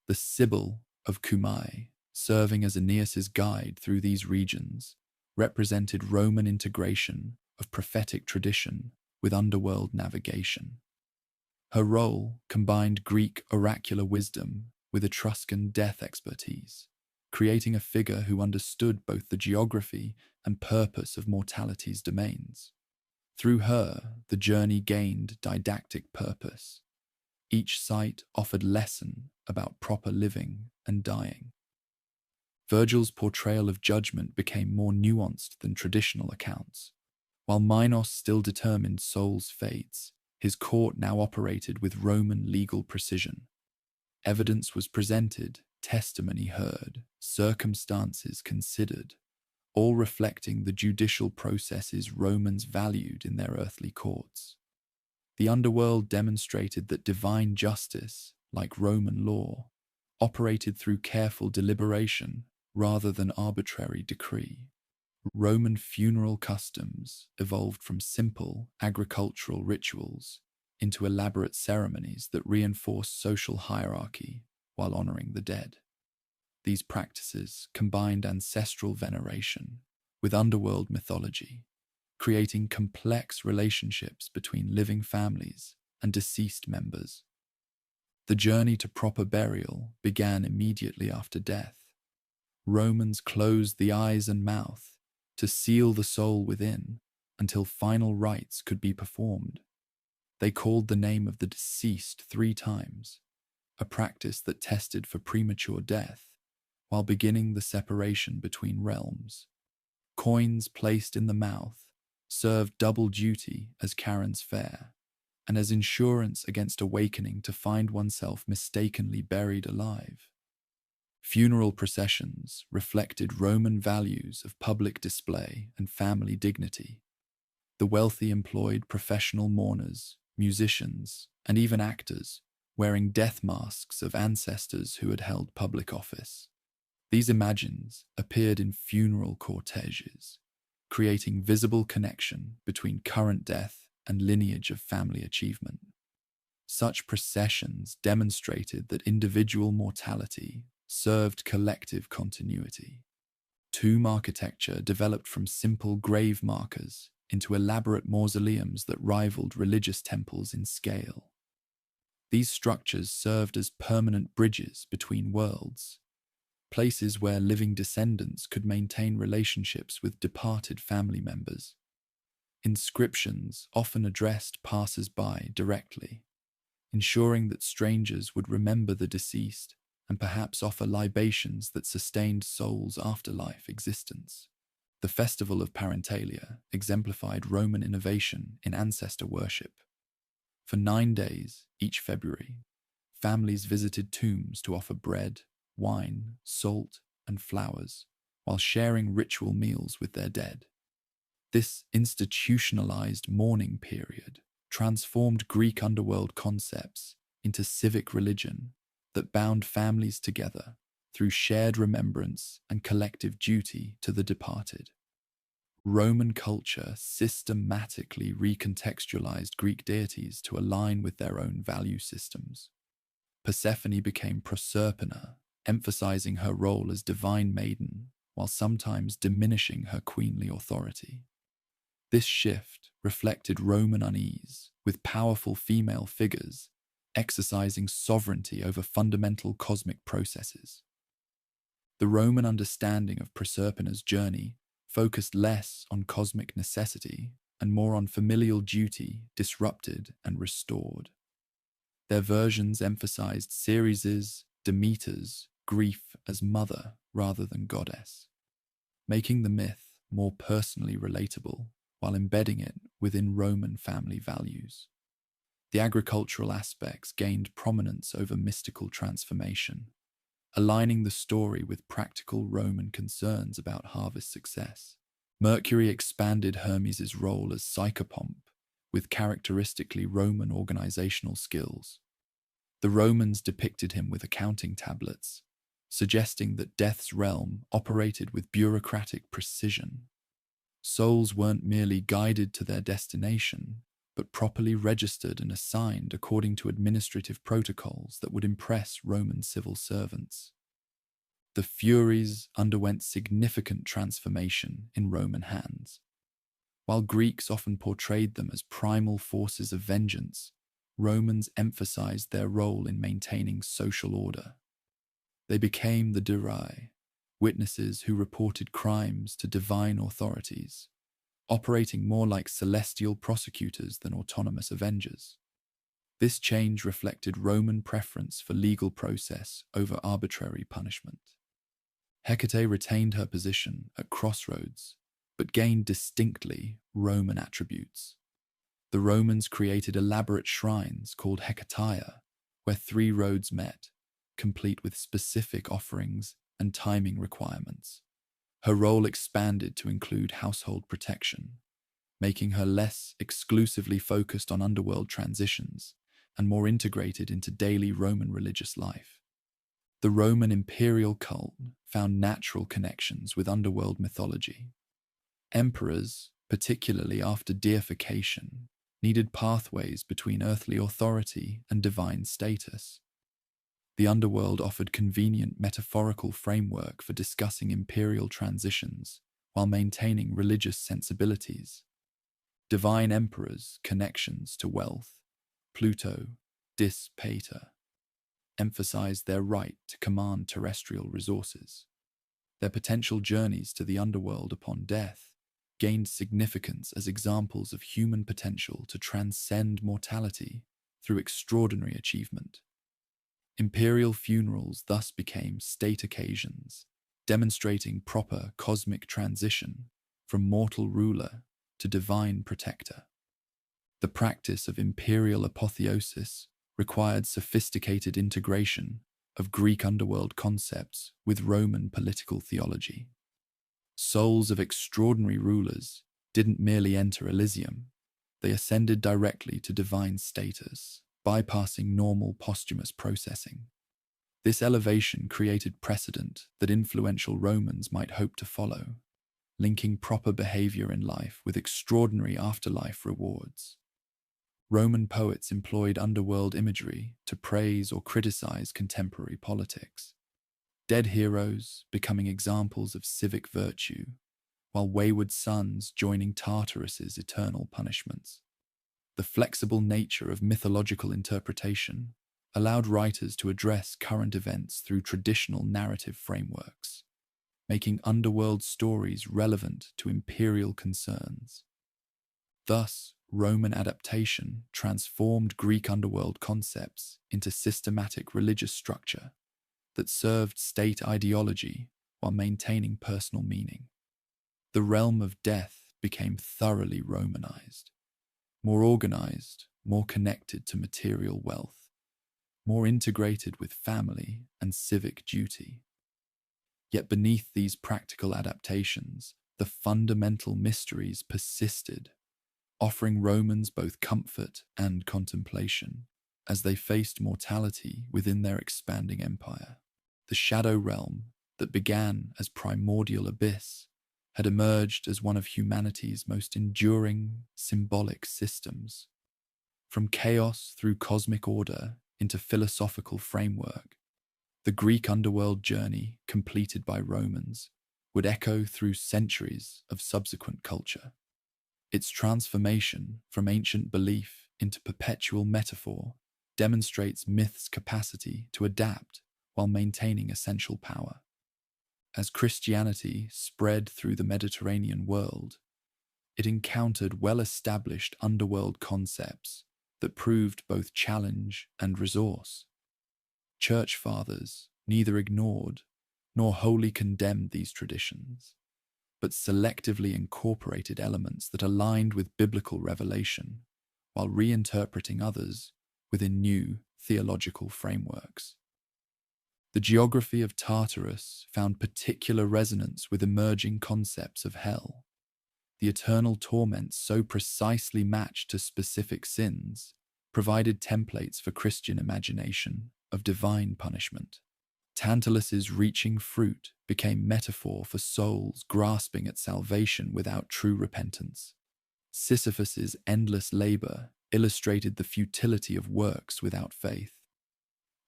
[SPEAKER 1] The Sibyl of Cumae, serving as Aeneas's guide through these regions, represented Roman integration of prophetic tradition with underworld navigation. Her role combined Greek oracular wisdom with Etruscan death expertise, creating a figure who understood both the geography and purpose of mortality's domains. Through her, the journey gained didactic purpose. Each site offered lesson about proper living and dying. Virgil's portrayal of judgment became more nuanced than traditional accounts. While Minos still determined souls' fates, his court now operated with Roman legal precision. Evidence was presented, testimony heard, circumstances considered, all reflecting the judicial processes Romans valued in their earthly courts. The underworld demonstrated that divine justice, like Roman law, operated through careful deliberation rather than arbitrary decree. Roman funeral customs evolved from simple agricultural rituals into elaborate ceremonies that reinforced social hierarchy while honoring the dead. These practices combined ancestral veneration with underworld mythology, creating complex relationships between living families and deceased members. The journey to proper burial began immediately after death. Romans closed the eyes and mouth to seal the soul within until final rites could be performed. They called the name of the deceased 3 times, a practice that tested for premature death while beginning the separation between realms. Coins placed in the mouth served double duty as Charon's fare and as insurance against awakening to find oneself mistakenly buried alive. Funeral processions reflected Roman values of public display and family dignity. The wealthy employed professional mourners, musicians, and even actors, wearing death masks of ancestors who had held public office. These imagines appeared in funeral corteges, creating visible connection between current death and lineage of family achievement. Such processions demonstrated that individual mortality served collective continuity. Tomb architecture developed from simple grave markers into elaborate mausoleums that rivaled religious temples in scale. These structures served as permanent bridges between worlds, places where living descendants could maintain relationships with departed family members. Inscriptions often addressed passers-by directly, ensuring that strangers would remember the deceased and perhaps offer libations that sustained souls' afterlife existence. The festival of Parentalia exemplified Roman innovation in ancestor worship. For 9 days each February, families visited tombs to offer bread, wine, salt, and flowers, while sharing ritual meals with their dead. This institutionalized mourning period transformed Greek underworld concepts into civic religion that bound families together through shared remembrance and collective duty to the departed. Roman culture systematically recontextualized Greek deities to align with their own value systems. Persephone became Proserpina, emphasizing her role as divine maiden while sometimes diminishing her queenly authority. This shift reflected Roman unease with powerful female figures exercising sovereignty over fundamental cosmic processes. The Roman understanding of Proserpina's journey focused less on cosmic necessity and more on familial duty disrupted and restored. Their versions emphasized Ceres's, Demeter's grief as mother rather than goddess, making the myth more personally relatable while embedding it within Roman family values. The agricultural aspects gained prominence over mystical transformation, aligning the story with practical Roman concerns about harvest success. Mercury expanded Hermes' role as psychopomp with characteristically Roman organizational skills. The Romans depicted him with accounting tablets, suggesting that Death's realm operated with bureaucratic precision. Souls weren't merely guided to their destination, but properly registered and assigned according to administrative protocols that would impress Roman civil servants. The Furies underwent significant transformation in Roman hands. While Greeks often portrayed them as primal forces of vengeance, Romans emphasized their role in maintaining social order. They became the Deities, witnesses who reported crimes to divine authorities, operating more like celestial prosecutors than autonomous avengers. This change reflected Roman preference for legal process over arbitrary punishment. Hecate retained her position at crossroads, but gained distinctly Roman attributes. The Romans created elaborate shrines called Hecateia, where 3 roads met, complete with specific offerings and timing requirements. Her role expanded to include household protection, making her less exclusively focused on underworld transitions and more integrated into daily Roman religious life. The Roman imperial cult found natural connections with underworld mythology. Emperors, particularly after deification, needed pathways between earthly authority and divine status. The underworld offered convenient metaphorical framework for discussing imperial transitions while maintaining religious sensibilities. Divine emperors' connections to wealth, Pluto, Dis Pater, emphasized their right to command terrestrial resources. Their potential journeys to the underworld upon death gained significance as examples of human potential to transcend mortality through extraordinary achievement. Imperial funerals thus became state occasions, demonstrating proper cosmic transition from mortal ruler to divine protector. The practice of imperial apotheosis required sophisticated integration of Greek underworld concepts with Roman political theology. Souls of extraordinary rulers didn't merely enter Elysium, they ascended directly to divine status, bypassing normal posthumous processing. This elevation created precedent that influential Romans might hope to follow, linking proper behavior in life with extraordinary afterlife rewards. Roman poets employed underworld imagery to praise or criticize contemporary politics, dead heroes becoming examples of civic virtue, while wayward sons joining Tartarus's eternal punishments. The flexible nature of mythological interpretation allowed writers to address current events through traditional narrative frameworks, making underworld stories relevant to imperial concerns. Thus, Roman adaptation transformed Greek underworld concepts into systematic religious structure that served state ideology while maintaining personal meaning. The realm of death became thoroughly Romanized, more organized, more connected to material wealth, more integrated with family and civic duty. Yet beneath these practical adaptations, the fundamental mysteries persisted, offering Romans both comfort and contemplation as they faced mortality within their expanding empire. The shadow realm that began as primordial abyss had emerged as one of humanity's most enduring symbolic systems. From chaos through cosmic order into philosophical framework, the Greek underworld journey completed by Romans would echo through centuries of subsequent culture. Its transformation from ancient belief into perpetual metaphor demonstrates myth's capacity to adapt while maintaining essential power. As Christianity spread through the Mediterranean world, it encountered well-established underworld concepts that proved both challenge and resource. Church fathers neither ignored nor wholly condemned these traditions, but selectively incorporated elements that aligned with biblical revelation while reinterpreting others within new theological frameworks. The geography of Tartarus found particular resonance with emerging concepts of hell. The eternal torments so precisely matched to specific sins provided templates for Christian imagination of divine punishment. Tantalus's reaching fruit became metaphor for souls grasping at salvation without true repentance. Sisyphus's endless labor illustrated the futility of works without faith.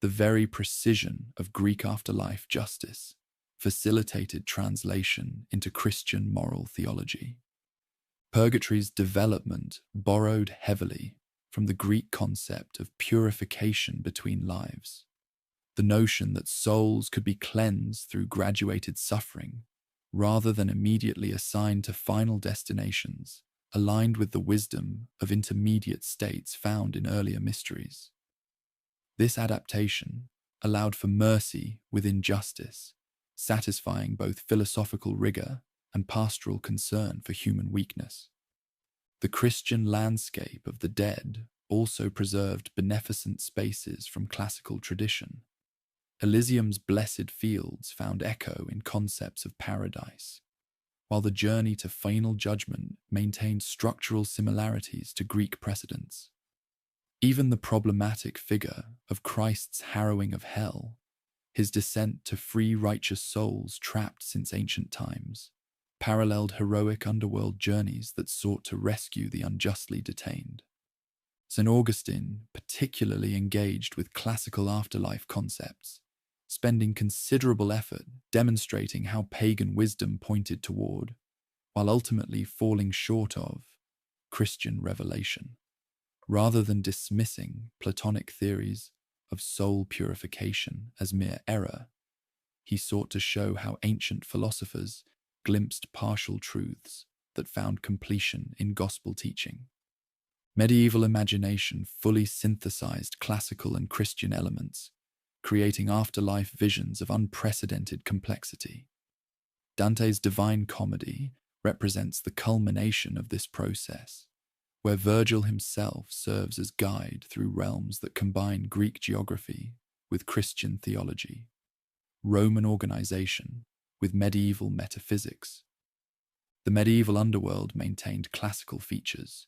[SPEAKER 1] The very precision of Greek afterlife justice facilitated translation into Christian moral theology. Purgatory's development borrowed heavily from the Greek concept of purification between lives. The notion that souls could be cleansed through graduated suffering, rather than immediately assigned to final destinations, aligned with the wisdom of intermediate states found in earlier mysteries. This adaptation allowed for mercy within justice, satisfying both philosophical rigor and pastoral concern for human weakness. The Christian landscape of the dead also preserved beneficent spaces from classical tradition. Elysium's blessed fields found echo in concepts of paradise, while the journey to final judgment maintained structural similarities to Greek precedents. Even the problematic figure of Christ's harrowing of hell, his descent to free righteous souls trapped since ancient times, paralleled heroic underworld journeys that sought to rescue the unjustly detained. St. Augustine particularly engaged with classical afterlife concepts, spending considerable effort demonstrating how pagan wisdom pointed toward, while ultimately falling short of, Christian revelation. Rather than dismissing Platonic theories of soul purification as mere error, he sought to show how ancient philosophers glimpsed partial truths that found completion in gospel teaching. Medieval imagination fully synthesized classical and Christian elements, creating afterlife visions of unprecedented complexity. Dante's Divine Comedy represents the culmination of this process, where Virgil himself serves as guide through realms that combine Greek geography with Christian theology, Roman organization with medieval metaphysics. The medieval underworld maintained classical features,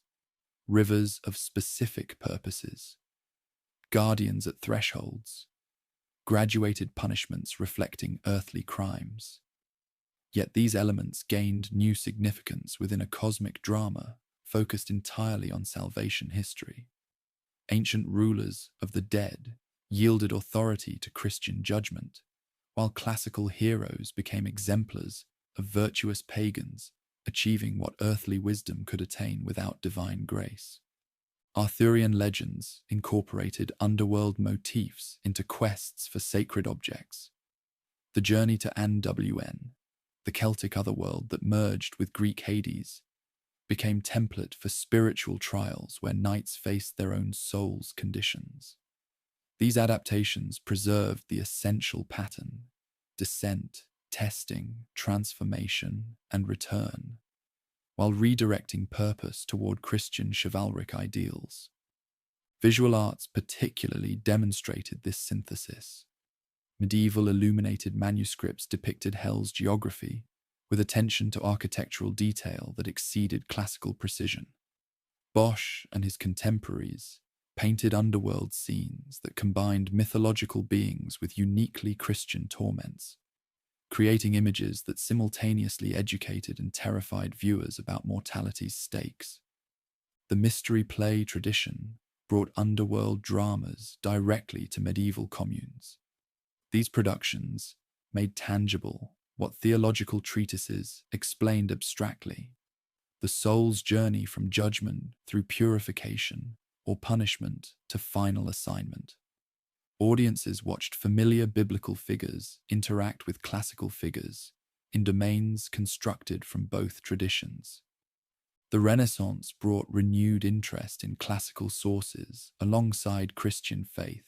[SPEAKER 1] rivers of specific purposes, guardians at thresholds, graduated punishments reflecting earthly crimes. Yet these elements gained new significance within a cosmic drama focused entirely on salvation history. Ancient rulers of the dead yielded authority to Christian judgment, while classical heroes became exemplars of virtuous pagans achieving what earthly wisdom could attain without divine grace. Arthurian legends incorporated underworld motifs into quests for sacred objects. The journey to Anwn, the Celtic otherworld that merged with Greek Hades, became template for spiritual trials where knights faced their own soul's conditions. These adaptations preserved the essential pattern: descent, testing, transformation, and return, while redirecting purpose toward Christian chivalric ideals. Visual arts particularly demonstrated this synthesis. Medieval illuminated manuscripts depicted Hell's geography, with attention to architectural detail that exceeded classical precision. Bosch and his contemporaries painted underworld scenes that combined mythological beings with uniquely Christian torments, creating images that simultaneously educated and terrified viewers about mortality's stakes. The mystery play tradition brought underworld dramas directly to medieval communes. These productions made tangible what theological treatises explained abstractly: the soul's journey from judgment through purification or punishment to final assignment. Audiences watched familiar biblical figures interact with classical figures in domains constructed from both traditions. The Renaissance brought renewed interest in classical sources alongside Christian faith,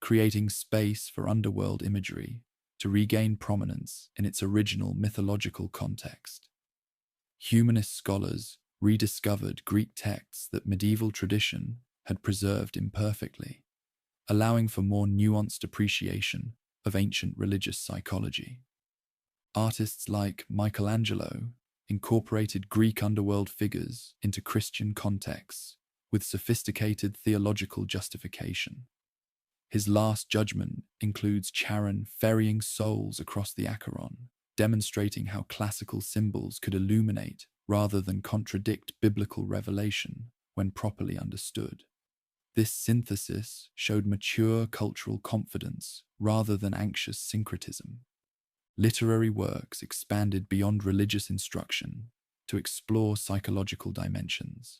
[SPEAKER 1] creating space for underworld imagery to regain prominence in its original mythological context. Humanist scholars rediscovered Greek texts that medieval tradition had preserved imperfectly, allowing for more nuanced appreciation of ancient religious psychology. Artists like Michelangelo incorporated Greek underworld figures into Christian contexts with sophisticated theological justification. His Last Judgment includes Charon ferrying souls across the Acheron, demonstrating how classical symbols could illuminate rather than contradict biblical revelation when properly understood. This synthesis showed mature cultural confidence rather than anxious syncretism. Literary works expanded beyond religious instruction to explore psychological dimensions.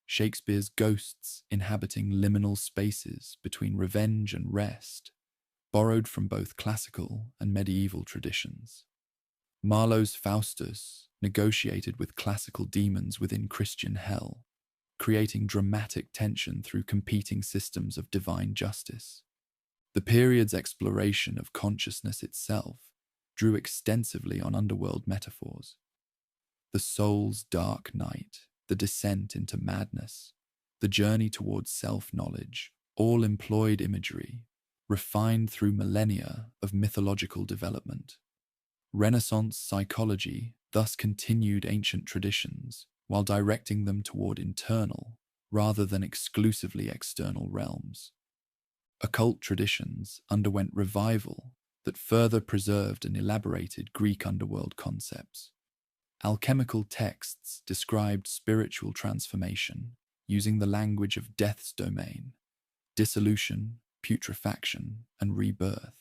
[SPEAKER 1] Shakespeare's ghosts inhabiting liminal spaces between revenge and rest, borrowed from both classical and medieval traditions. Marlowe's Faustus negotiated with classical demons within Christian hell, creating dramatic tension through competing systems of divine justice. The period's exploration of consciousness itself drew extensively on underworld metaphors. The soul's dark night, the descent into madness, the journey towards self-knowledge, all employed imagery, refined through millennia of mythological development. Renaissance psychology thus continued ancient traditions while directing them toward internal rather than exclusively external realms. Occult traditions underwent revival that further preserved and elaborated Greek underworld concepts. Alchemical texts described spiritual transformation using the language of death's domain, dissolution, putrefaction, and rebirth.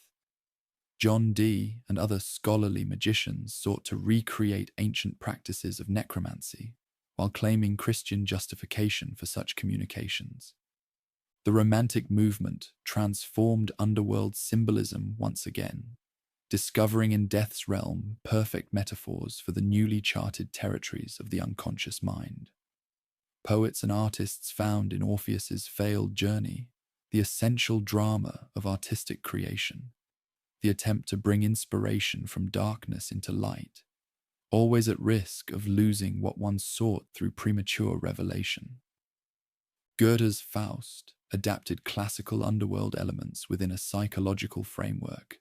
[SPEAKER 1] John Dee and other scholarly magicians sought to recreate ancient practices of necromancy while claiming Christian justification for such communications. The Romantic movement transformed underworld symbolism once again, discovering in death's realm perfect metaphors for the newly charted territories of the unconscious mind. Poets and artists found in Orpheus's failed journey the essential drama of artistic creation, the attempt to bring inspiration from darkness into light, always at risk of losing what one sought through premature revelation. Goethe's Faust adapted classical underworld elements within a psychological framework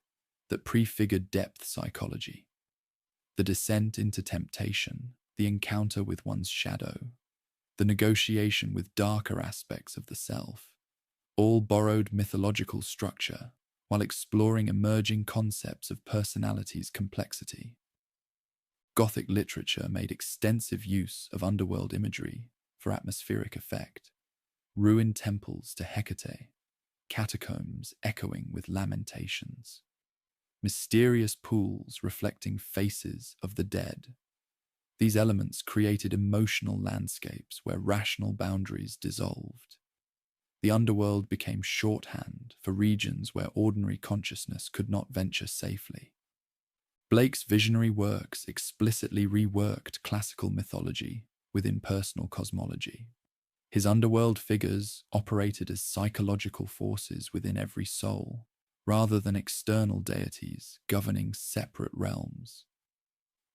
[SPEAKER 1] that prefigured depth psychology. The descent into temptation, the encounter with one's shadow, the negotiation with darker aspects of the self, all borrowed mythological structure while exploring emerging concepts of personality's complexity. Gothic literature made extensive use of underworld imagery for atmospheric effect, ruined temples to Hecate, catacombs echoing with lamentations, mysterious pools reflecting faces of the dead. These elements created emotional landscapes where rational boundaries dissolved. The underworld became shorthand for regions where ordinary consciousness could not venture safely. Blake's visionary works explicitly reworked classical mythology within personal cosmology. His underworld figures operated as psychological forces within every soul, rather than external deities governing separate realms.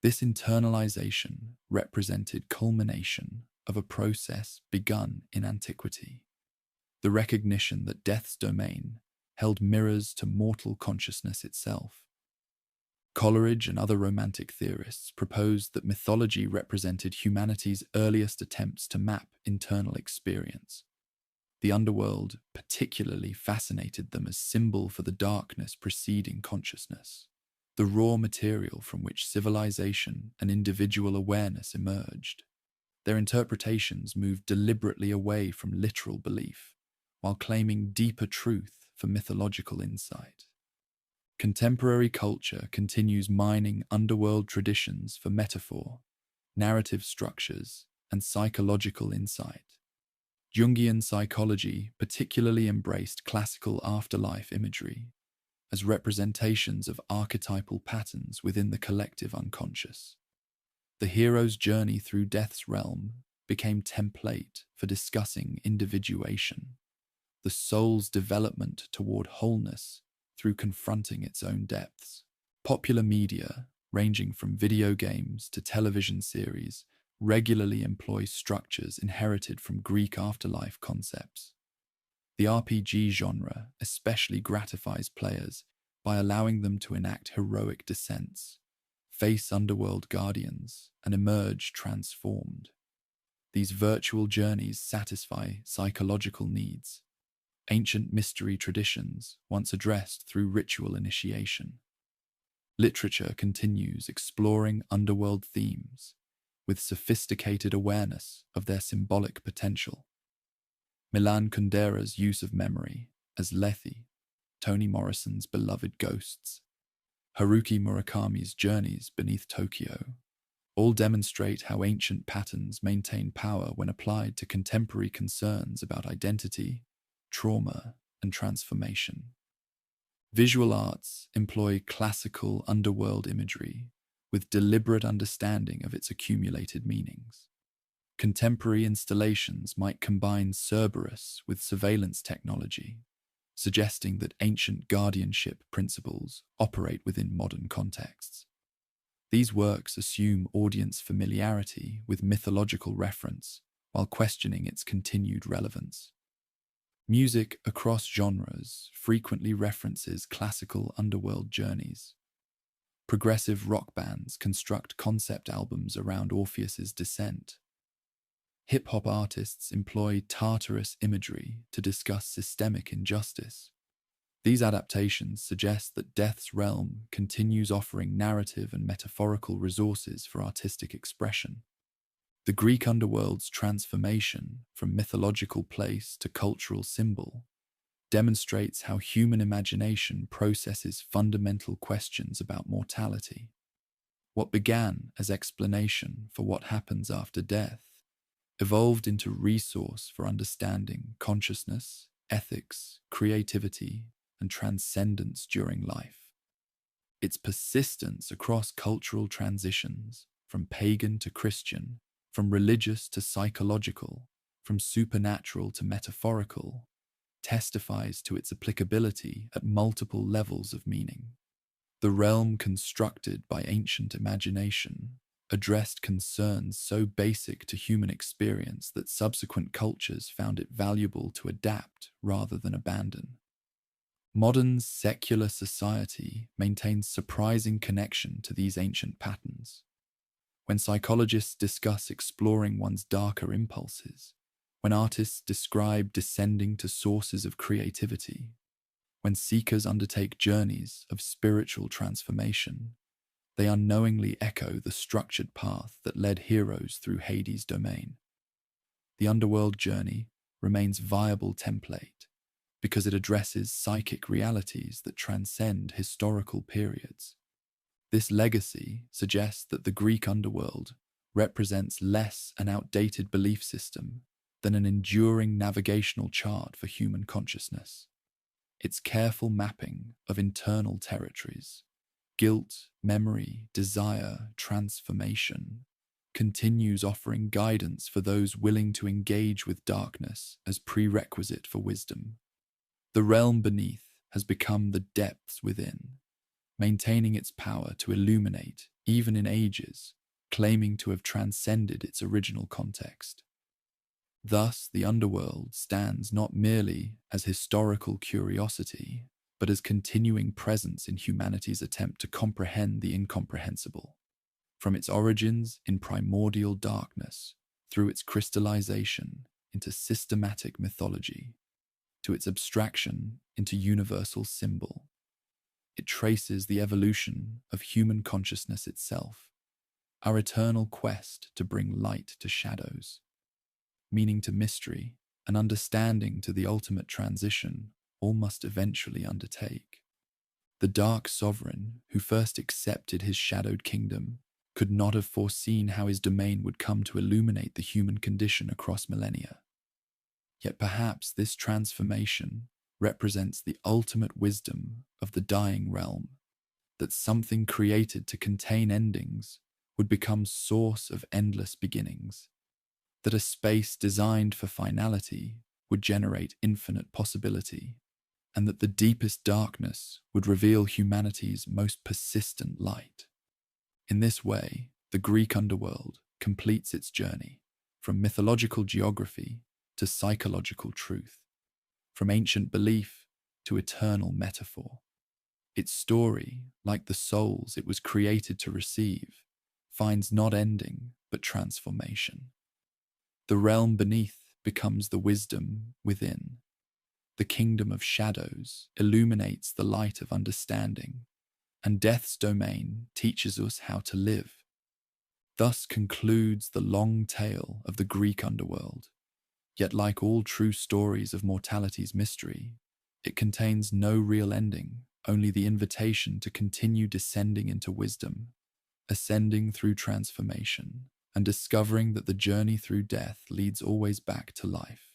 [SPEAKER 1] This internalization represented culmination of a process begun in antiquity. The recognition that death's domain held mirrors to mortal consciousness itself. Coleridge and other Romantic theorists proposed that mythology represented humanity's earliest attempts to map internal experience. The underworld particularly fascinated them as symbol for the darkness preceding consciousness, the raw material from which civilization and individual awareness emerged. Their interpretations moved deliberately away from literal belief, while claiming deeper truth for mythological insight. Contemporary culture continues mining underworld traditions for metaphor, narrative structures, and psychological insight. Jungian psychology particularly embraced classical afterlife imagery as representations of archetypal patterns within the collective unconscious. The hero's journey through death's realm became template for discussing individuation, the soul's development toward wholeness through confronting its own depths. Popular media, ranging from video games to television series, regularly employ structures inherited from Greek afterlife concepts. The RPG genre especially gratifies players by allowing them to enact heroic descents, face underworld guardians, and emerge transformed. These virtual journeys satisfy psychological needs, ancient mystery traditions once addressed through ritual initiation. Literature continues exploring underworld themes with sophisticated awareness of their symbolic potential. Milan Kundera's use of memory as Lethe, Toni Morrison's beloved ghosts, Haruki Murakami's journeys beneath Tokyo, all demonstrate how ancient patterns maintain power when applied to contemporary concerns about identity, trauma, and transformation. Visual arts employ classical underworld imagery with deliberate understanding of its accumulated meanings. Contemporary installations might combine Cerberus with surveillance technology, suggesting that ancient guardianship principles operate within modern contexts. These works assume audience familiarity with mythological reference while questioning its continued relevance. Music across genres frequently references classical underworld journeys. Progressive rock bands construct concept albums around Orpheus's descent. Hip-hop artists employ Tartarus imagery to discuss systemic injustice. These adaptations suggest that death's realm continues offering narrative and metaphorical resources for artistic expression. The Greek underworld's transformation from mythological place to cultural symbol demonstrates how human imagination processes fundamental questions about mortality. What began as explanation for what happens after death evolved into resource for understanding consciousness, ethics, creativity, and transcendence during life. Its persistence across cultural transitions, from pagan to Christian, from religious to psychological, from supernatural to metaphorical, testifies to its applicability at multiple levels of meaning. The realm constructed by ancient imagination addressed concerns so basic to human experience that subsequent cultures found it valuable to adapt rather than abandon. Modern secular society maintains surprising connection to these ancient patterns. When psychologists discuss exploring one's darker impulses, when artists describe descending to sources of creativity, when seekers undertake journeys of spiritual transformation, they unknowingly echo the structured path that led heroes through Hades' domain. The Underworld journey remains a viable template because it addresses psychic realities that transcend historical periods. This legacy suggests that the Greek underworld represents less an outdated belief system than an enduring navigational chart for human consciousness. Its careful mapping of internal territories, guilt, memory, desire, transformation, continues offering guidance for those willing to engage with darkness as prerequisite for wisdom. The realm beneath has become the depths within, maintaining its power to illuminate even in ages, claiming to have transcended its original context. Thus, the underworld stands not merely as historical curiosity, but as continuing presence in humanity's attempt to comprehend the incomprehensible. From its origins in primordial darkness, through its crystallization into systematic mythology, to its abstraction into universal symbol, it traces the evolution of human consciousness itself, our eternal quest to bring light to shadows, meaning to mystery, and understanding to the ultimate transition all must eventually undertake. The dark sovereign who first accepted his shadowed kingdom could not have foreseen how his domain would come to illuminate the human condition across millennia. Yet perhaps this transformation represents the ultimate wisdom of the dying realm, that something created to contain endings would become source of endless beginnings, that a space designed for finality would generate infinite possibility, and that the deepest darkness would reveal humanity's most persistent light. In this way, the Greek underworld completes its journey from mythological geography to psychological truth, from ancient belief to eternal metaphor. Its story, like the souls it was created to receive, finds not ending but transformation. The realm beneath becomes the wisdom within. The kingdom of shadows illuminates the light of understanding, and death's domain teaches us how to live. Thus concludes the long tale of the Greek underworld. Yet like all true stories of mortality's mystery, it contains no real ending, only the invitation to continue descending into wisdom, ascending through transformation, and discovering that the journey through death leads always back to life.